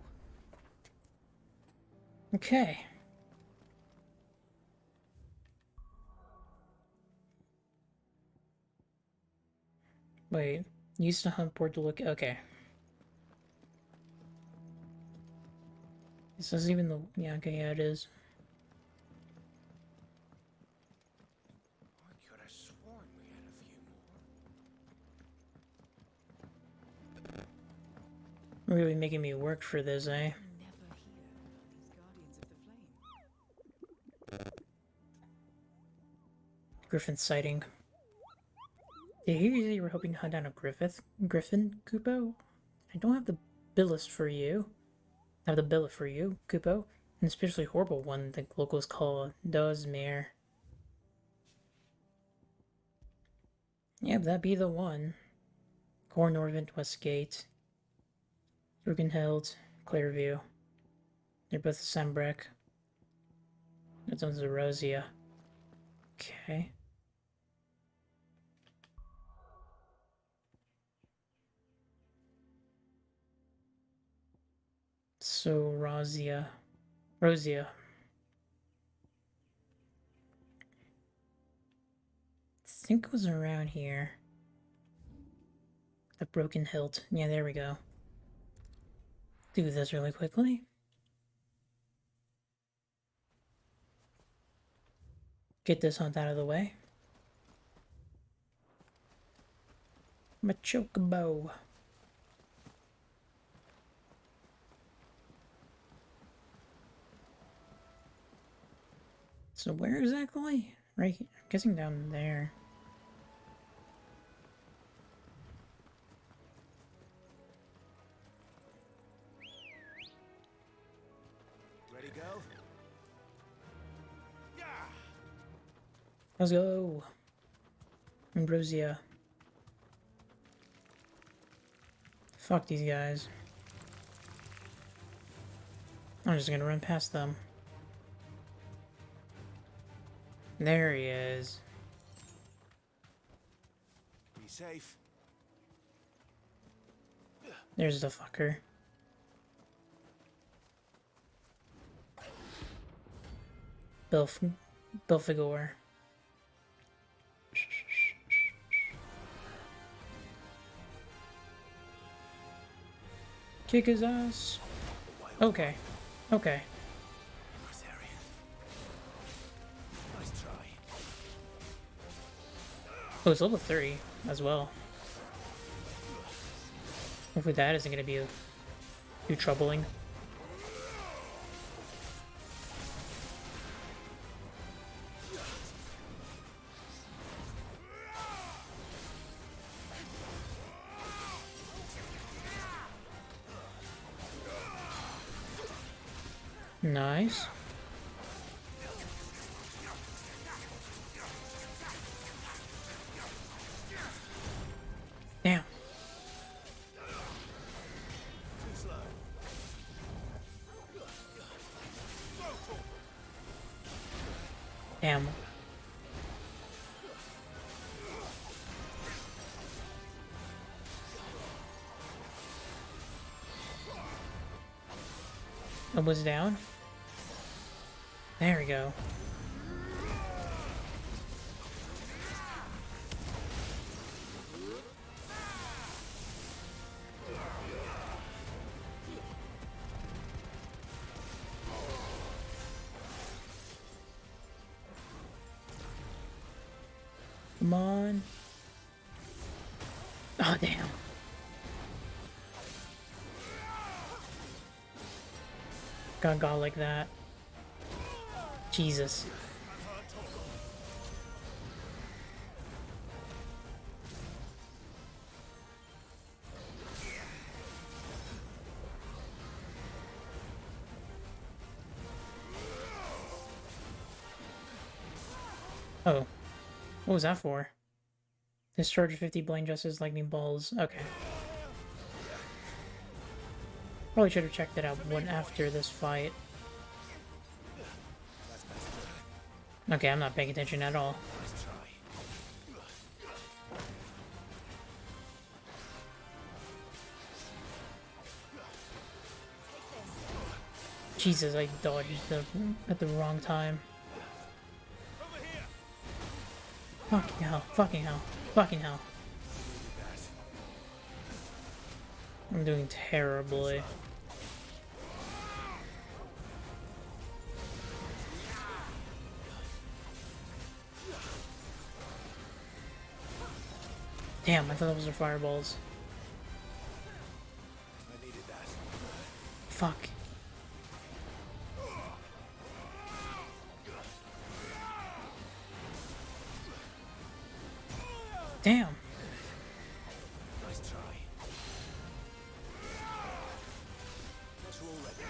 Okay. Wait, use the hunt board to look. Okay. This isn't even the. Yeah, okay, yeah, it is. I could have sworn we had a few more. Really making me work for this, eh? Griffin sighting. Did you hear you were hoping to hunt down a Griffin, Kupo? I don't have the billet for you. Kupo. An especially horrible one the locals call Dozmere. Yep, that be the one. Core Norvent, Westgate, Rugenheld, Clearview. They're both the Sembrek. That one's the Rosia. Okay. So, Rosia. I think it was around here. The broken hilt. Yeah, there we go. Do this really quickly. Get this hunt out of the way. Machocobo. So where exactly? Right here. I'm guessing down there. Ready, go? Yeah. Let's go. Ambrosia. Fuck these guys. I'm just gonna run past them. There he is. Be safe. There's the fucker. Belfagor. Kick his ass. Okay. Okay. Nice try. Oh, it's level 3 as well. Hopefully that isn't going to be too troubling. Nice. Damn. Damn. It was down. There we go. Come on. Oh, damn. Got like that. Jesus. Oh. What was that for? Discharge 50 Blaine Justice Lightning Balls. Okay. Probably should have checked it out one after this fight. Okay, I'm not paying attention at all. Jesus, I dodged at the wrong time. Fucking hell, fucking hell, fucking hell. I'm doing terribly. Damn, I thought those were fireballs. I needed that. Fuck. Damn. Nice try. Guess we're all ready.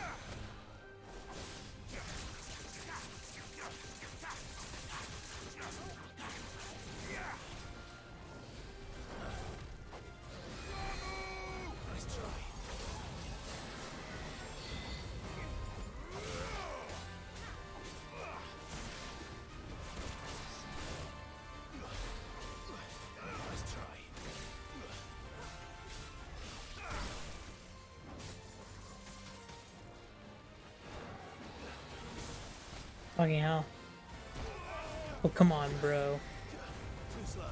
Nice try. Nice try. Fucking hell. Oh, come on, bro. Too slow.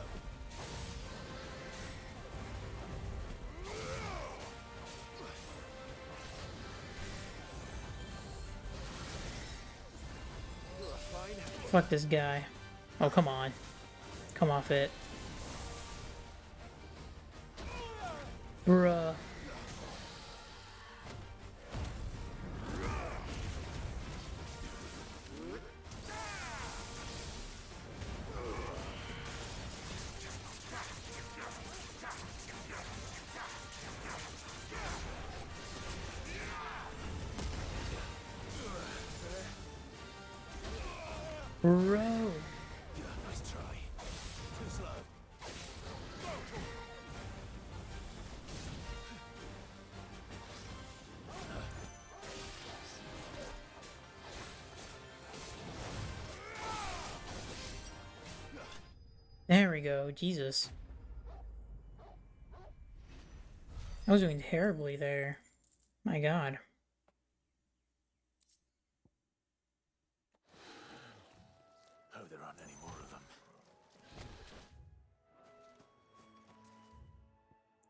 Fuck this guy. Oh, come on. Come off it. Bruh. Bro. Nice try. Too slow. There we go. Jesus. I was doing terribly there. My god. Hope there aren't any more of them.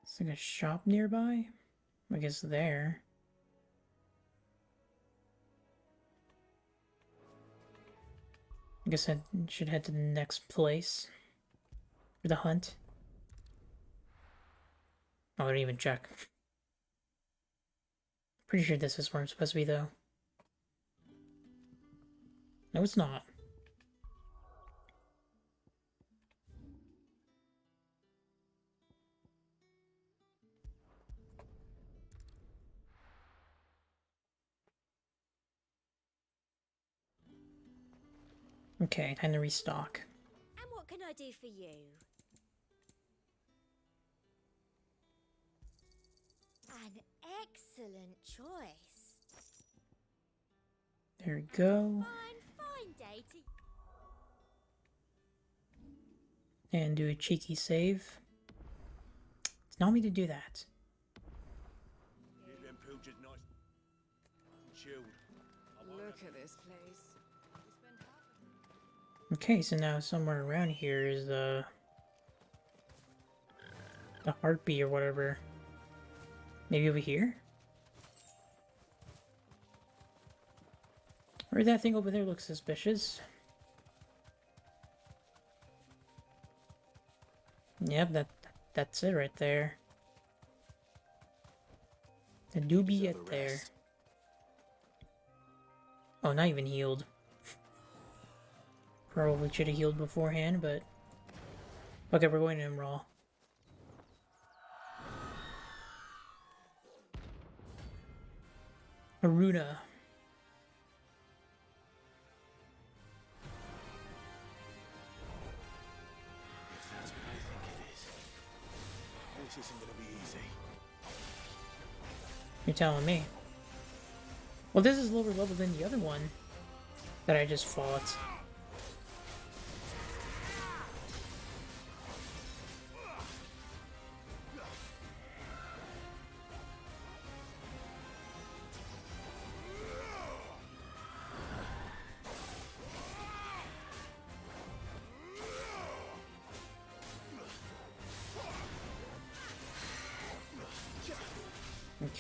Is like a shop nearby? I guess there. I guess I should head to the next place for the hunt. Oh, I didn't even check. Pretty sure this is where I'm supposed to be, though. No, it's not. Okay, time to restock. And what can I do for you? An excellent choice. There we go. Fine day to... And do a cheeky save. It's not me to do that. Keep them pilgers nice and chilled. Look at this place. Okay, so now somewhere around here is the heartbeat or whatever. Maybe over here? Or that thing over there looks suspicious. Yep, that's it right there. The doobie it there. Oh, not even healed. Probably should have healed beforehand, but... Okay, we're going to him raw. Aruna. If that's what I think it is, this isn't gonna be easy. You're telling me. Well, this is lower level than the other one that I just fought.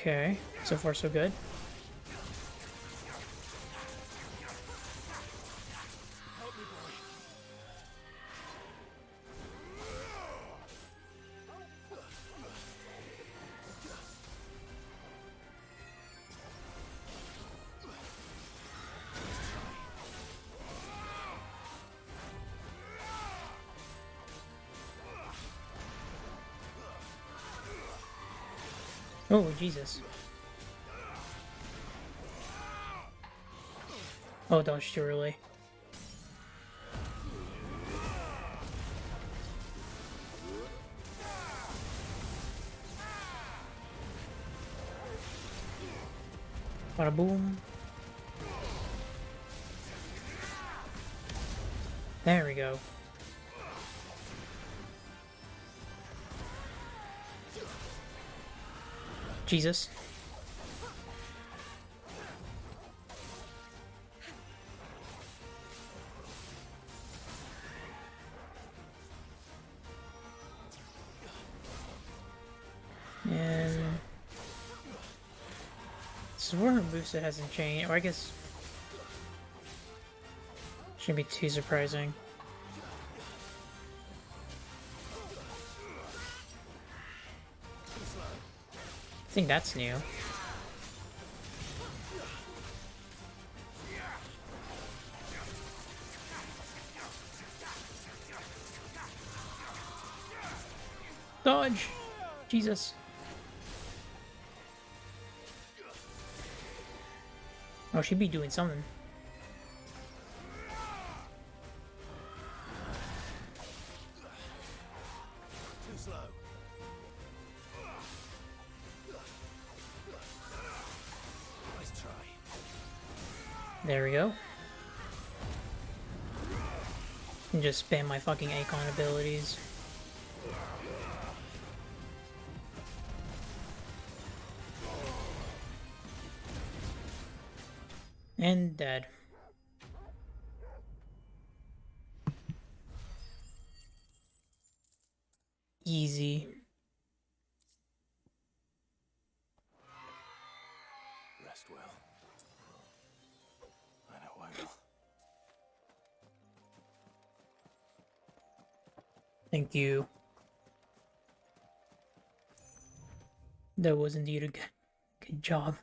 Okay, so far so good. Help me, boy. Oh, Jesus. Oh, dodged too early. Bada boom. There we go. Jesus. And swear her moveset hasn't changed, or I guess shouldn't be too surprising. I think that's new. Dodge! Jesus. Oh, she'd be doing something. Too slow. Nice try. There we go. And just spam my fucking Akon abilities. And dead. Easy. Rest well. I know I will. Thank you. That was indeed a good job.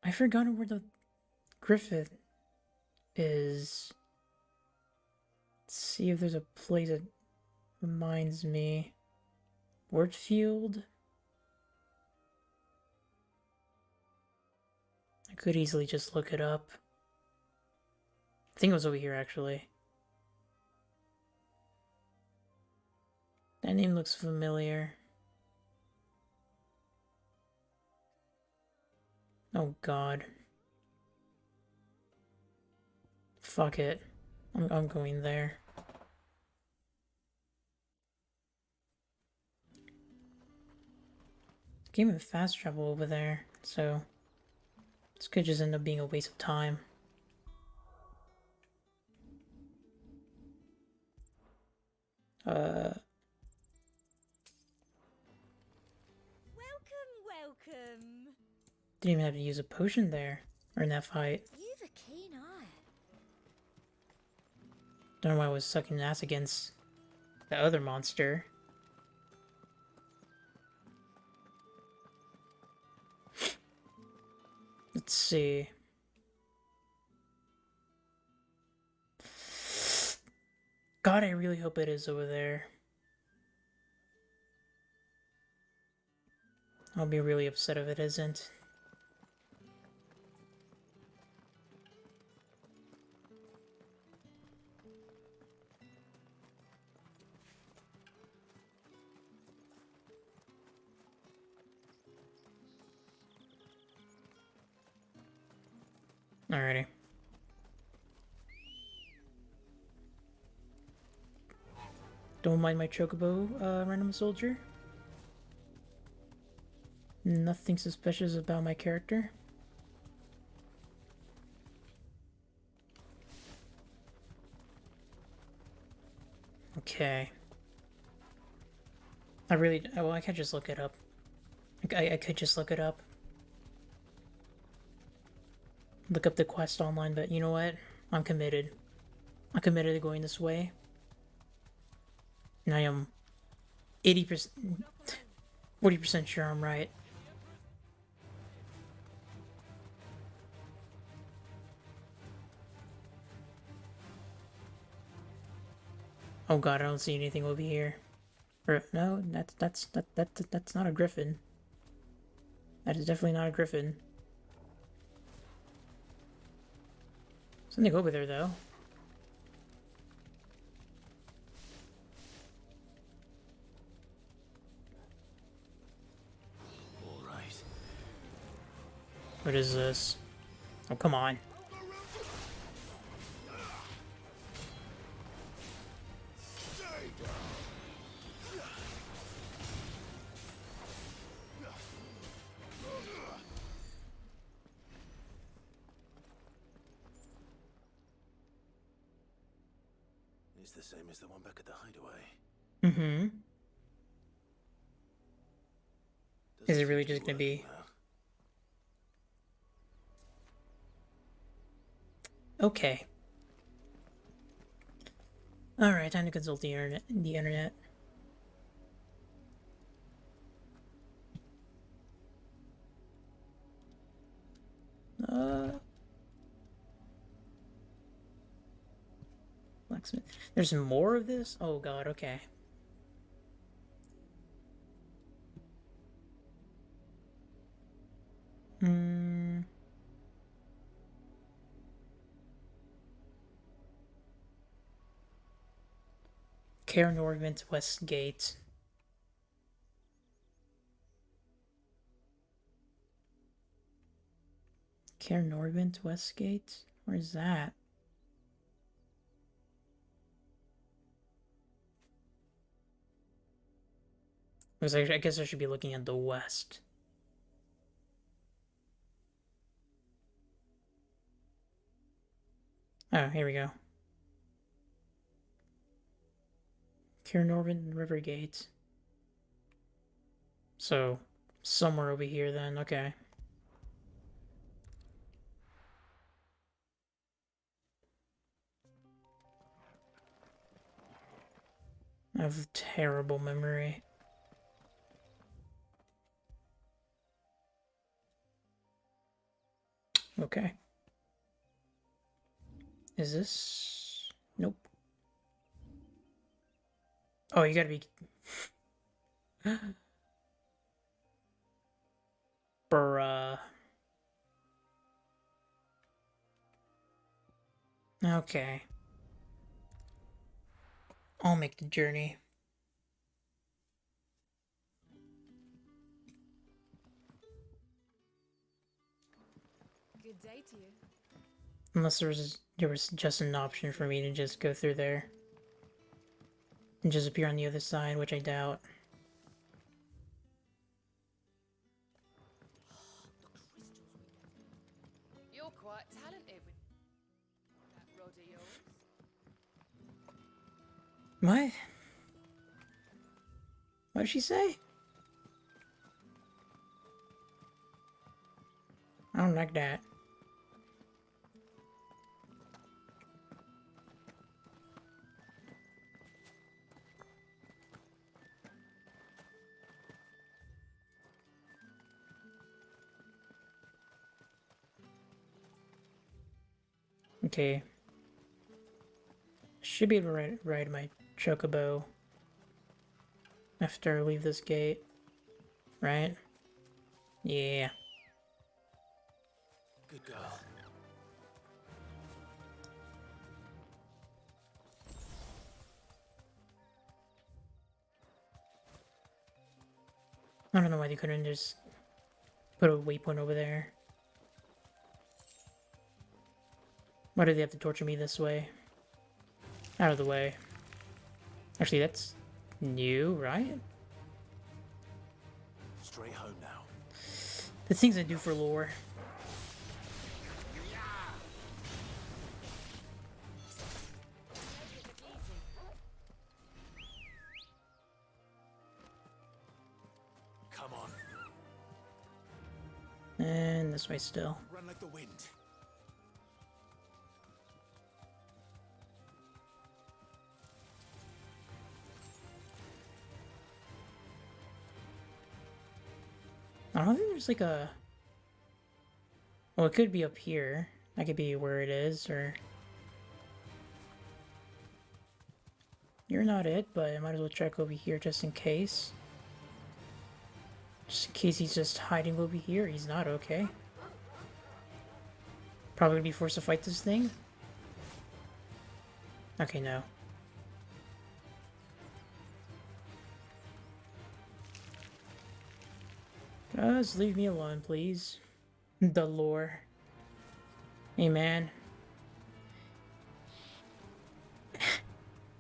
I forgot where the Griffith is. Let's see if there's a place that reminds me. Wordfield? I could easily just look it up. I think it was over here, actually. That name looks familiar. Oh god. Fuck it. I'm going there. Game of fast travel over there, so this could just end up being a waste of time. Welcome. Didn't even have to use a potion there, or in that fight. You've a keen eye. Don't know why I was sucking ass against the other monster. Let's see. God, I really hope it is over there. I'll be really upset if it isn't. Alrighty. Don't mind my chocobo, random soldier. Nothing suspicious about my character. Okay. I really... Well, I could just look it up. I could just look it up. Look up the quest online, but you know what? I'm committed. I'm committed to going this way. And I am 80%... 40% sure I'm right. Oh god, I don't see anything over here. Or, no, that's not a griffin. That is definitely not a griffin. Something over there, though. All right. What is this? Oh, come on. It's the same as the one back at the hideaway. Mm-hmm. Is it really just gonna be... Okay. Alright, time to consult the internet. Blacksmith. There's more of this? Oh god, okay. Care Norvent West Gate. Care Norvent West Gate? Where's that? Because I guess I should be looking at the west. Oh, here we go. Care Norvent River Gate. So, somewhere over here then, okay. I have a terrible memory. Okay. Is this... Nope. Oh, you gotta be... Bruh. Okay. I'll make the journey. Good day to you. Unless there was just an option for me to just go through there. And just appear on the other side, which I doubt. You're quite talented with that rod of yours. What? What did she say? I don't like that. Okay. Should be able to ride my chocobo after I leave this gate. Right? Yeah. Good girl. I don't know why they couldn't just put a waypoint over there. Why do they have to torture me this way? Out of the way. Actually, that's new, right? Straight home now. The things I do for lore. this way still. Run like the wind. I don't think there's like a... Well, it could be up here. That could be where it is, or... You're not it, but I might as well check over here just in case. Just in case he's just hiding over here. He's not, okay. Probably gonna be forced to fight this thing. Okay, no. Just leave me alone, please. The lore. Hey, man.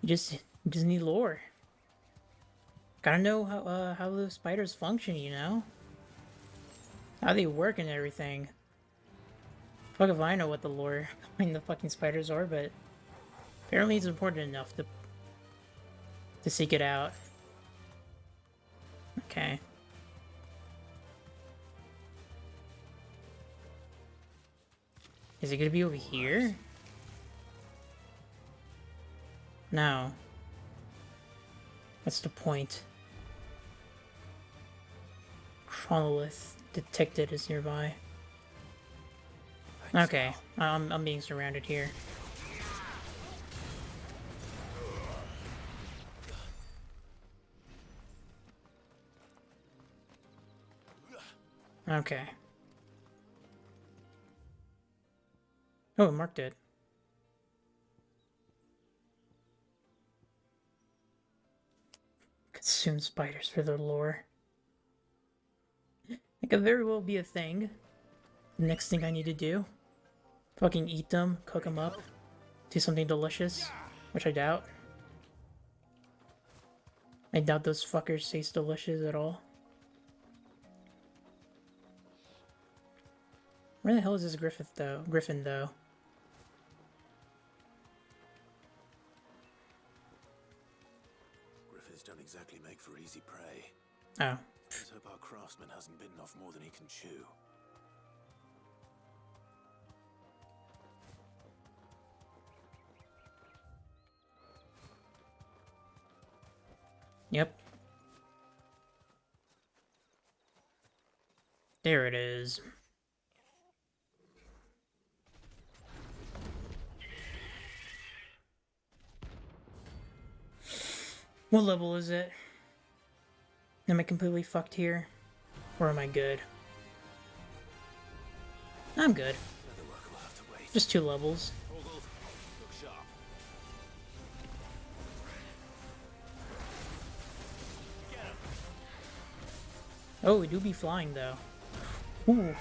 You just need lore. Gotta know how the spiders function, you know? How they work and everything. Fuck if I know what the lore behind the fucking spiders are, but apparently it's important enough to seek it out. Okay. Is it gonna be over here? No. What's the point? Chronolith detected is nearby. Okay, I'm being surrounded here. Okay. Oh, it marked it. Consume spiders for their lore. It could very well be a thing. The next thing I need to do. Fucking eat them, cook them up, do something delicious, which I doubt. I doubt those fuckers taste delicious at all. Where the hell is this Griffin though? Griffins don't exactly make for easy prey. Oh. Let's hope our craftsman hasn't bitten off more than he can chew. Yep. There it is. What level is it? Am I completely fucked here? Or am I good? I'm good. Just 2 levels. Oh, we do be flying though. Ooh.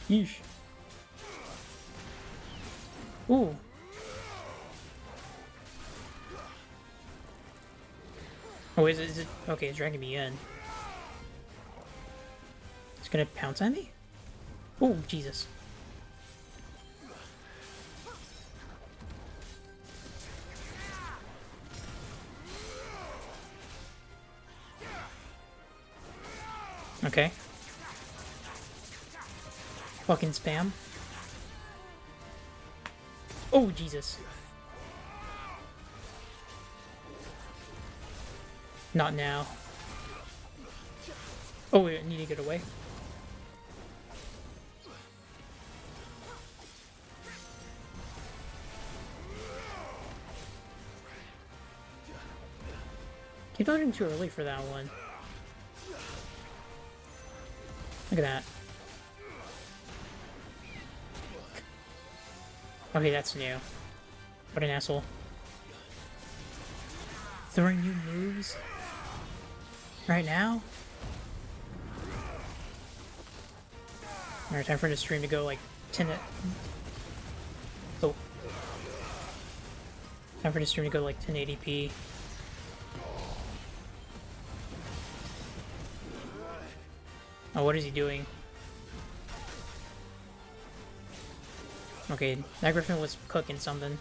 Yeesh. Ooh. Oh, is it? Okay, it's dragging me in. It's gonna pounce on me? Oh, Jesus. Okay. Fucking spam. Oh, Jesus. Not now. Oh, wait, I need to get away. Keep dodging too early for that one. Look at that. Okay, that's new. What an asshole. Throwing new moves? Right now? Alright, time for the stream to go like 10... Oh. Time for the stream to go like 1080p. Oh, what is he doing? Okay, that griffin was cooking something.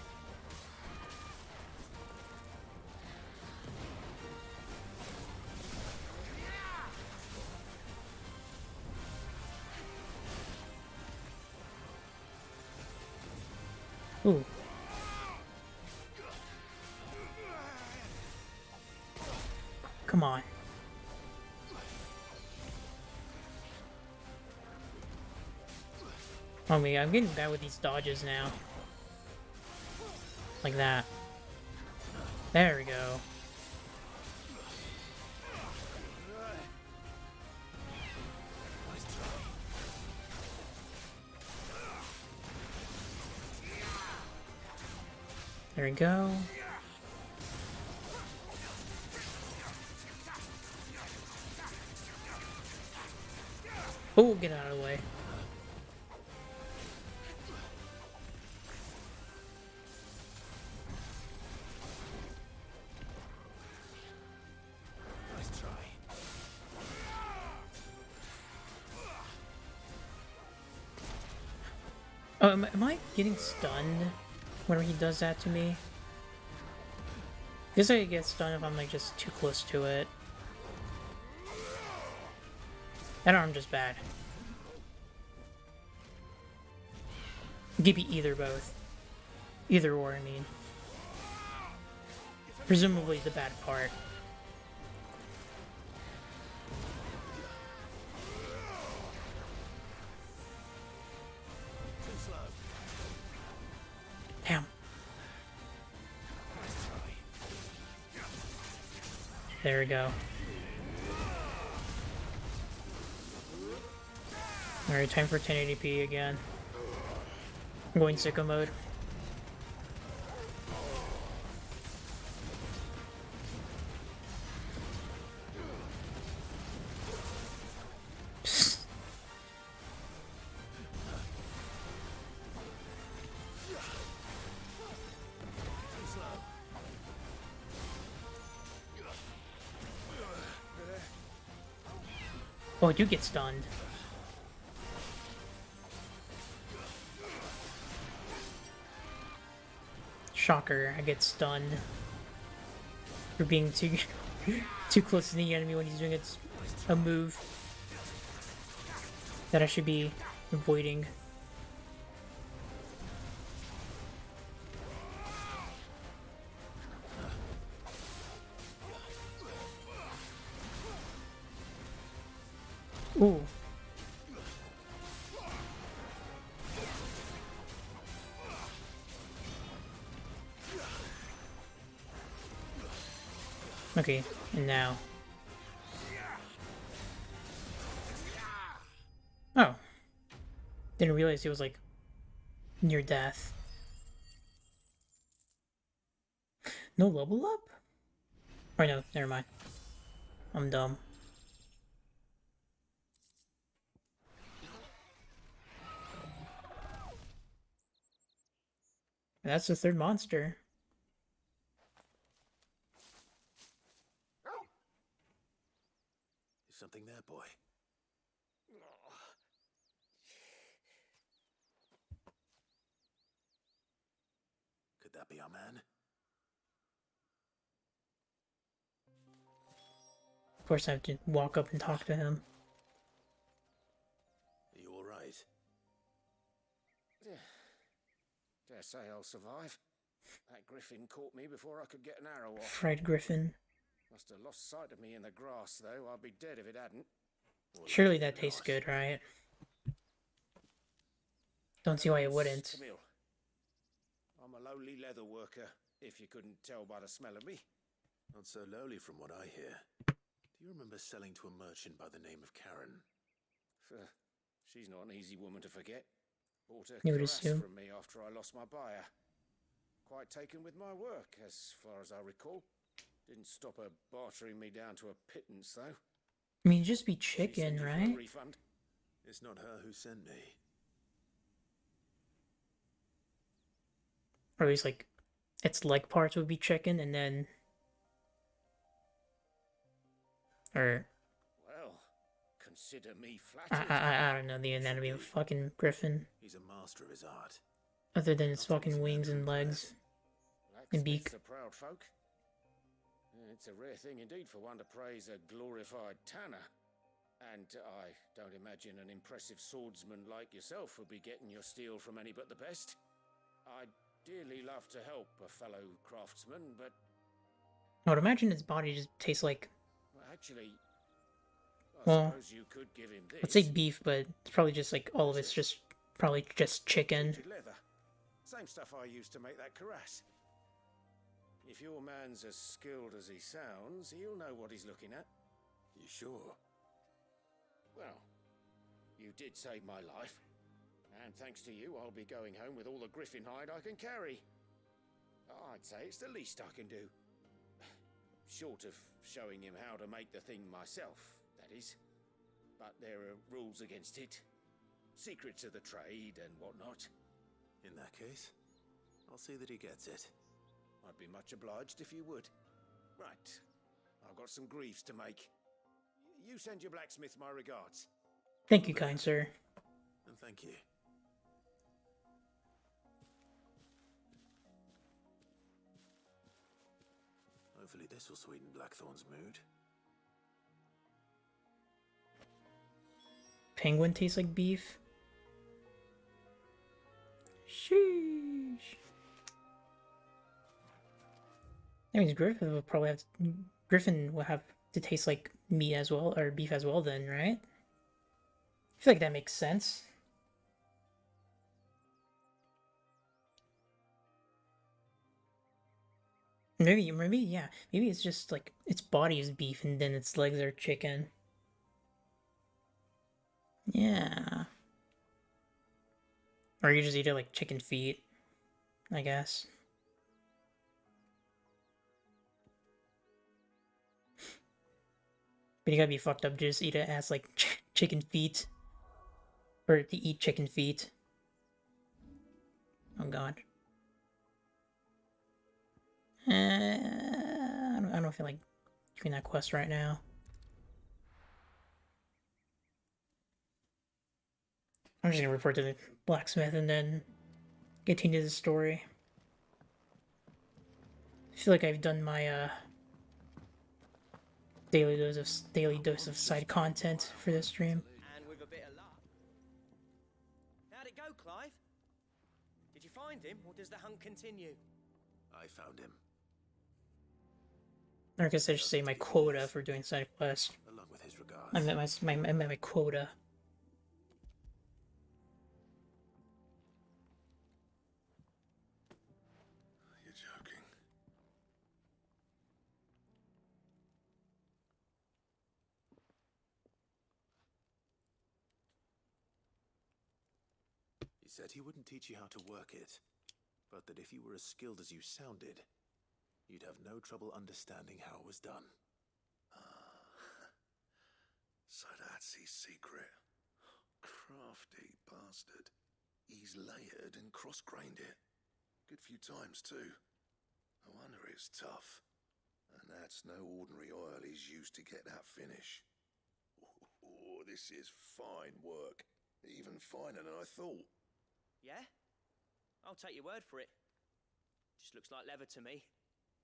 Ooh. Come on. Oh me, I'm getting bad with these dodges now. Like that. There we go. There we go. Oh, get out of the way. Nice try. Oh, am I getting stunned whenever he does that to me? I guess I get stunned if I'm like just too close to it. That arm just bad. It could be either both. Either or, I mean. Presumably the bad part. Damn. There we go. Alright, time for 1080p again. I'm going sicko mode. Oh, you get stunned. Shocker, I get stunned for being too too close to the enemy when he's doing a move that I should be avoiding. Ooh. Okay, and now. Oh. Didn't realize he was like near death. No level up? Or no, never mind. I'm dumb. That's the third monster. Is something there, boy? Could that be our man? Of course I have to walk up and talk to him. Are you alright? Dare say I'll survive. That griffin caught me before I could get an arrow off. Fried griffin. Must have lost sight of me in the grass, though. I'd be dead if it hadn't. Surely that tastes good, right? Don't see why it wouldn't. Camille. I'm a lowly leather worker, if you couldn't tell by the smell of me. Not so lowly from what I hear. Do you remember selling to a merchant by the name of Karen? She's not an easy woman to forget. Bought a You would cuirass assume. from me after I lost my buyer. Quite taken with my work, as far as I recall. Didn't stop her bartering me down to a pittance, though. I mean, just be chicken, right? Refund. It's not her who sent me. Or at least like, its leg parts would be chicken, and then, or Well, consider me flattered. I don't know the anatomy of a fucking griffin. He's a master of his art. Other than its fucking wings and legs and beak. Blacksmiths are proud folk. It's a rare thing indeed for one to praise a glorified tanner. And I don't imagine an impressive swordsman like yourself would be getting your steel from any but the best. I'd dearly love to help a fellow craftsman, but... I would imagine its body just tastes like... Well, actually, I well, suppose you could give him this. I'd say beef, but it's probably just like all of it's just probably just chicken. Leather. Same stuff I used to make that cuirass. If your man's as skilled as he sounds, he'll know what he's looking at. You sure? Well, you did save my life. And thanks to you, I'll be going home with all the griffin hide I can carry. I'd say it's the least I can do. Short of showing him how to make the thing myself, that is. But there are rules against it. Secrets of the trade and whatnot. In that case, I'll see that he gets it. I'd be much obliged if you would. Right. I've got some greaves to make. You send your blacksmith my regards. Thank you, kind sir. And thank you. Hopefully this will sweeten Blackthorn's mood. Penguin tastes like beef. Sheesh. That means Griffin will probably have to, Griffin will have to taste like meat as well, or beef as well then, right? I feel like that makes sense. Maybe, yeah. Maybe it's just like its body is beef and then its legs are chicken. Yeah. Or you just eat it like chicken feet, I guess. But you gotta be fucked up to just eat it as like chicken feet. Or to eat chicken feet. Oh god. I don't feel like doing that quest right now. I'm just gonna report to the blacksmith and then continue the story. I feel like I've done my daily dose of side content for this stream. And with a bit of luck. How'd it go, Clive? Did you find him, or does the hunt continue? I found him. Or I guess I should say my quota for doing side quests. Along with his regards. I met my quota. You're joking. He said he wouldn't teach you how to work it, but that if you were as skilled as you sounded, you'd have no trouble understanding how it was done. So that's his secret. Crafty bastard. He's layered and cross-grained it. Good few times, too. No wonder it's tough. And that's no ordinary oil he's used to get that finish. Oh, this is fine work. Even finer than I thought. Yeah? I'll take your word for it. Just looks like leather to me.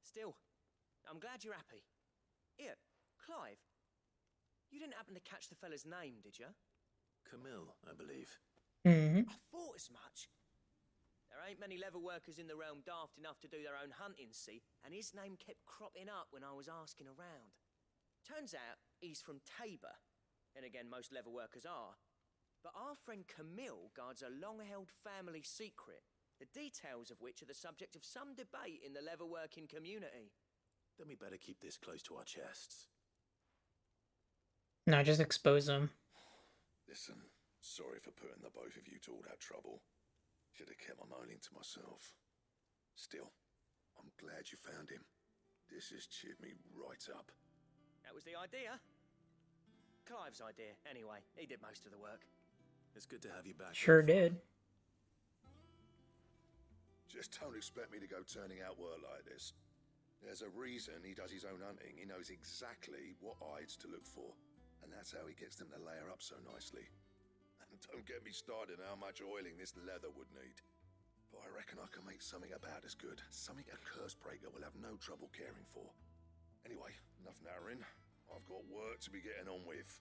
Still, I'm glad you're happy. Here, Clive. You didn't happen to catch the fella's name, did you? Camille, I believe. Mm-hmm. I thought as much. There ain't many leather workers in the realm daft enough to do their own hunting, see? And his name kept cropping up when I was asking around. Turns out he's from Tabor. And again, most leather workers are. But our friend Camille guards a long-held family secret, the details of which are the subject of some debate in the leather-working community. Then we better keep this close to our chests. No, just expose them. Listen, sorry for putting the both of you to all that trouble. Should have kept my moaning to myself. Still, I'm glad you found him. This has cheered me right up. That was the idea. Clive's idea, anyway. He did most of the work. It's good to have you back. Sure did. Just don't expect me to go turning out work like this. There's a reason he does his own hunting. He knows exactly what hides to look for. And that's how he gets them to layer up so nicely. And don't get me started on how much oiling this leather would need. I reckon I can make something about as good. Something a Cursebreaker will have no trouble caring for. Anyway, enough narrowing. I've got work to be getting on with.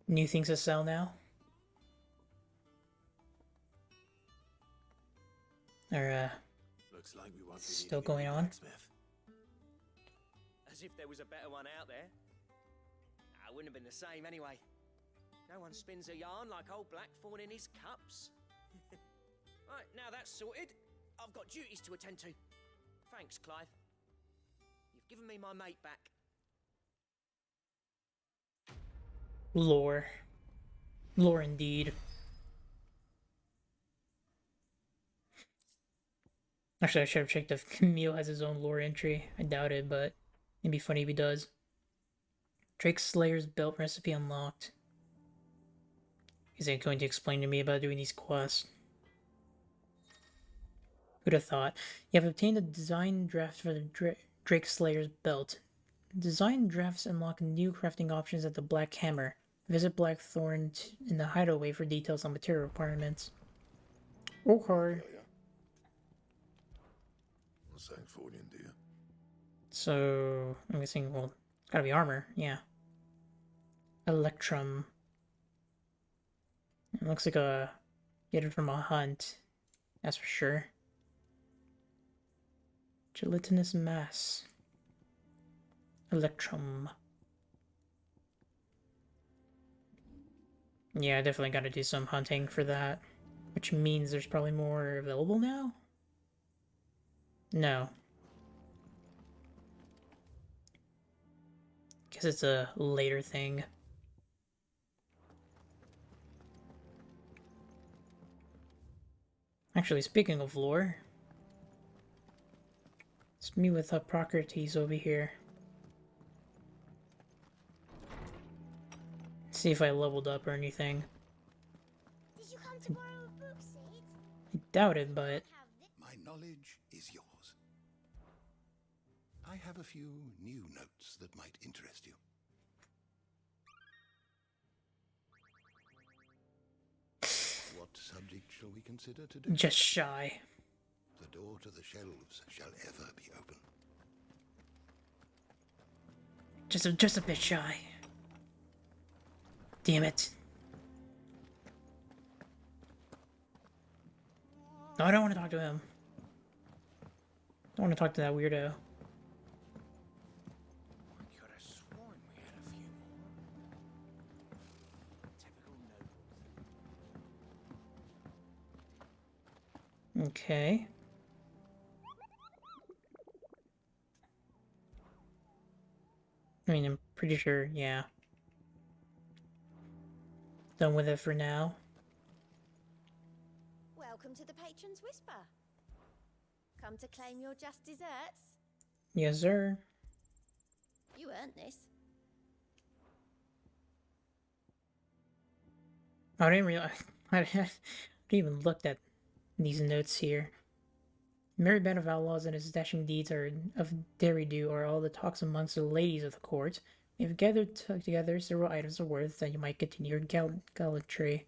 New things to sell now? Or, Looks like we won't be still needing a going new on? blacksmith. As if there was a better one out there. I wouldn't have been the same anyway. No one spins a yarn like old Blackthorn in his cups. Right, now that's sorted, I've got duties to attend to. Thanks, Clive. You've given me my mate back. Lore. Lore indeed. Actually, I should have checked if Camille has his own lore entry. I doubt it, but it'd be funny if he does. Drake Slayer's belt recipe unlocked. Is it going to explain to me about doing these quests? Who'd have thought? You have obtained a design draft for the Drake Slayer's belt. Design drafts unlock new crafting options at the Black Hammer. Visit Blackthorn in the hideaway for details on material requirements. Okay. Something for you, dear. So, I'm guessing, well, it's gotta be armor, yeah. Electrum. It looks like get it from a hunt. That's for sure. Gelatinous mass. Electrum. Yeah, I definitely gotta do some hunting for that. Which means there's probably more available now? No. Guess it's a later thing. Actually, speaking of lore, it's me with Hippocrates over here. See if I leveled up or anything. Did you come to borrow a book, Sid? I doubt it, but My knowledge is yours. I have a few new notes that might interest you. What subject shall we consider today? just shy. The door to the shelves shall ever be open. Just a bit shy. Damn it. No, I don't want to talk to him. I don't want to talk to that weirdo. Okay. I mean, I'm pretty sure, yeah. Done with it for now. Welcome to the Patron's Whisper. Come to claim your just desserts? Yes, sir. You earned this. I didn't realize. I didn't even looked at these notes here. Merry band of outlaws and his dashing deeds of Deridu are all the talks amongst the ladies of the court. We have gathered together several items of worth that you might continue your gallantry.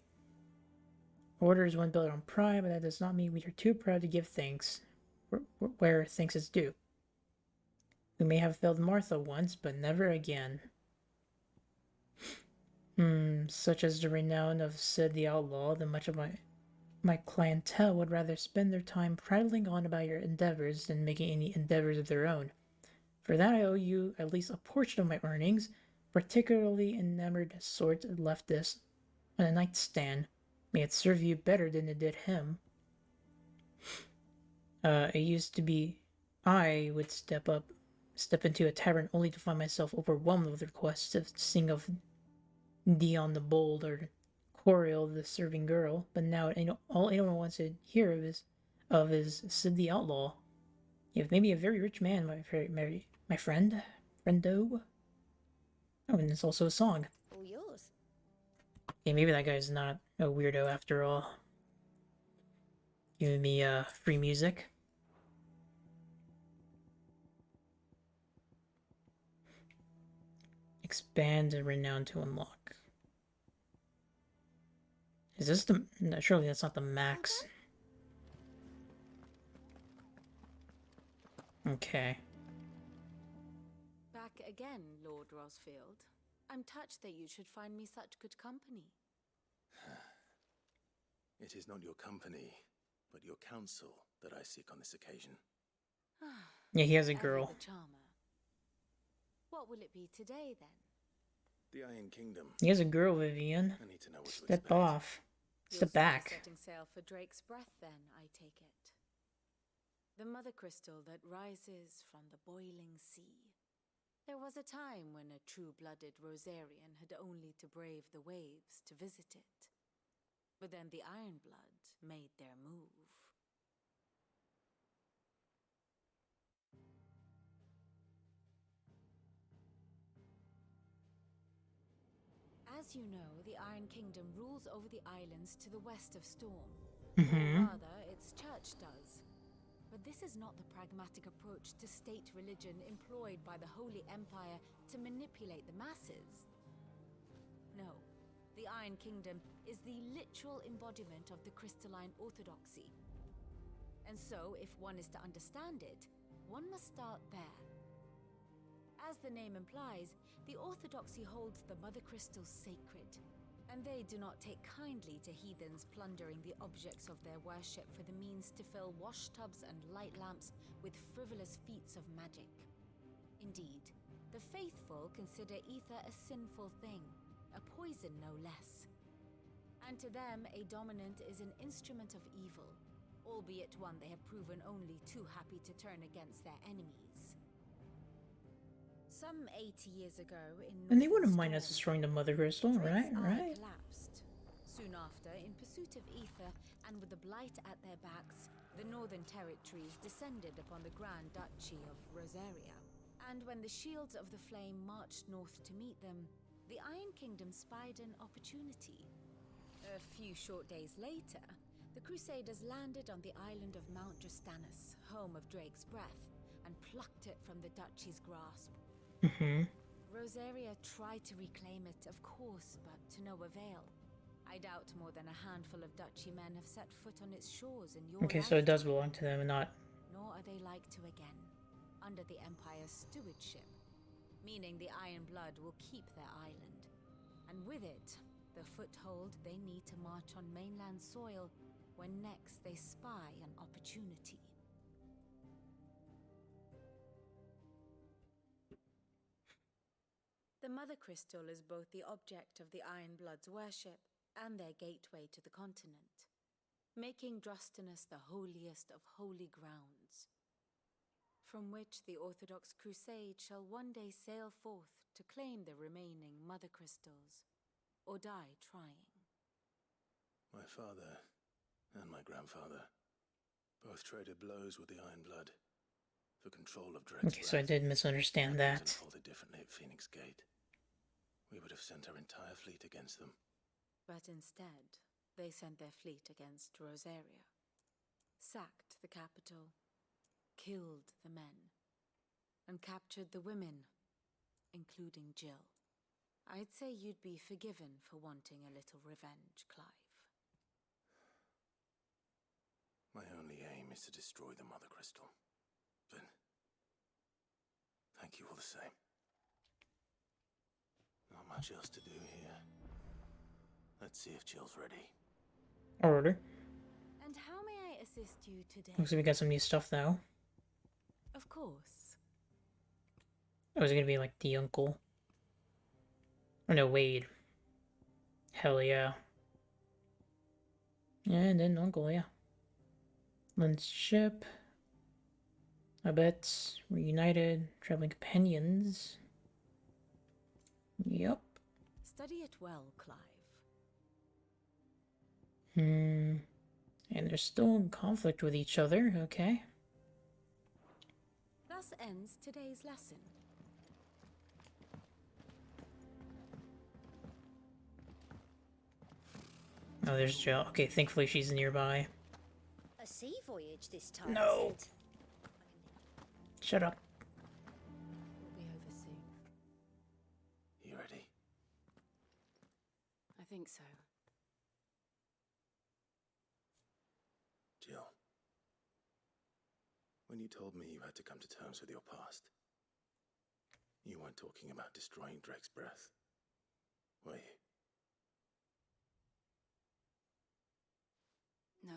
Order is one built on pride, but that does not mean we are too proud to give thanks where thanks is due. We may have failed Martha once, but never again. Such as the renown of Sid the Outlaw, then much of my clientele would rather spend their time prattling on about your endeavors than making any endeavors of their own. For that I owe you at least a portion of my earnings, particularly enamored sword left this on a nightstand. May it serve you better than it did him. It used to be I would step into a tavern only to find myself overwhelmed with requests to sing of Dion the Bold or Coriel the Serving Girl, but now all anyone wants to hear of is Sid the Outlaw. You may be a very rich man, my friend, friendo. Oh, and it's also a song. All yours. Yeah, maybe that guy's not a weirdo after all. Giving me free music. Expand the renown to unlock. Is this the... No, surely that's not the max. Okay. Back again, Lord Rosfield. I'm touched that you should find me such good company. It is not your company, but your counsel that I seek on this occasion. Yeah, he has a Ever girl. the charmer. What will it be today, then? The Iron Kingdom. He has a girl, Vivian. I need to know what to Step expect. off. You'll Step soon be back. setting sail for Drake's Breath, then, I take it. The mother crystal that rises from the boiling sea. There was a time when a true-blooded Rosarian had only to brave the waves to visit it. But then the Ironblood made their move. As you know, the Iron Kingdom rules over the islands to the west of Storm. Or rather, its church does. But this is not the pragmatic approach to state religion employed by the Holy Empire to manipulate the masses. No, the Iron Kingdom is the literal embodiment of the crystalline orthodoxy. And so, if one is to understand it, one must start there. As the name implies, the orthodoxy holds the Mother Crystals sacred, and they do not take kindly to heathens plundering the objects of their worship for the means to fill washtubs and light lamps with frivolous feats of magic. Indeed, the faithful consider ether a sinful thing, a poison no less. And to them, a dominant is an instrument of evil, albeit one they have proven only too happy to turn against their enemies. Some 80 years ago in And they wouldn't Northern mind us Storm, destroying the Mother Crystal, right? Drake's eye Right? collapsed. Soon after, in pursuit of ether and with the blight at their backs, the Northern Territories descended upon the Grand Duchy of Rosaria. And when the Shields of the Flame marched north to meet them, the Iron Kingdom spied an opportunity. A few short days later, the Crusaders landed on the island of Mount Justanus, home of Drake's Breath, and plucked it from the Duchy's grasp. Rosaria tried to reclaim it, of course, but to no avail. I doubt more than a handful of Duchy men have set foot on its shores in your Okay, so it does belong to them and not... Nor are they like to again, under the Empire's stewardship, meaning the Iron Blood will keep their island. And with it, the foothold they need to march on mainland soil when next they spy an opportunity. The Mother Crystal is both the object of the Iron Blood's worship and their gateway to the continent, making Drustinus the holiest of holy grounds, from which the Orthodox Crusade shall one day sail forth to claim the remaining Mother Crystals, or die trying. My father and my grandfather both traded blows with the Iron Blood for control of Drake's Okay, so I did misunderstand that. Hold it differently at Phoenix Gate. We would have sent our entire fleet against them. But instead, they sent their fleet against Rosaria, sacked the capital, killed the men, and captured the women, including Jill. I'd say you'd be forgiven for wanting a little revenge, Clive. My only aim is to destroy the Mother Crystal. But thank you all the same. Not much else to do here. Let's see if Jill's ready. Order. And how may I assist you today? Looks like we got some new stuff though. Of course. Oh, is it gonna be like the uncle? Oh no, Wade. Hell yeah. Yeah, and then uncle, yeah. Lynn's ship. I bet. Reunited. Traveling companions. Yep. Study it well, Clive. And they're still in conflict with each other, okay. Thus ends today's lesson. Oh, there's Jill. Okay, thankfully she's nearby. A sea voyage this time. No. Is it? Shut up. We'll be over soon. You ready? I think so. Jill. When you told me you had to come to terms with your past, you weren't talking about destroying Drake's breath, were you? No.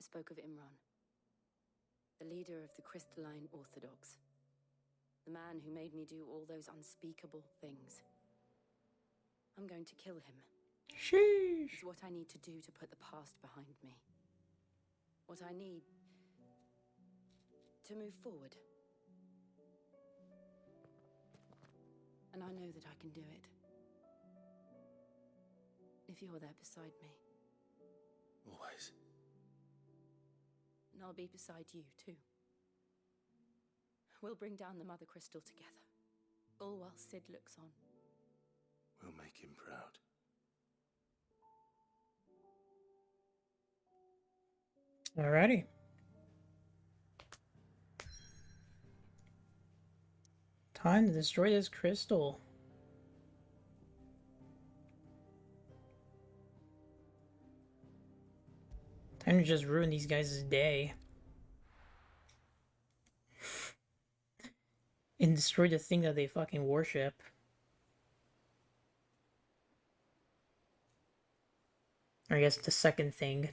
I spoke of Imran, the leader of the Crystalline Orthodox. The man who made me do all those unspeakable things. I'm going to kill him. Sheesh. It's what I need to do to put the past behind me. What I need to move forward. And I know that I can do it. If you're there beside me. Always. And I'll be beside you, too. We'll bring down the Mother Crystal together. All while Sid looks on. We'll make him proud. Alrighty. Time to destroy this crystal. Time to just ruin these guys' day. And destroy the thing that they fucking worship. Or I guess the second thing.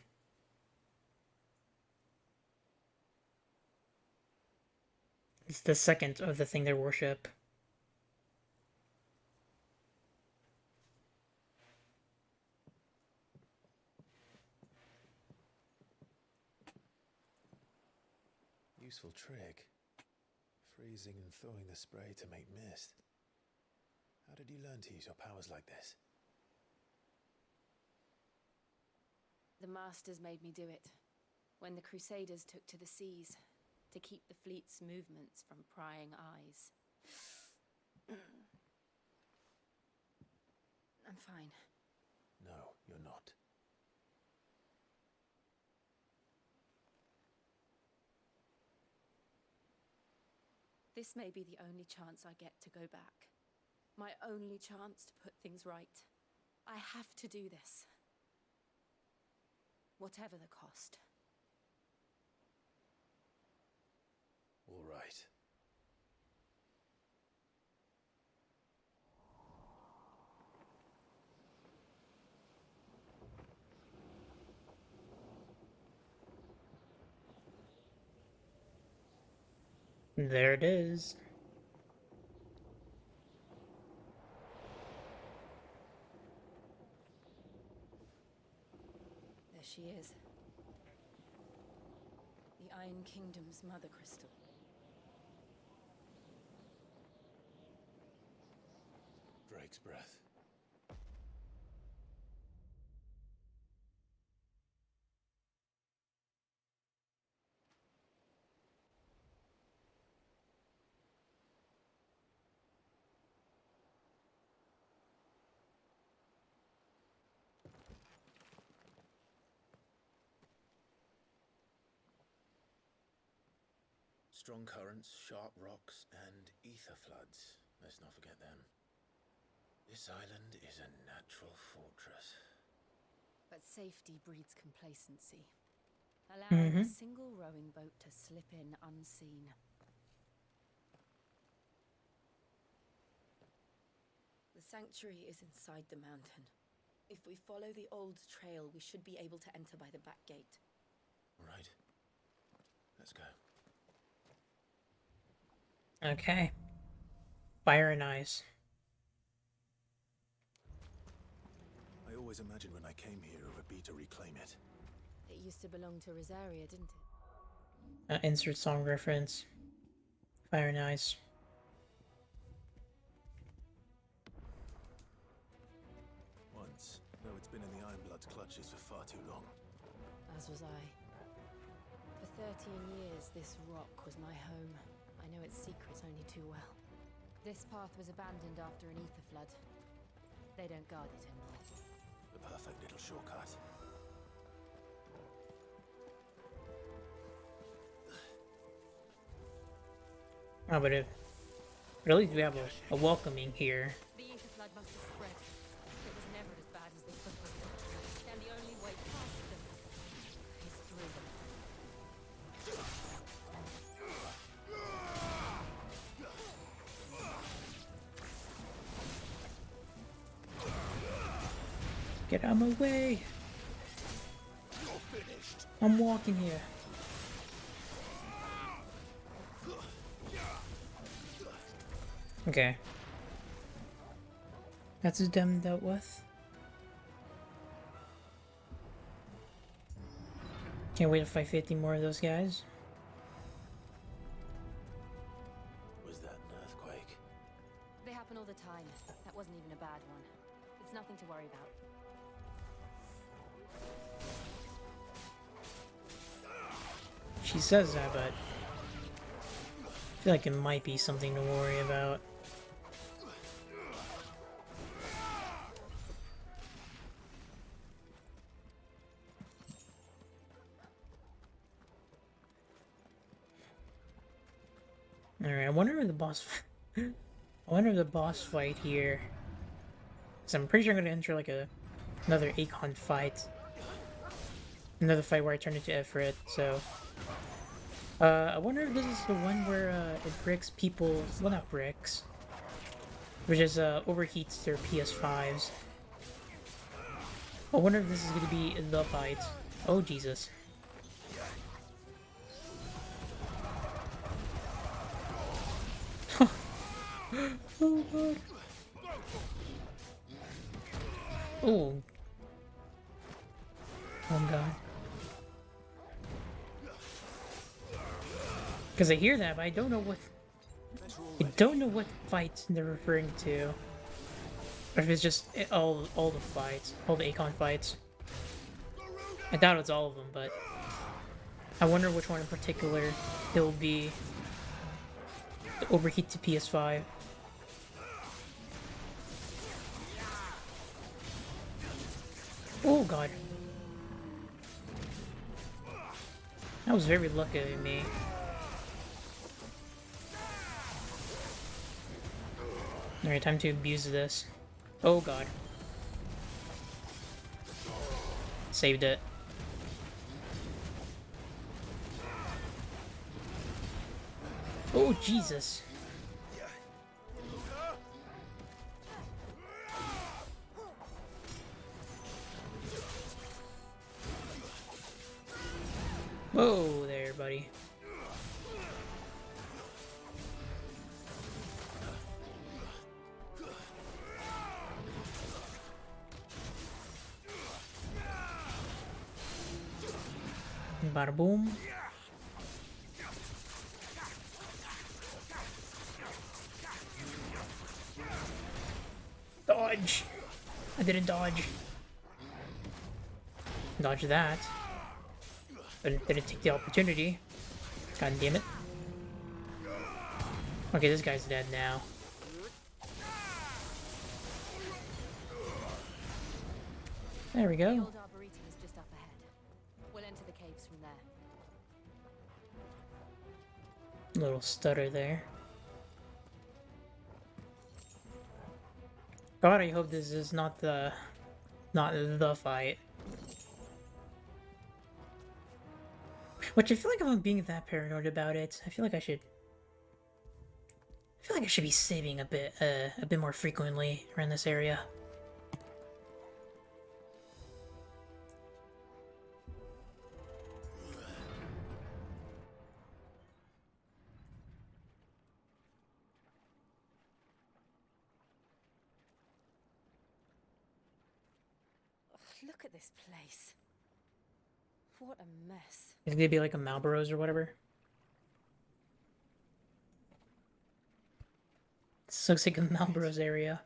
It's the second of the thing they worship. Useful trick. Freezing and thawing the spray to make mist. How did you learn to use your powers like this? The Masters made me do it. When the Crusaders took to the seas, to keep the fleet's movements from prying eyes. I'm fine. No, you're not. This may be the only chance I get to go back. My only chance to put things right. I have to do this. Whatever the cost. All right. There it is. There she is. The Iron Kingdom's Mother Crystal. Drake's breath. Strong currents, sharp rocks, and ether floods. Let's not forget them. This island is a natural fortress. But safety breeds complacency. Allowing a single rowing boat to slip in unseen. The sanctuary is inside the mountain. If we follow the old trail, we should be able to enter by the back gate. All right. Let's go. Okay. Fire and ice. I always imagined when I came here it would be to reclaim it. It used to belong to Rosaria, didn't it? Insert song reference. Fire and ice. Once, though it's been in the Ironblood's clutches for far too long. As was I. For 13 years, this rock was my home. I know its secret only too well. This path was abandoned after an ether flood. They don't guard it anymore. The perfect little shortcut. Oh, but at least we have a welcoming here. The ether flood must have spread. It was never as bad as this before. And the only way past them is through them. Get out of my way! I'm walking here. Okay. That's his dem dealt with. Can't wait to fight 50 more of those guys. Was that an earthquake? They happen all the time. That wasn't even a bad one. It's nothing to worry about. She says that, but I feel like it might be something to worry about. Alright, I wonder if the boss... I wonder if the boss fight here... Because I'm pretty sure I'm going to enter like another Akon fight. Another fight where I turn into Ifrit, so... I wonder if this is the one where it bricks people... Well, not bricks. Which is overheats their PS5s. I wonder if this is going to be the fight. Oh, Jesus. Oh god. Oh. Oh god. Because I hear that, but I don't know what... I don't know what fights they're referring to. Or if it's just all the fights. All the Akon fights. I doubt it's all of them, but... I wonder which one in particular he'll be... The overheat to PS5. Oh god. That was very lucky of me. Alright, time to abuse this. Oh god. Saved it. Oh Jesus. Whoa there, buddy. Bada boom. Dodge! I didn't dodge. Dodge that. But didn't take the opportunity. God damn it. Okay, this guy's dead now. There we go. The old arboretum is just up ahead. We'll enter the caves from there. Little stutter there. God, I hope this is not the fight. Which I feel like if I'm being that paranoid about it, I feel like I should be saving a bit more frequently around this area. Look at this place. What a mess. Is it gonna be like a Malboros or whatever? This looks like a Malboros area.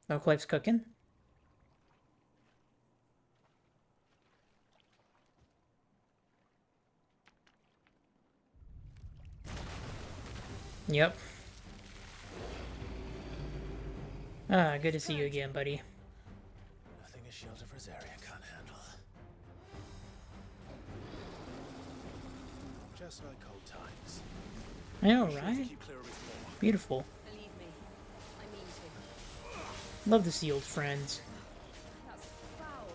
No, Clive's cooking. Yep. Ah, good to see you again, buddy. Nothing a shield of Rosaria can't handle. Just like old times. I know, right? Beautiful. Believe me, I mean to. Love to see old friends. That's foul.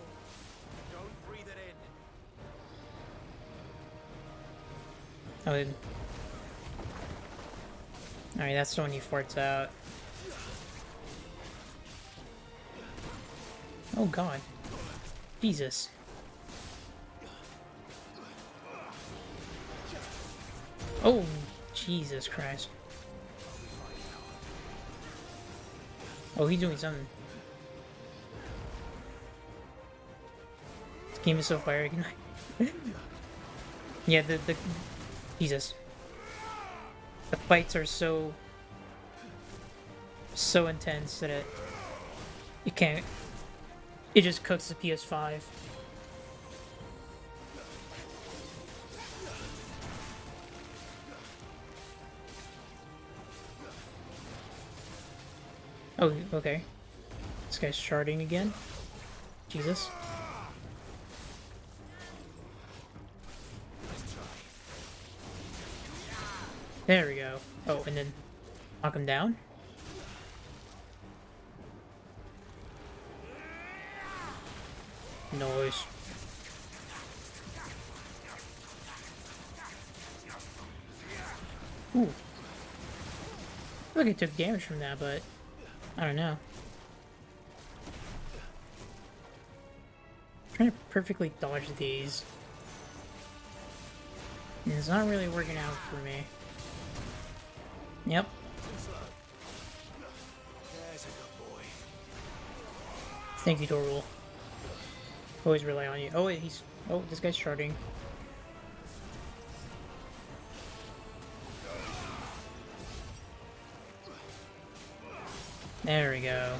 Don't breathe it in. Oh, Alright, that's the one he farts out. Oh god. Jesus. Oh, Jesus Christ. Oh, he's doing something. This game is so fire ignite. Yeah, the Jesus. The fights are so intense that you can't. It just cooks the PS5. Oh, okay. This guy's sharding again. Jesus. There we go. Oh, and then knock him down. Noise. Ooh. I feel like I took damage from that, but I don't know. I'm trying to perfectly dodge these. And it's not really working out for me. Yep. Thank you, Dorwell. Always rely on you. Oh wait, oh, this guy's sharding. There we go.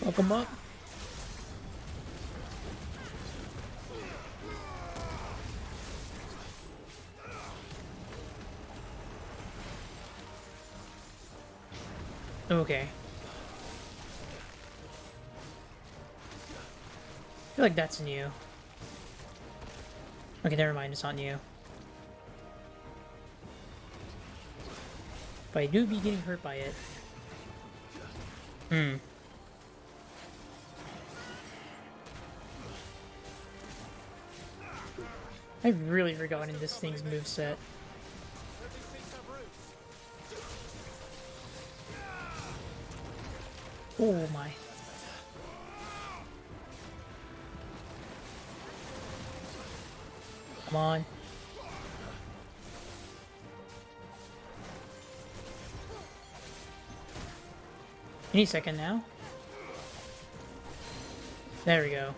Fuck him up. Okay. I feel like that's new. Okay, never mind, it's not new. But I do be getting hurt by it. Hmm. I've really forgotten this thing's moveset. Oh my. Come on. Any second now. There we go.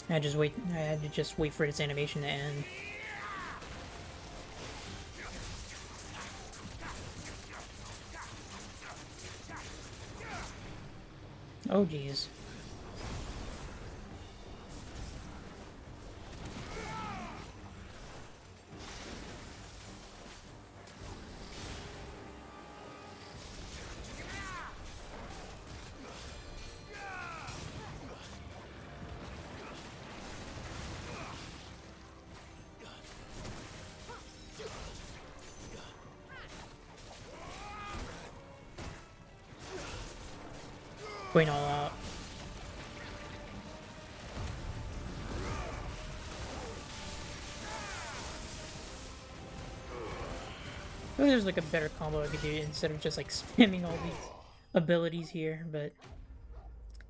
I had to just wait for its animation to end. Oh jeez. Going all out. I feel like there's like a better combo I could do instead of just like spamming all these abilities here, but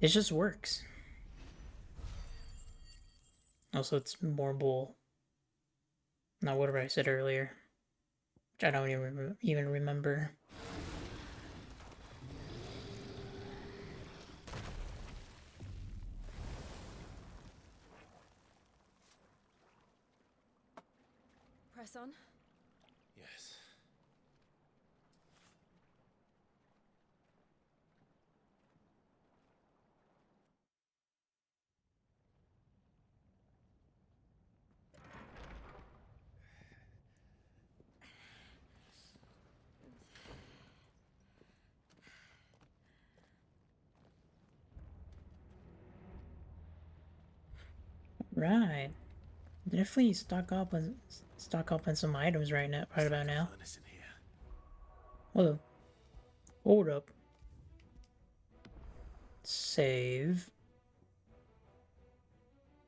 it just works. Also, it's more bull. Not whatever I said earlier, which I don't even remember. Press on. Yes. Right. Definitely stock up on some items right about now. Although Hold up. Save.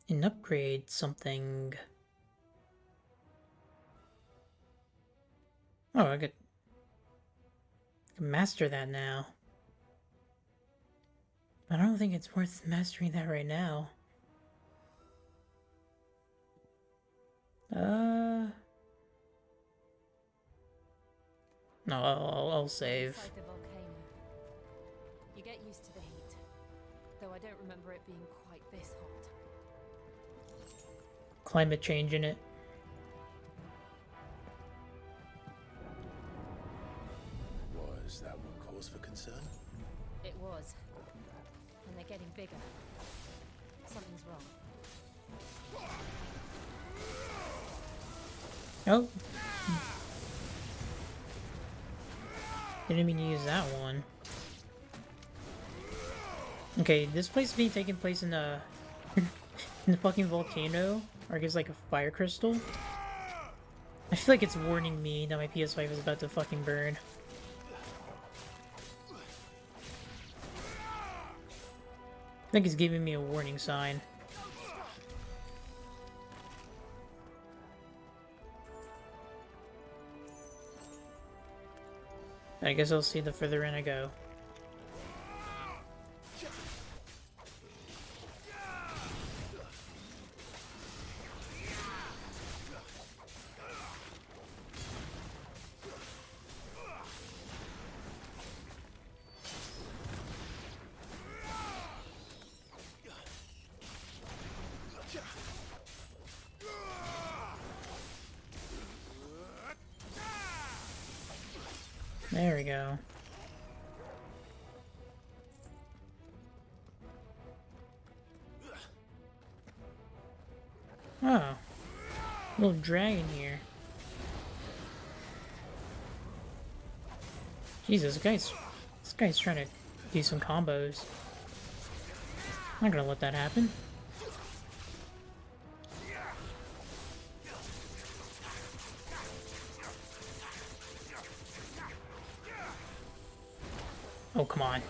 And upgrade something. Oh, I can master that now. I don't think it's worth mastering that right now. No, I'll save. Inside the volcano. You get used to the heat, though I don't remember it being quite this hot. Climate change in it. Was that one cause for concern? It was. And they're getting bigger. Something's wrong. Oh. Didn't mean to use that one. Okay, this place is being taken place in a in the fucking volcano, or I guess like a fire crystal. I feel like it's warning me that my PS5 is about to fucking burn. I think it's giving me a warning sign. I guess I'll see the further in I go. There we go. Oh. Little dragon here. Jesus, this guy's trying to do some combos. I'm not gonna let that happen. Oh, come on.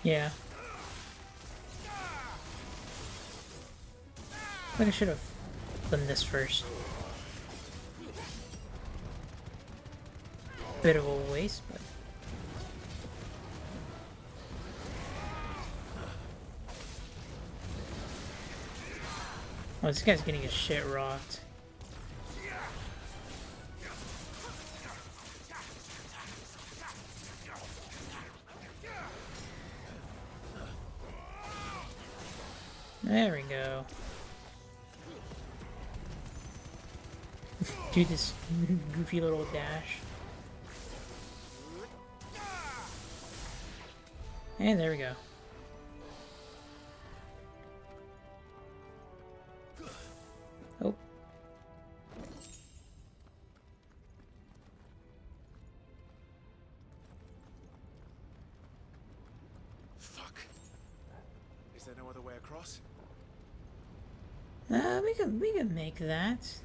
Yeah. I think I should have done this first. Bit of a waste, but... Oh, this guy's getting his shit rocked. There we go. Do this goofy little dash. And there we go. Oh. Fuck. Is there no other way across? We can make that.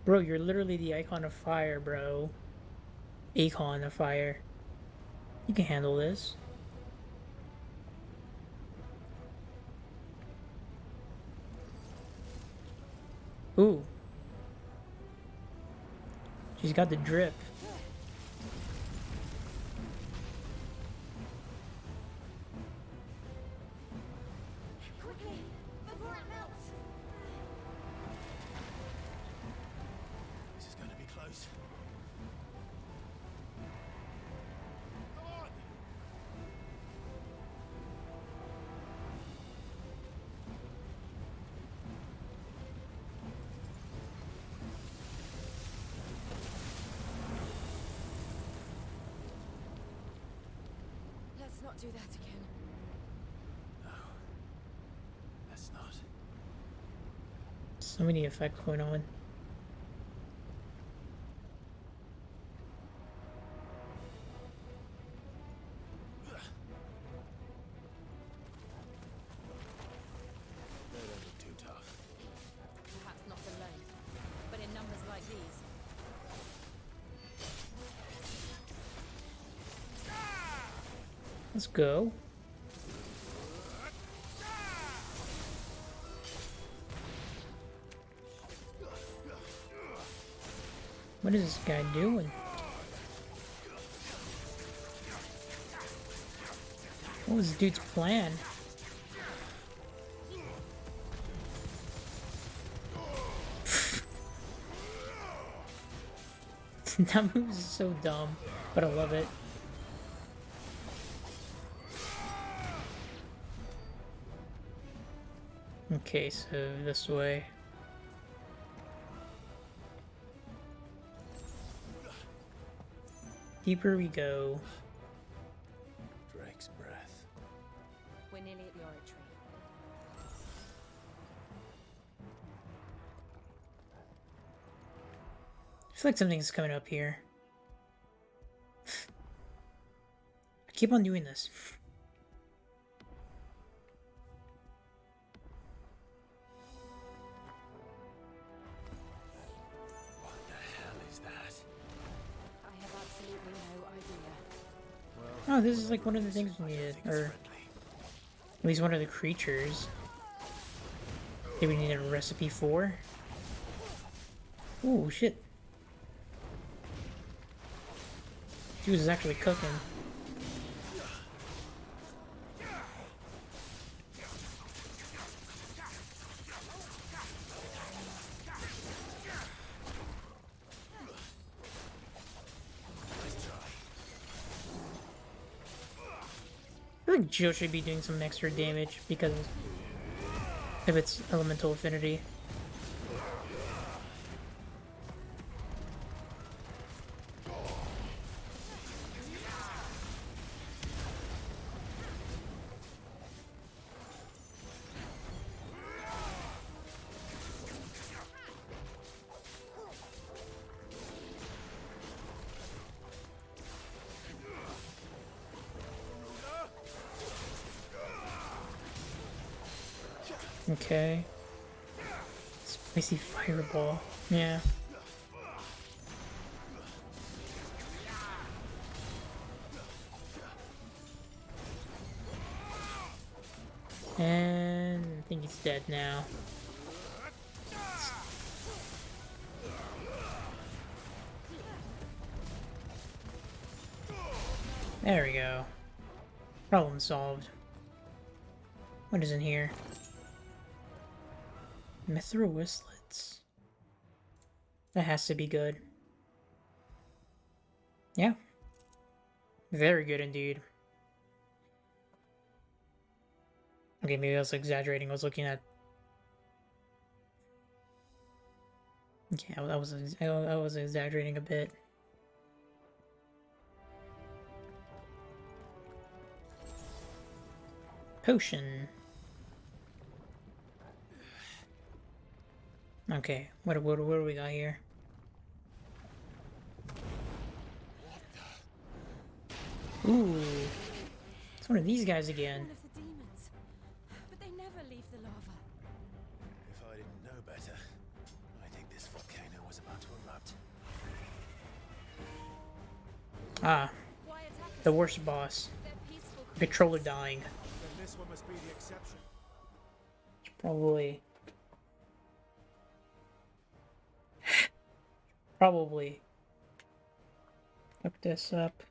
Bro, you're literally the icon of fire, bro. Icon of fire. You can handle this. Ooh. She's got the drip. Quickly, before it melts. This is going to be close. Come on! Let's not do that again. No. That's not. So many effects going on. Let's go. What is this guy doing? What was this dude's plan? That move is so dumb, but I love it. Okay, so this way. Deeper we go. Drake's breath. We're nearly at the oratory. I feel like something's coming up here. I keep on doing this. What the hell is that? I have absolutely no idea. Oh, this is like one of the things we needed, or at least one of the creatures that we needed a recipe for. Oh shit! She was actually cooking. I feel like Jill should be doing some extra damage because of its elemental affinity. Okay. Spicy fireball. Yeah. And I think he's dead now. There we go. Problem solved. What is in here? Mithril wristlets. That has to be good. Yeah. Very good indeed. Okay, maybe I was exaggerating. I was looking at... Okay, I was exaggerating a bit. Potion. Okay, what do we got here? Ooh, it's one of these guys again. One of the demons. But they never leave the lava. If I didn't know better, I think this volcano was about to erupt. Ah, the worst boss. Controller dying. Then this one must be the exception. Probably hook this up.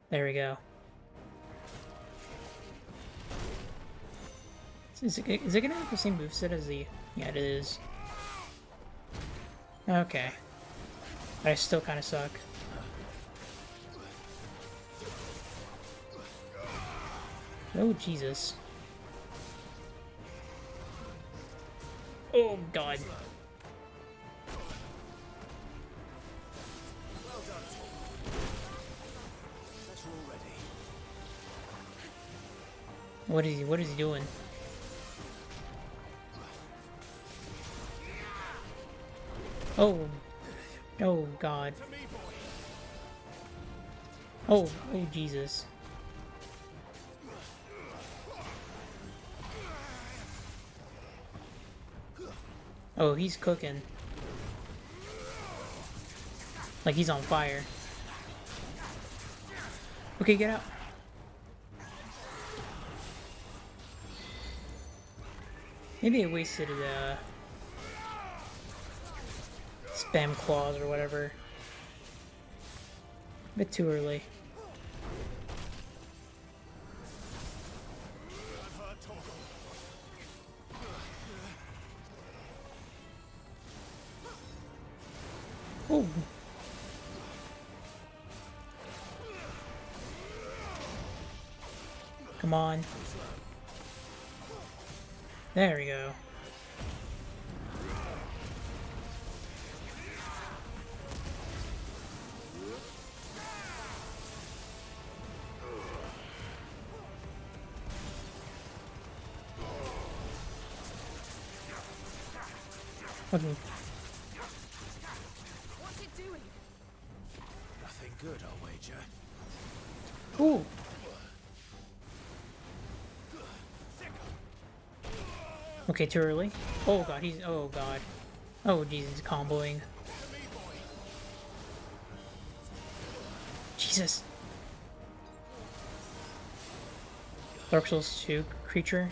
There we go. Is it gonna have the same moveset as the... Yeah, it is. Okay. But I still kind of suck. Oh, Jesus. Oh, God. What is he doing? Oh. Oh, God. Oh, Jesus. Oh, he's cooking. Like he's on fire. Okay, get out. Maybe I wasted spam claws or whatever. A bit too early. Oh. Come on. There we go. Okay. What's it doing? Nothing good, I'll wager. Ooh. Okay, too early. Oh god, he's. Oh god. Oh Jesus, comboing. Jesus. Dark Souls 2 creature.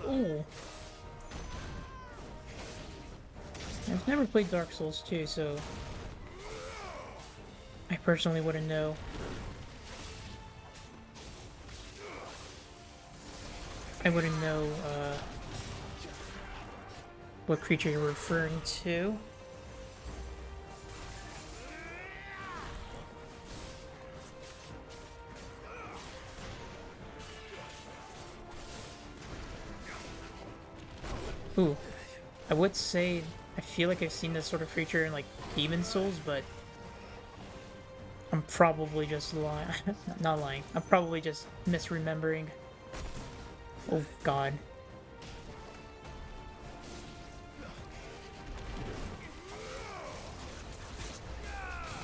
Ooh. I've never played Dark Souls 2, so I personally wouldn't know. I wouldn't know what creature you're referring to. Ooh. I would say I feel like I've seen this sort of creature in like Demon Souls, but I'm probably just lying. Not lying. I'm probably just misremembering. Oh god.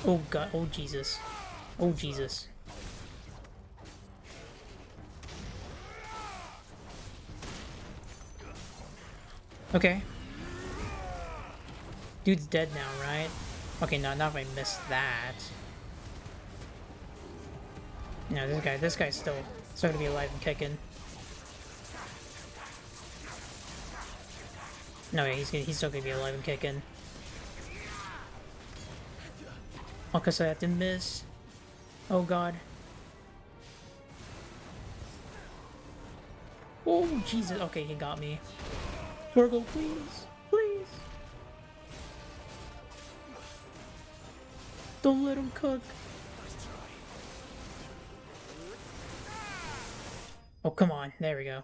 Oh god. Oh Jesus. Oh Jesus. Okay. Dude's dead now, right? Okay, no, not if I missed that. No, this guy's still gonna be alive and kicking. No, yeah, he's still gonna be alive and kicking. Oh, cause I had to miss. Oh god. Oh Jesus. Okay, he got me. Virgo, please, please. Don't let him cook. Oh, come on. There we go.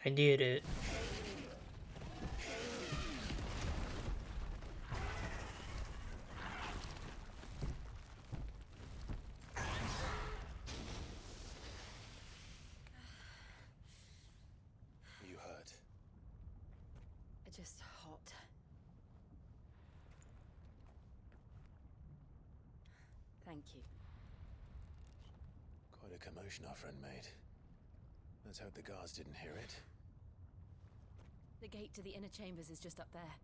I did it. You hurt. Just hot. Thank you. Quite a commotion our friend made. Let's hope the guards didn't hear it. The gate to the inner chambers is just up there.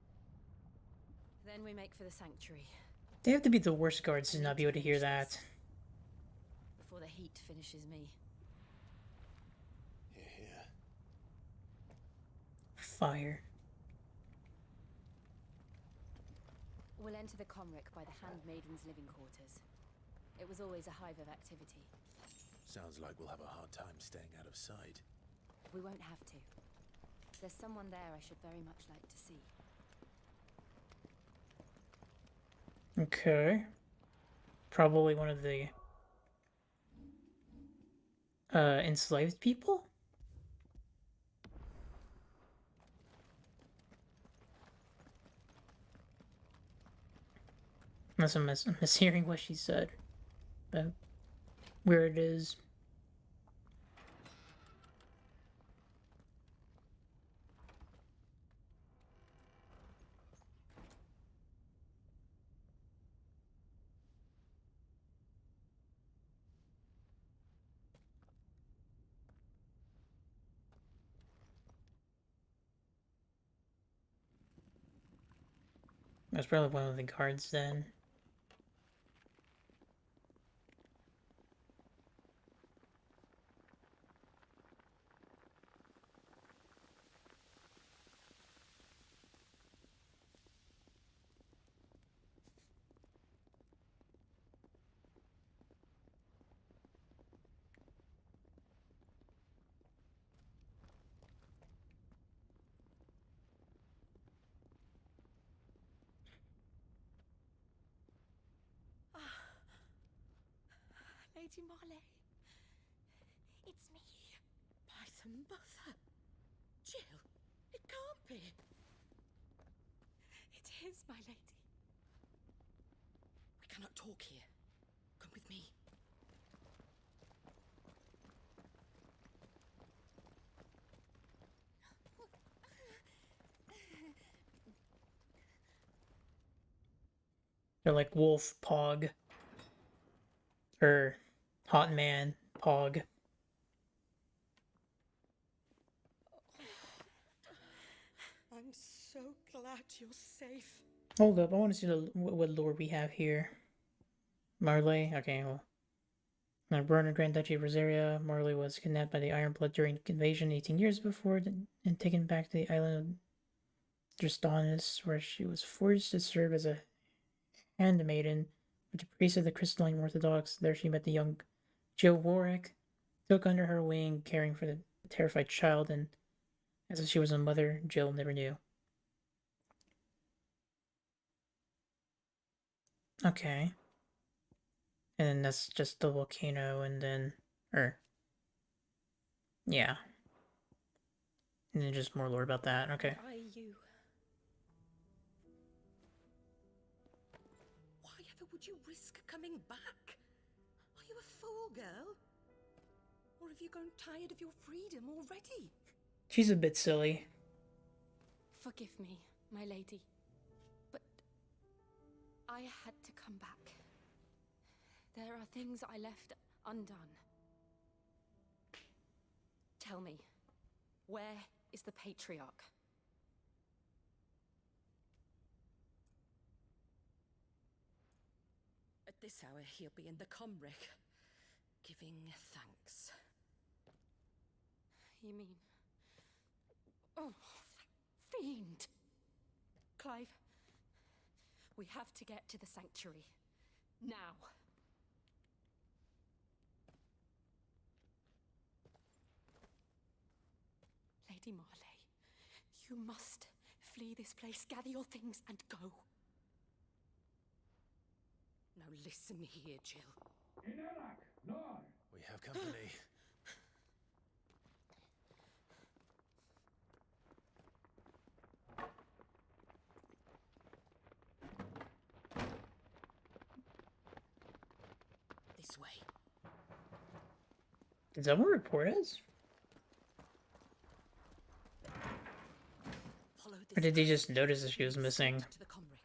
Then we make for the sanctuary. They have to be the worst guards to not be able to hear that. Before the heat finishes me. Here. Fire. We'll enter the Comric by the Handmaiden's living quarters. It was always a hive of activity. Sounds like we'll have a hard time staying out of sight. We won't have to. There's someone there I should very much like to see. Okay. Probably one of the enslaved people? Unless I'm mishearing what she said. But where it is. That's probably one of the guards then. Lady Marley. It's me. By the mother. Jill, it can't be. It is, my lady. We cannot talk here. Come with me. They're like Wolf, Pog. Or Hot Man, Pog. I'm so glad you're safe. Hold up, I want to see what lore we have here. Marley, okay, well. Now, born in Grand Duchy of Rosaria, Marley was kidnapped by the Iron Blood during the invasion 18 years before and taken back to the island of Dristanis, where she was forced to serve as a handmaiden with the priest of the Crystalline Orthodox. There she met the young Jill Warwick, took under her wing, caring for the terrified child, and as if she was a mother, Jill never knew. Okay. And then that's just the volcano, and then... yeah. And then just more lore about that, okay. You. Why ever would you risk coming back? Are you a fool, girl? Or have you grown tired of your freedom already? She's a bit silly. Forgive me, my lady, but I had to come back. There are things I left undone. Tell me, where is the Patriarch? At this hour, he'll be in the Comric, giving thanks. You mean... oh, that fiend! Clive, we have to get to the sanctuary. Now. Lady Marley, you must flee this place, gather your things, and go. Now listen here, Jill. We have company. This way. Did someone report us? Or did he just notice that she was missing? To the Comric.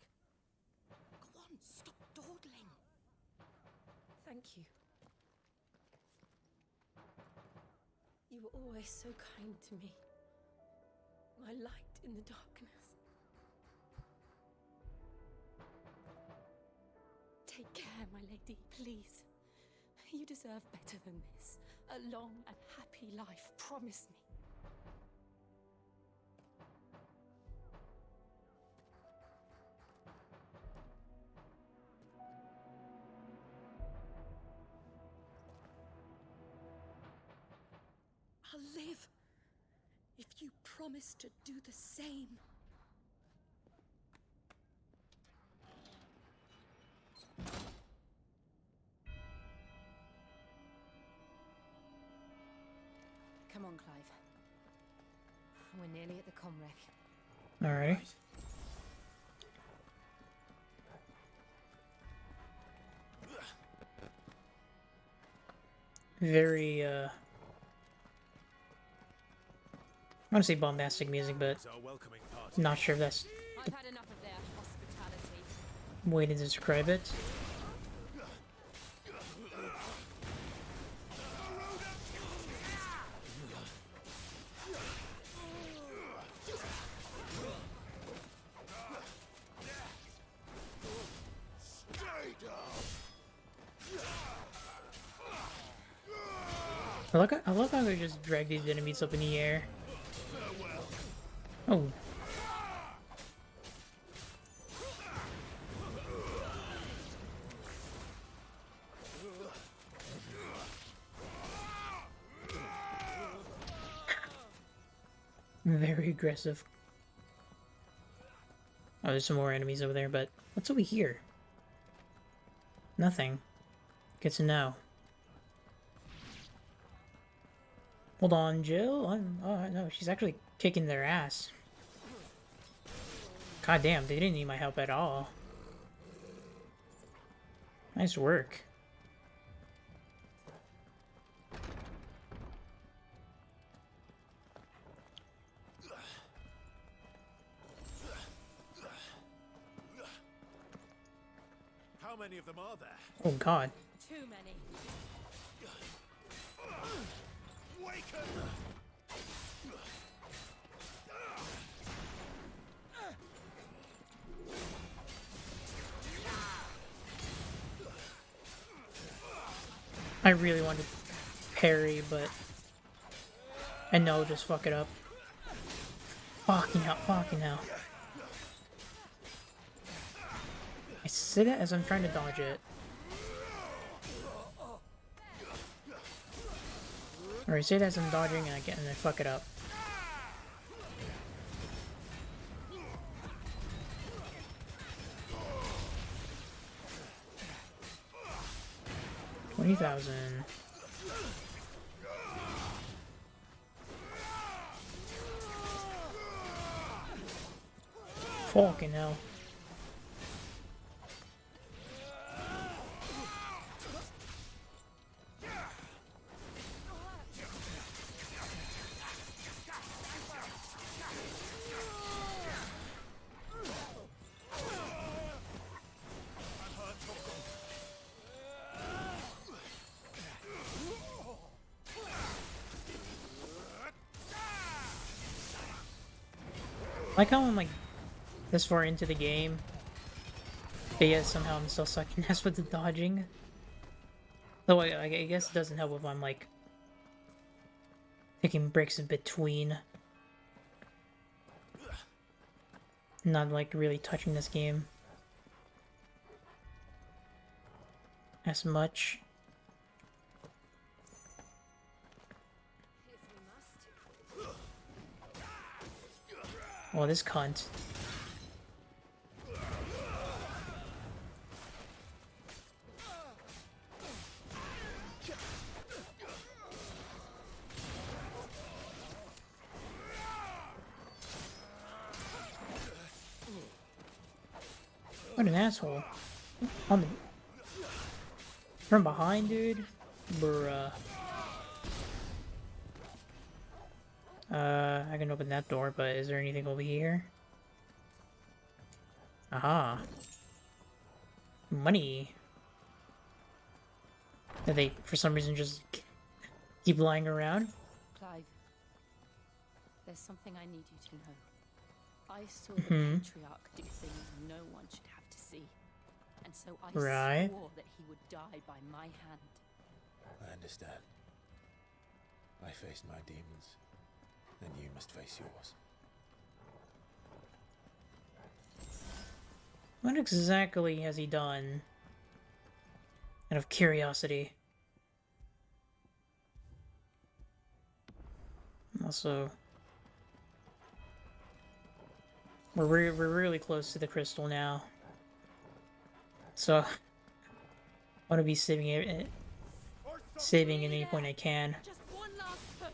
Go on, stop dawdling. Thank you. You were always so kind to me. My light in the darkness. Take care, my lady, please. You deserve better than this. A long and happy life, promise me. I'll live if you promise to do the same. Come on, Clive. We're nearly at the Comric. Alright. Very, I want to say bombastic music, but I'm not sure if that's the I've had enough of their hospitality. way to describe it. I love how they just drag these enemies up in the air. Oh. Very aggressive. Oh, there's some more enemies over there, but what's over here? Nothing. Good to know. Hold on, Jill. Oh no, she's actually kicking their ass. God damn, they didn't need my help at all. Nice work. How many of them are there? Oh god. Too many. Waken! I really wanted to parry, but I know just fuck it up. Fucking hell, fucking hell. I say that as I'm trying to dodge it. Or I say that as I'm dodging and I fuck it up. $20,000. Fucking hell. I like how I'm like this far into the game, but yet somehow I'm still sucking ass with the dodging. Though I guess it doesn't help if I'm like taking breaks in between. Not like really touching this game as much. Oh, this cunt. What an asshole. On the... From behind, dude? Bruh. I can open that door, but is there anything over here? Aha. Money. That they, for some reason, just keep lying around? Clive, there's something I need you to know. I saw the Patriarch do things no one should have to see. And so I swore that he would die by my hand. I understand. I faced my demons. Then you must face yours. What exactly has he done? Out of curiosity. Also, we're really close to the crystal now. So, I want to be saving it at any point I can. Just one last push.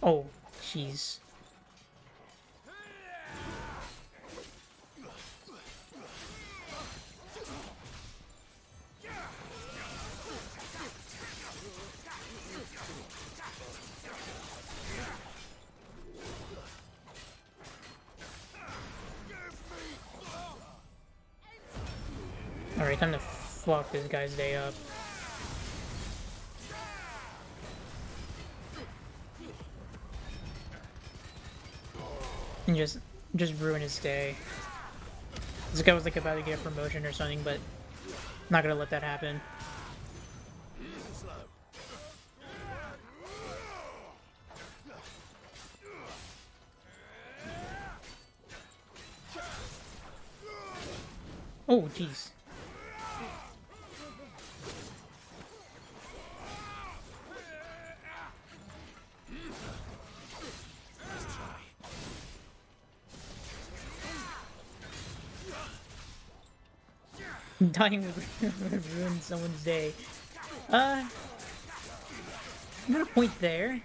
Oh, jeez. Alright, time to fuck this guy's day up. And just ruin his day. This guy was like about to get a promotion or something, but not gonna let that happen. Oh, jeez. Dying would ruin someone's day. I'm gonna point there.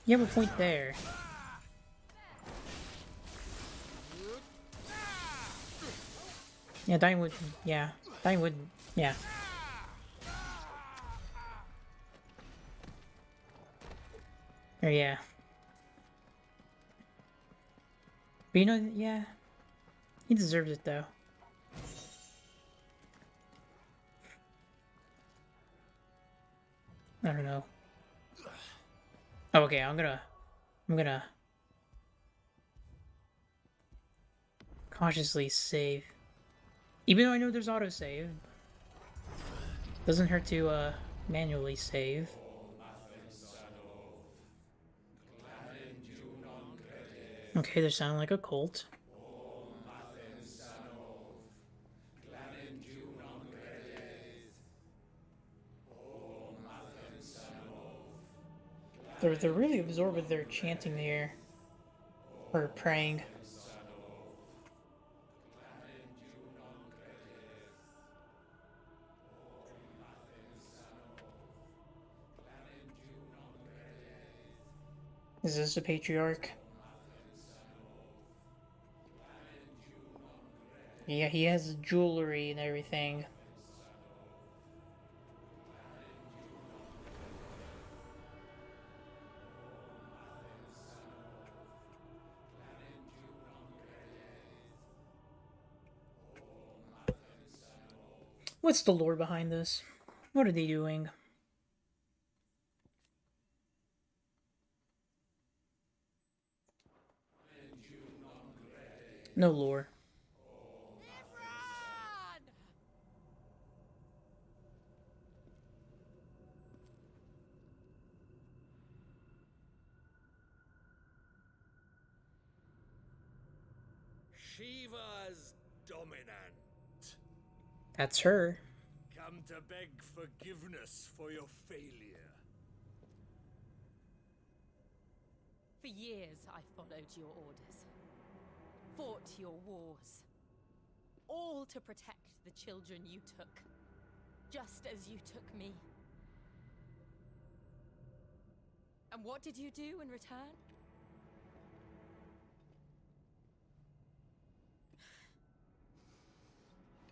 You have a point there. Yeah, dying would. Yeah, dying would. Yeah. Or yeah. But you know, yeah. He deserves it though. I don't know. Oh, okay, I'm gonna cautiously save. Even though I know there's autosave. Doesn't hurt to manually save. Okay, they're sounding like a cult. They're really absorbed with their chanting there. Or praying. Is this the patriarch? Yeah, he has jewelry and everything. What's the lore behind this? What are they doing? No lore. Shiva's dominant. That's her. Come to beg forgiveness for your failure. For years I followed your orders, fought your wars, all to protect the children you took, just as you took me. And what did you do in return?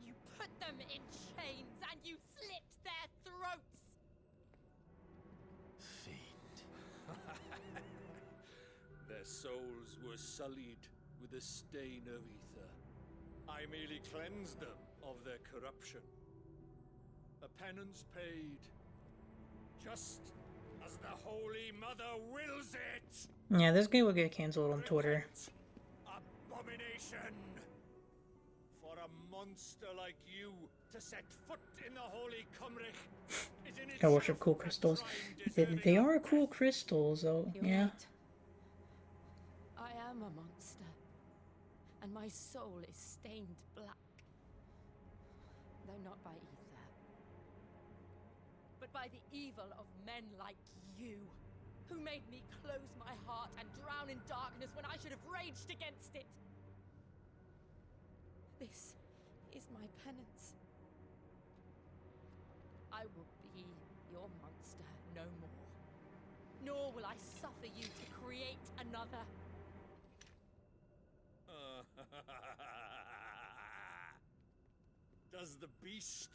You put them in chains and you slit their throats! Their souls were sullied with the stain of ether. I merely cleansed them of their corruption. A penance paid, just as the Holy Mother wills it! Yeah, this game will get cancelled on Twitter. Abomination! For a monster like you to set foot in the Holy Cymric is in I worship cool crystals. They are cool crystals, though. You're Yeah. right. I am a monster, and my soul is stained black. Though not by ether, but by the evil of men like you, who made me close my heart and drown in darkness when I should have raged against it. This is my penance. I will be your monster no more, nor will I suffer you to create another. Does the beast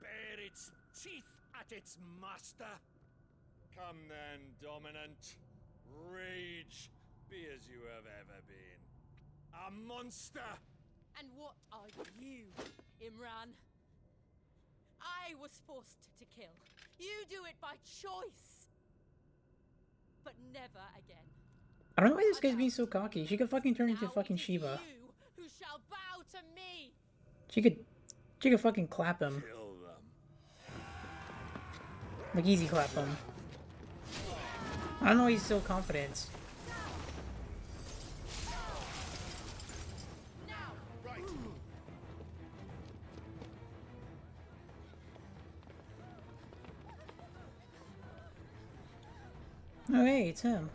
bare its teeth at its master? Come then, dominant. Rage, be as you have ever been. A monster! And what are you, Imran? I was forced to kill. You do it by choice. But never again. I don't know why this guy's being so cocky. She could fucking turn into fucking Shiva. You who shall bow to me. She could fucking clap him. Like easy clap him. I don't know why he's so confident. Oh hey, it's him.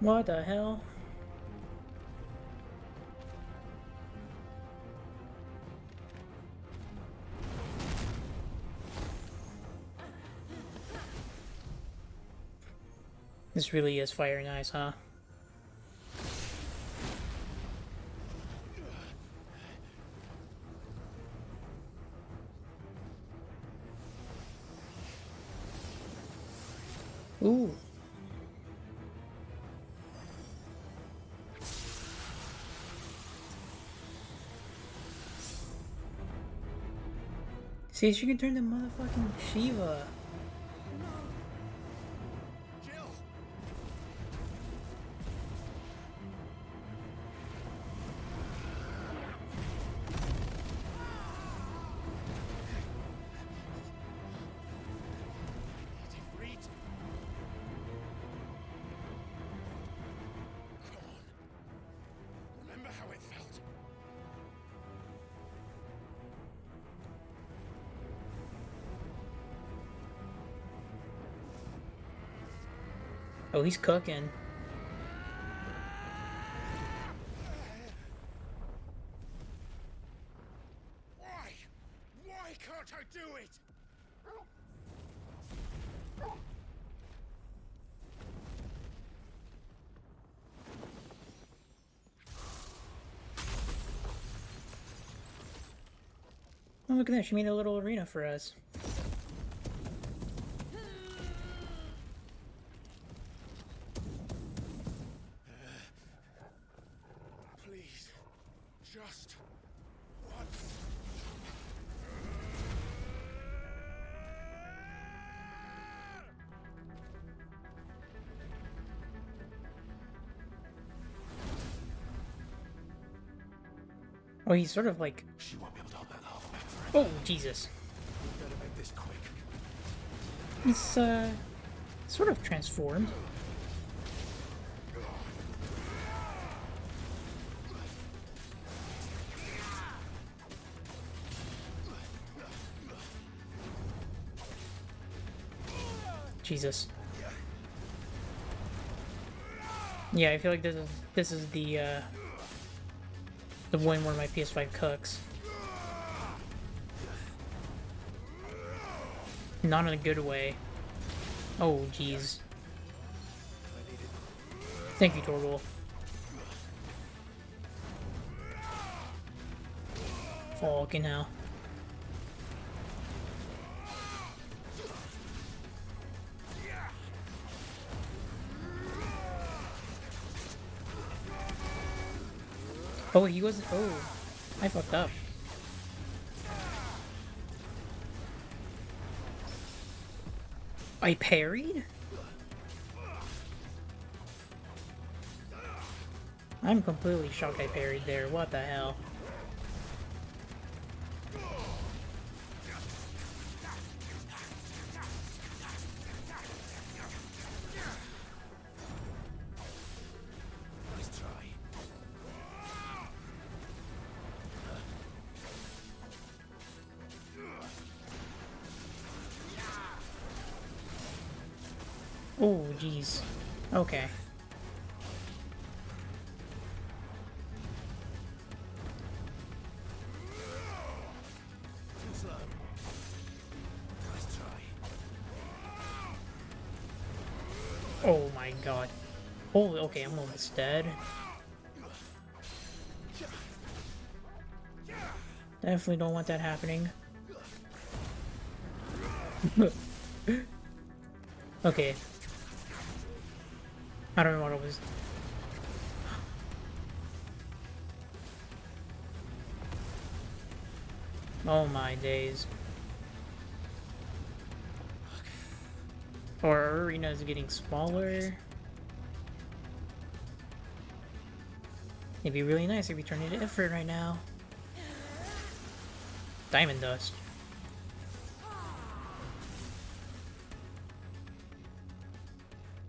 What the hell? This really is fire and ice, huh? Ooh. See, she can turn to motherfucking Shiva. Remember how it felt? Oh, he's cooking. Why? Why can't I do it? Oh, look at that. She made a little arena for us. Please, just once. Oh, he's sort of like... She won't be able to hold that long. Oh, Jesus. We better make this quick. He's, sort of transformed. Jesus. Yeah, I feel like this is the one where my PS5 cooks. Not in a good way. Oh, jeez. Thank you, Torgal. Fucking hell. Oh, he wasn't. Oh, I fucked up. I parried? I'm completely shocked I parried there. What the hell? Nice try. Oh, jeez. Okay. Too slow. Nice try. Oh my god. Holy, okay, I'm almost dead. Definitely don't want that happening. Okay. I don't know what it was. Oh my days. Our arena is getting smaller. It'd be really nice if we turned into effort right now. Diamond dust.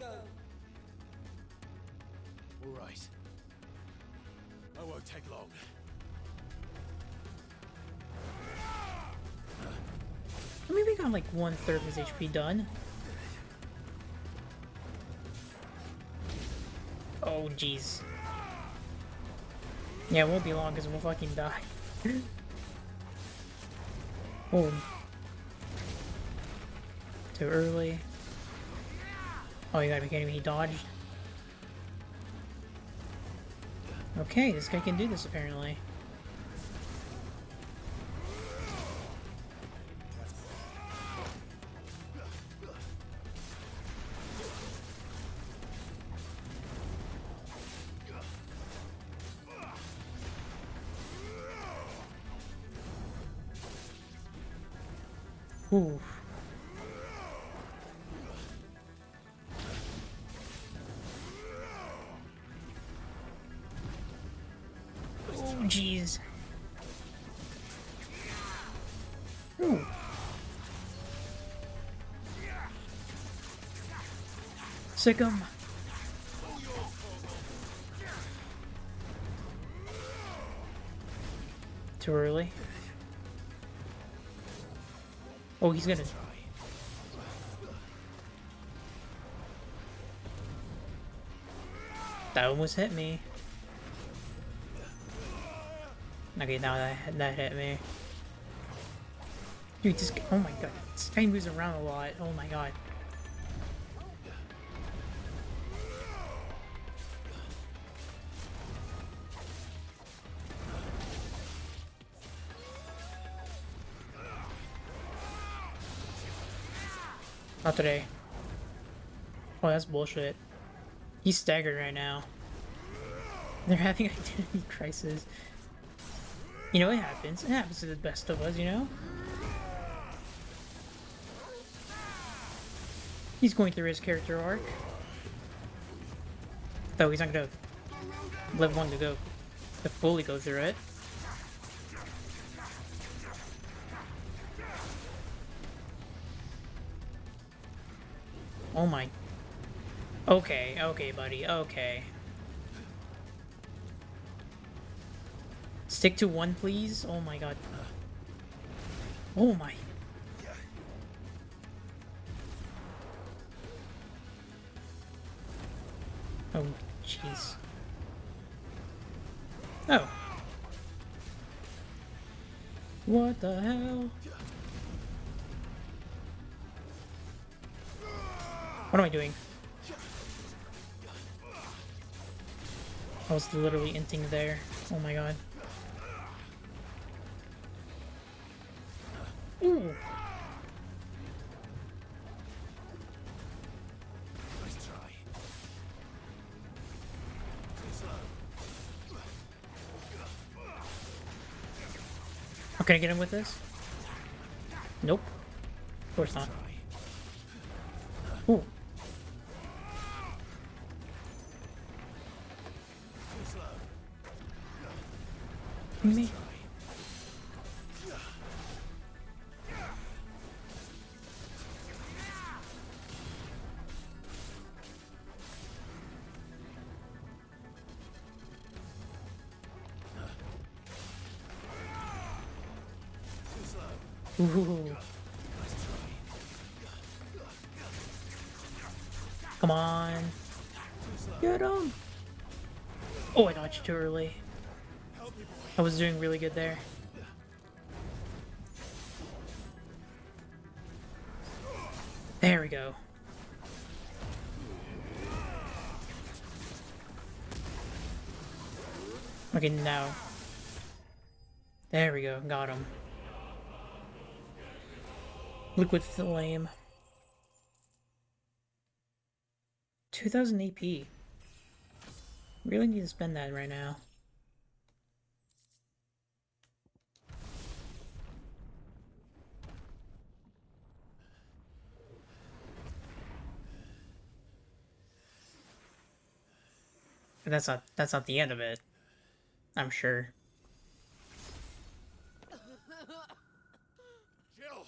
All right. I won't take long. I mean, we got like 1/3 of his HP done. Oh, jeez. Yeah, it won't be long because we'll fucking die. Oh. Too early. Oh, you gotta be kidding me, he dodged. Okay, this guy can do this apparently. Ooh. Oh, jeez. Ooh. Sick 'em. Too early. Oh, he's gonna. That almost hit me. Okay, now that hit me. Dude, this guy, oh my god, this guy moves around a lot. Oh my god. Not today. Oh, that's bullshit. He's staggered right now. They're having identity crisis. You know, it happens. It happens to the best of us, you know? He's going through his character arc. Though he's not gonna live long to go to fully go through it. Oh my. Okay, okay, buddy, okay. Stick to one, please. Oh my god. Oh my. Oh, jeez. Oh. What the hell? What am I doing? I was literally inting there. Oh my god. Ooh. Nice try. How can I get him with this? Nope. Of course not. Ooh. Me. Ooh. Come on. Get him. Oh, I dodged too early. I was doing really good there. There we go. Okay, now. There we go, got him. Liquid Flame. 2000 AP. Really need to spend that right now. But that's not the end of it. I'm sure. Jill!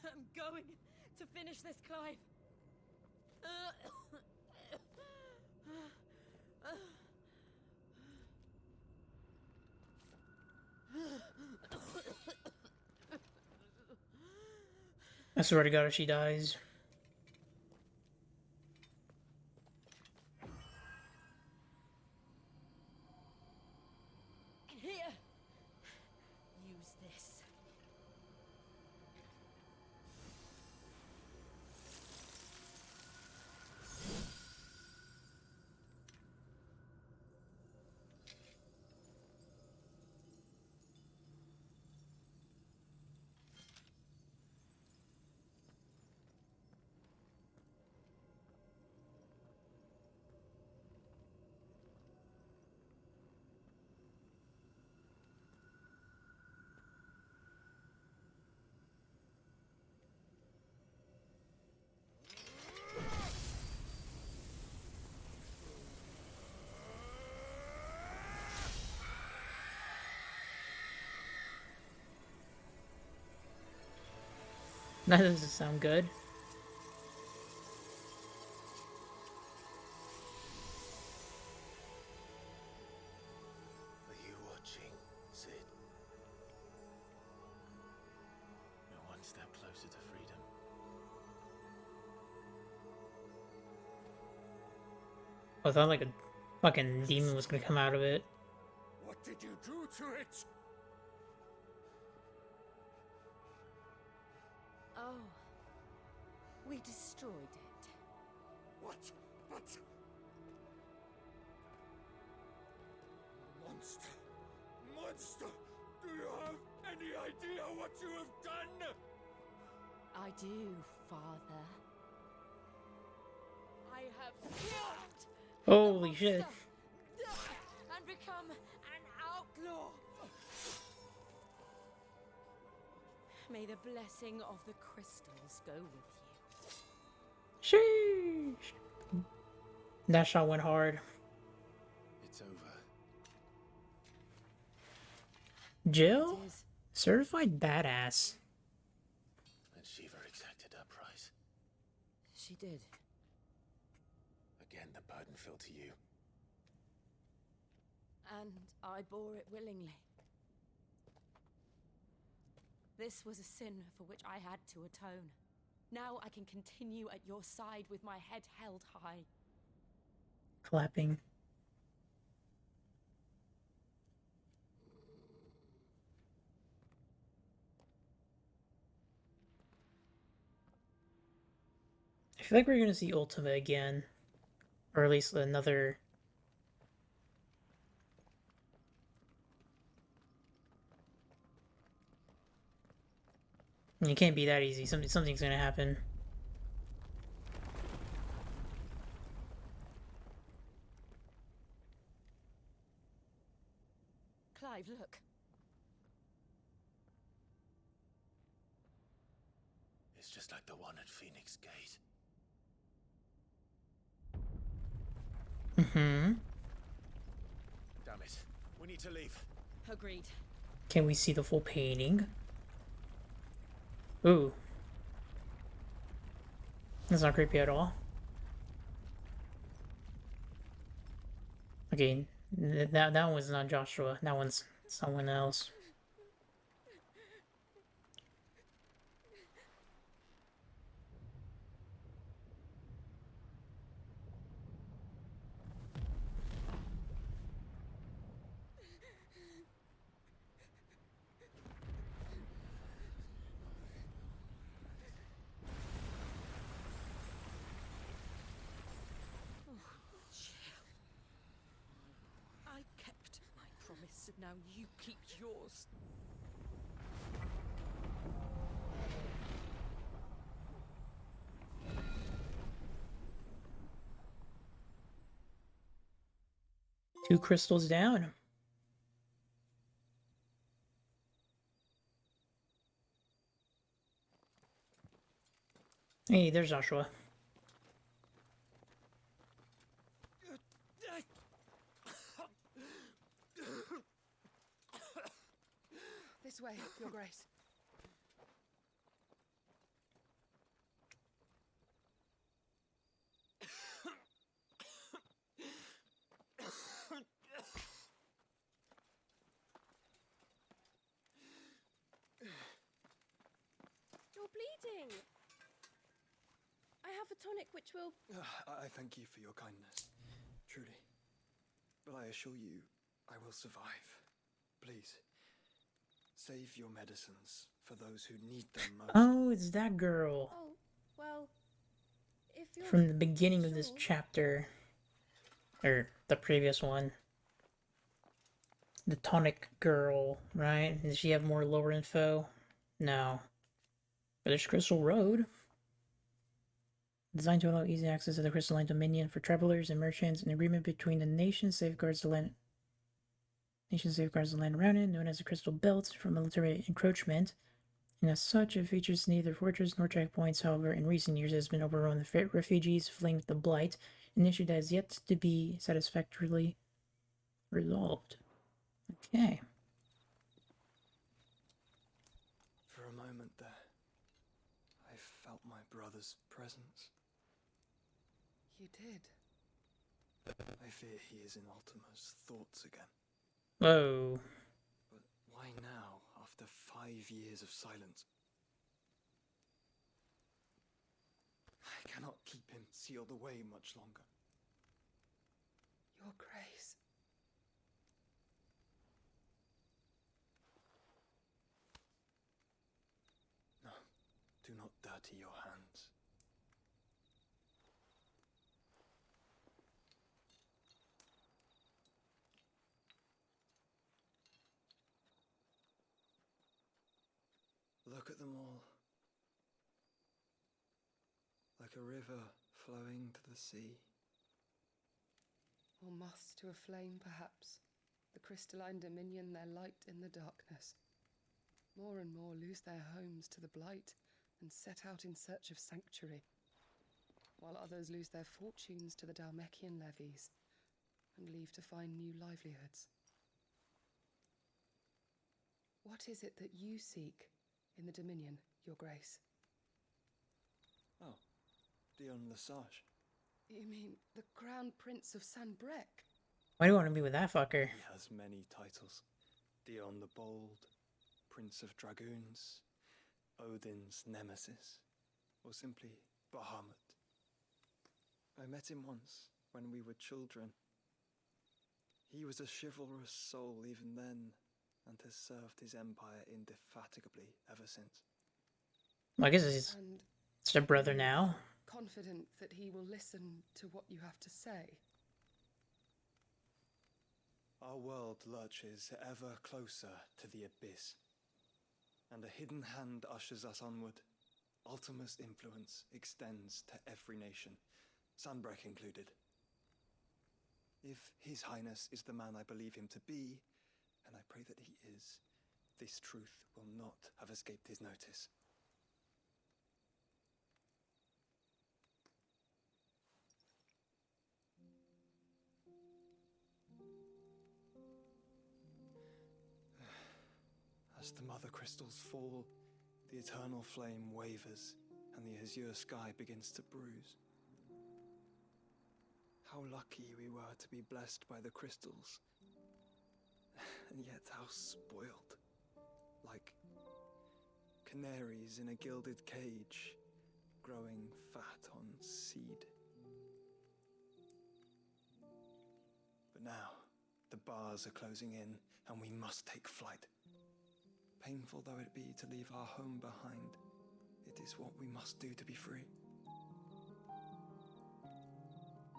I'm going to finish this, Clive. I swear to God, if she dies. Here. Use this. That doesn't sound good. Are you watching, Sid? We're one step closer to freedom. I thought like a fucking demon was gonna come out of it. What did you do to it? Oh. We destroyed it. What? But... Monster! Monster! Do you have any idea what you have done? I do, Father. I have killed Holy shit. and become an outlaw. May the blessing of the crystals go with you. Sheesh. That shot went hard. It's over. Jill? Certified badass. And Shiva exacted her price. She did. Again, the burden fell to you. And I bore it willingly. This was a sin for which I had to atone. Now I can continue at your side with my head held high. Clapping. I feel like we're gonna see Ultima again. Or at least another... It can't be that easy. Something's gonna happen. Clive, look. It's just like the one at Phoenix Gate. Mm-hmm. Damn it. We need to leave. Agreed. Can we see the full painting? Ooh. That's not creepy at all. Okay, that one's not Joshua. That one's someone else. I kept my promise, and now you keep yours. Two crystals down. Hey, there's Joshua. This way, Your Grace. You're bleeding. bleeding. I have a tonic which will... I thank you for your kindness, truly. But I assure you, I will survive. Please, save your medicines for those who need them most. Oh, it's that girl. Oh, well, if you're From the beginning of this sure. chapter. Or the previous one. The tonic girl, right? Does she have more lore info? No. But there's Crystal Road. Designed to allow easy access to the crystalline dominion for travelers and merchants, an agreement between the nation safeguards the land around it, known as the Crystal Belt, from military encroachment. And as such, it features neither fortress nor checkpoints. However, in recent years, it has been overrun with refugees fleeing the Blight, an issue that has yet to be satisfactorily resolved. Okay. For a moment there, I felt my brother's presence. You did? I fear he is in Ultima's thoughts again. Whoa. But why now, after 5 years of silence? I cannot keep him sealed away much longer. Your Grace. No, do not dirty your hands. Look at them all. Like a river flowing to the sea. Or moths to a flame, perhaps. The crystalline dominion their light in the darkness. More and more lose their homes to the blight and set out in search of sanctuary, while others lose their fortunes to the Dalmekian levies and leave to find new livelihoods. What is it that you seek in the Dominion, Your Grace? Oh, Dion Lesage. You mean the Crown Prince of Sanbrec? Why do you want to be with that fucker? He has many titles. Dion the Bold, Prince of Dragoons, Odin's Nemesis, or simply Bahamut. I met him once when we were children. He was a chivalrous soul even then, and has served his empire indefatigably ever since. Well, I guess he's stepbrother now. Confident that he will listen to what you have to say. Our world lurches ever closer to the abyss, and a hidden hand ushers us onward. Ultima's influence extends to every nation, Sanbrec included. If His Highness is the man I believe him to be, and I pray that he is, this truth will not have escaped his notice. As the mother crystals fall, the eternal flame wavers, and the azure sky begins to bruise. How lucky we were to be blessed by the crystals, and yet how spoiled. Like canaries in a gilded cage, growing fat on seed. But now, the bars are closing in, and we must take flight. Painful though it be to leave our home behind, it is what we must do to be free.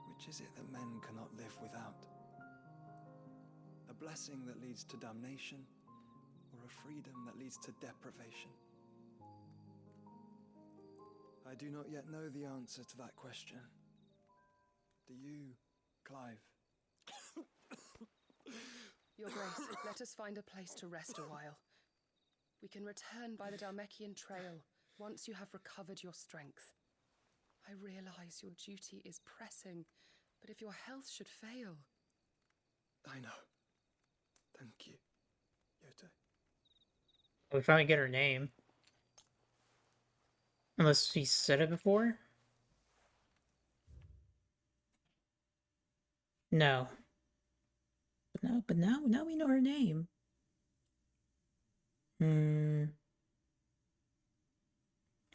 Which is it that men cannot live without? A blessing that leads to damnation, or a freedom that leads to deprivation? I do not yet know the answer to that question. Do you, Clive? Your Grace, let us find a place to rest a while. We can return by the Dalmekian trail once you have recovered your strength. I realize your duty is pressing, but if your health should fail... I know. Thank you, Yoto. We're trying to get her name. Unless he said it before? No. But now we know her name.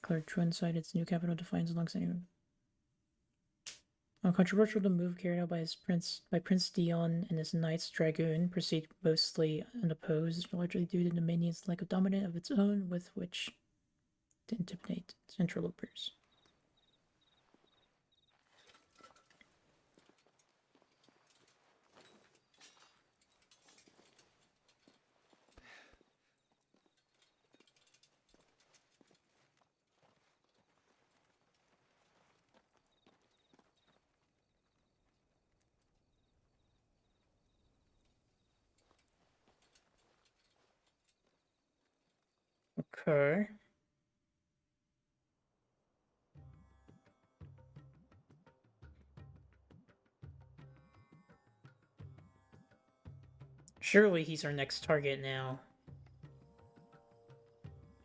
declared true inside its new capital defiance alongside. Controversial, the move carried out by Prince Dion and his Knights Dragoon proceed mostly unopposed, largely due to the Dominion's lack of dominance of its own with which to intimidate its interlopers. Okay. Surely he's our next target now.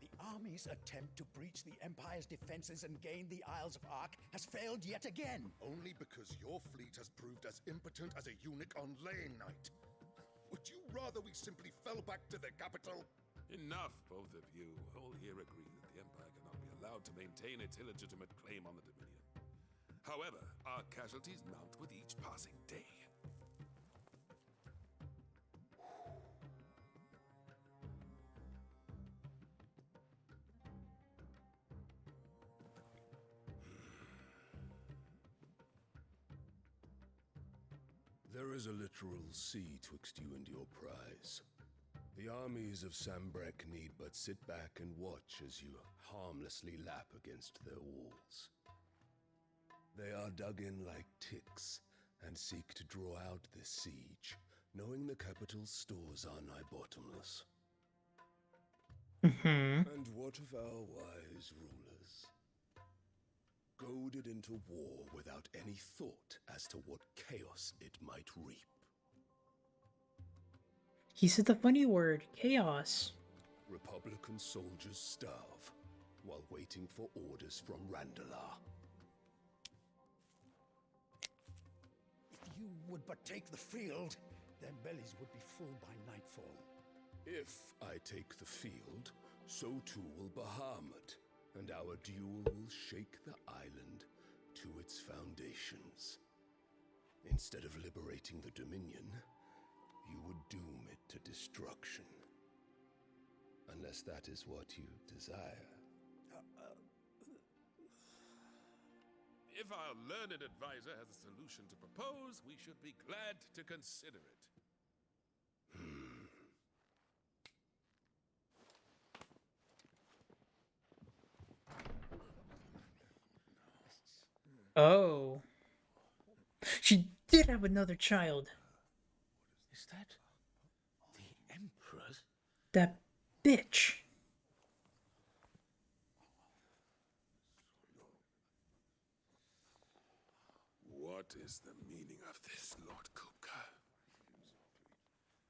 The army's attempt to breach the Empire's defenses and gain the Isles of Ark has failed yet again. Only because your fleet has proved as impotent as a eunuch on laying night. Would you rather we simply fell back to the capital? Enough, both of you. All here agree that the Empire cannot be allowed to maintain its illegitimate claim on the Dominion. However, our casualties mount with each passing day. There is a literal sea twixt you and your prize. The armies of Sambrek need but sit back and watch as you harmlessly lap against their walls. They are dug in like ticks and seek to draw out this siege, knowing the capital's stores are nigh bottomless. And what of our wise rulers? Goaded into war without any thought as to what chaos it might reap. He said the funny word, chaos. Republican soldiers starve while waiting for orders from Randalar. If you would but take the field, their bellies would be full by nightfall. If I take the field, so too will Bahamut, and our duel will shake the island to its foundations. Instead of liberating the Dominion, you would doom it to destruction. Unless that is what you desire. If our learned advisor has a solution to propose, we should be glad to consider it. Oh. She did have another child. Is that the Emperor's? That bitch. What is the meaning of this, Lord Kupka?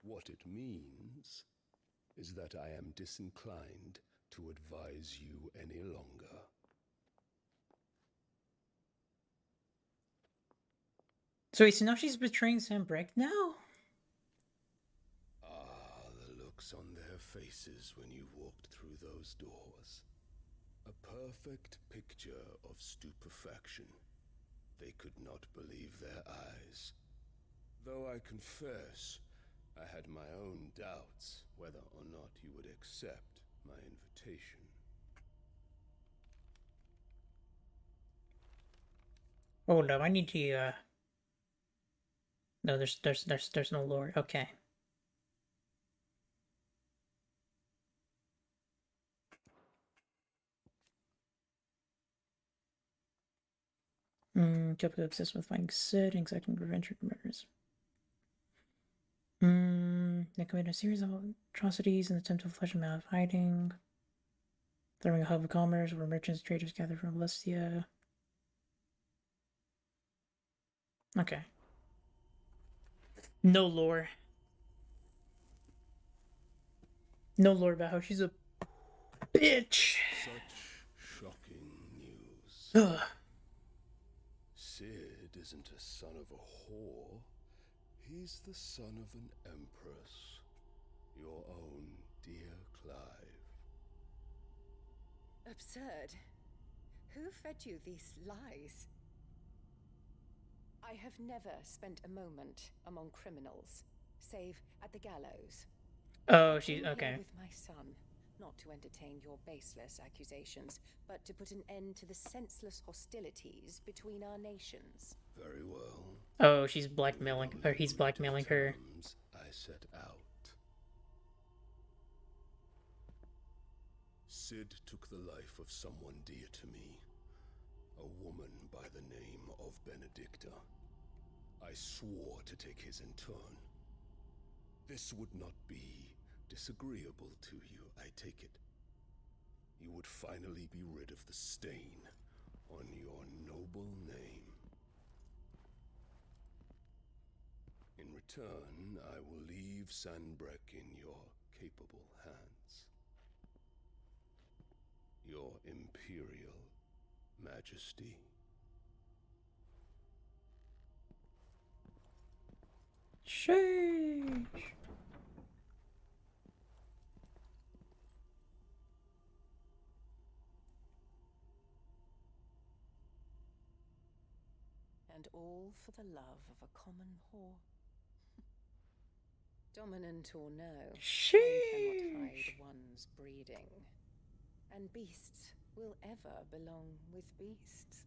What it means is that I am disinclined to advise you any longer. So wait, so now she's betraying Sambrek now? Ah, the looks on their faces when you walked through those doors. A perfect picture of stupefaction. They could not believe their eyes. Though I confess, I had my own doubts whether or not you would accept my invitation. Hold up, I need to, No, there's no lore. Okay. Kept obsessed with finding Sid and exacting revenge for murders. They committed a series of atrocities in the attempt to flush him out of hiding. Throwing a hub of commerce where merchants and traders gathered from Lestia. Okay. No lore. No lore about how she's a bitch. Such shocking news. Ugh. Sid isn't a son of a whore. He's the son of an empress. Your own dear Clive. Absurd. Who fed you these lies? I have never spent a moment among criminals, save at the gallows. Oh, I she's came okay. here with my son, not to entertain your baseless accusations, but to put an end to the senseless hostilities between our nations. Very well. Oh, she's blackmailing, or he's blackmailing her. I set out. Sid took the life of someone dear to me, a woman by the name of Benedicta. I swore to take his in turn. This would not be disagreeable to you, I take it. You would finally be rid of the stain on your noble name. In return, I will leave Sanbreque in your capable hands. Your Imperial Majesty. Sheesh. And all for the love of a common whore. Dominant or no, one cannot hide one's breeding. And beasts will ever belong with beasts.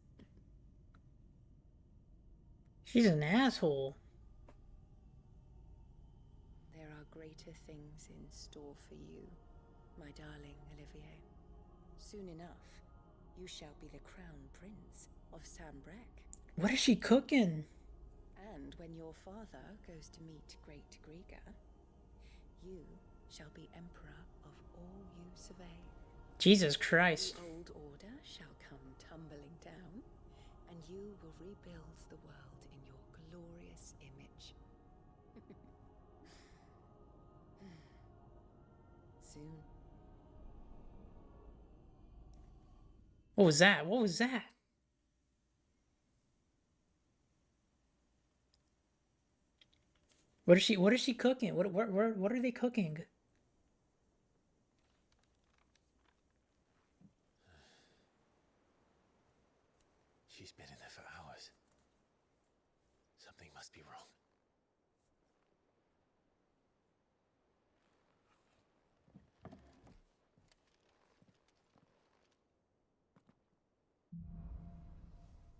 She's an asshole. There are greater things in store for you, my darling Olivier. Soon enough, you shall be the crown prince of Sanbreque. What is she cooking? And when your father goes to meet Great Griga, you shall be emperor of all you survey. Jesus Christ. The old order shall come tumbling down, and you will rebuild the world in your glorious image. Soon. What was that? What was that? What is she cooking? What are they cooking? She's been in there for hours. Something must be wrong.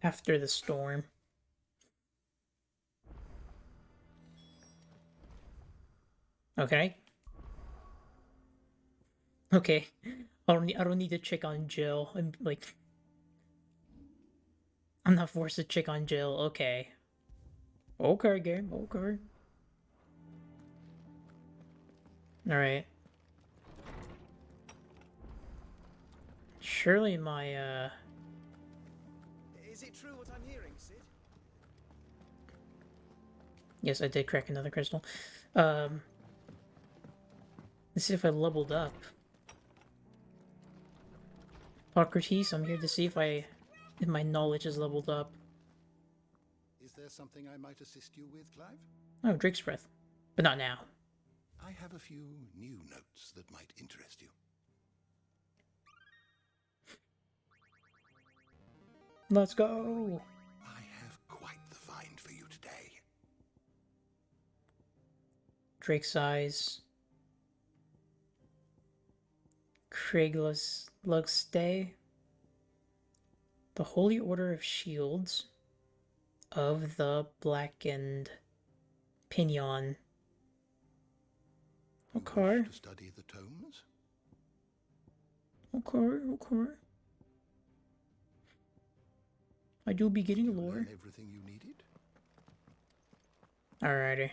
After the storm. Okay. Okay. I don't need to check on Jill. I'm not forced to check on Jill. Okay. Okay, game. Okay. Alright. Surely my, Is it true what I'm hearing, Sid? Yes, I did crack another crystal. Let's see if I leveled up. Hippocrates, I'm here to see if my knowledge is leveled up. Is there something I might assist you with, Clive? Oh, Drake's Breath. But not now. I have a few new notes that might interest you. Let's go! I have quite the find for you today. Drake's Eyes. Craigless Lugstay. The Holy Order of Shields of the Blackened Pinion. Okay. You wish to study the tomes? Okay. I do be getting lore. Learn everything you needed? Alrighty.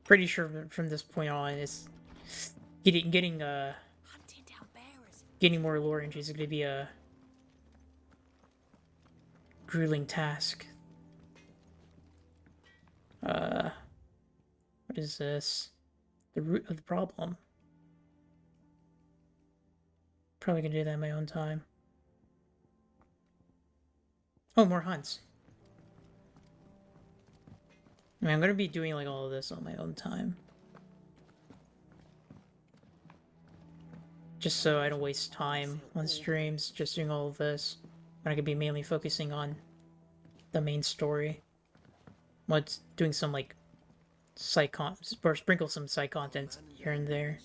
Pretty sure from this point on, it's getting more lore entries is gonna be a grueling task. What is this? The root of the problem. Probably gonna do that in my own time. Oh, more hunts. I mean, I'm gonna be doing like all of this on my own time. Just so I don't waste time on streams just doing all of this. And I could be mainly focusing on the main story. What's doing some like side content, or sprinkle some side content here and there.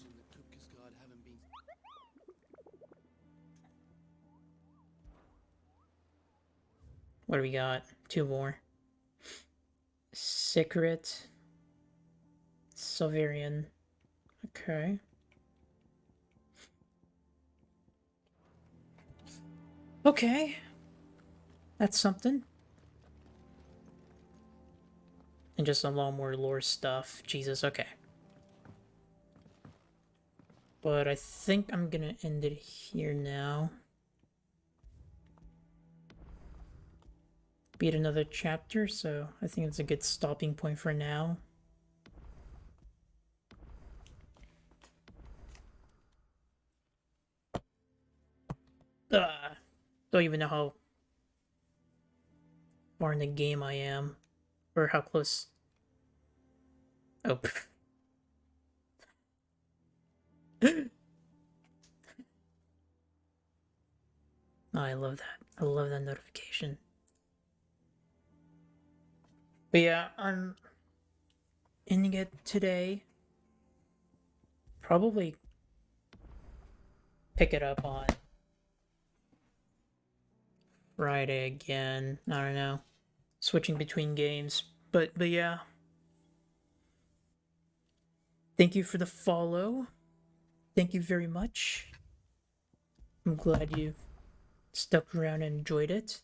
What do we got? 2 more. Secret. Silverian. Okay. Okay. That's something. And just a lot more lore stuff. Jesus, okay. But I think I'm gonna end it here now. Beat another chapter, so I think it's a good stopping point for now. Don't even know how far in the game I am, or how close. Oh. Oh, I love that. I love that notification. But yeah, I'm ending it today. Probably pick it up on Friday again. I don't know. Switching between games. But yeah. Thank you for the follow. Thank you very much. I'm glad you stuck around and enjoyed it.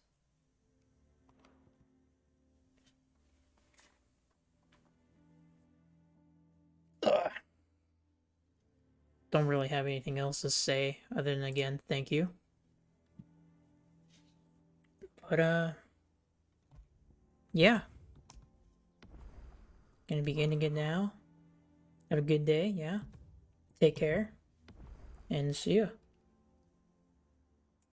Don't really have anything else to say other than, again, thank you. But yeah. Gonna be ending it now. Have a good day, yeah. Take care. And see ya.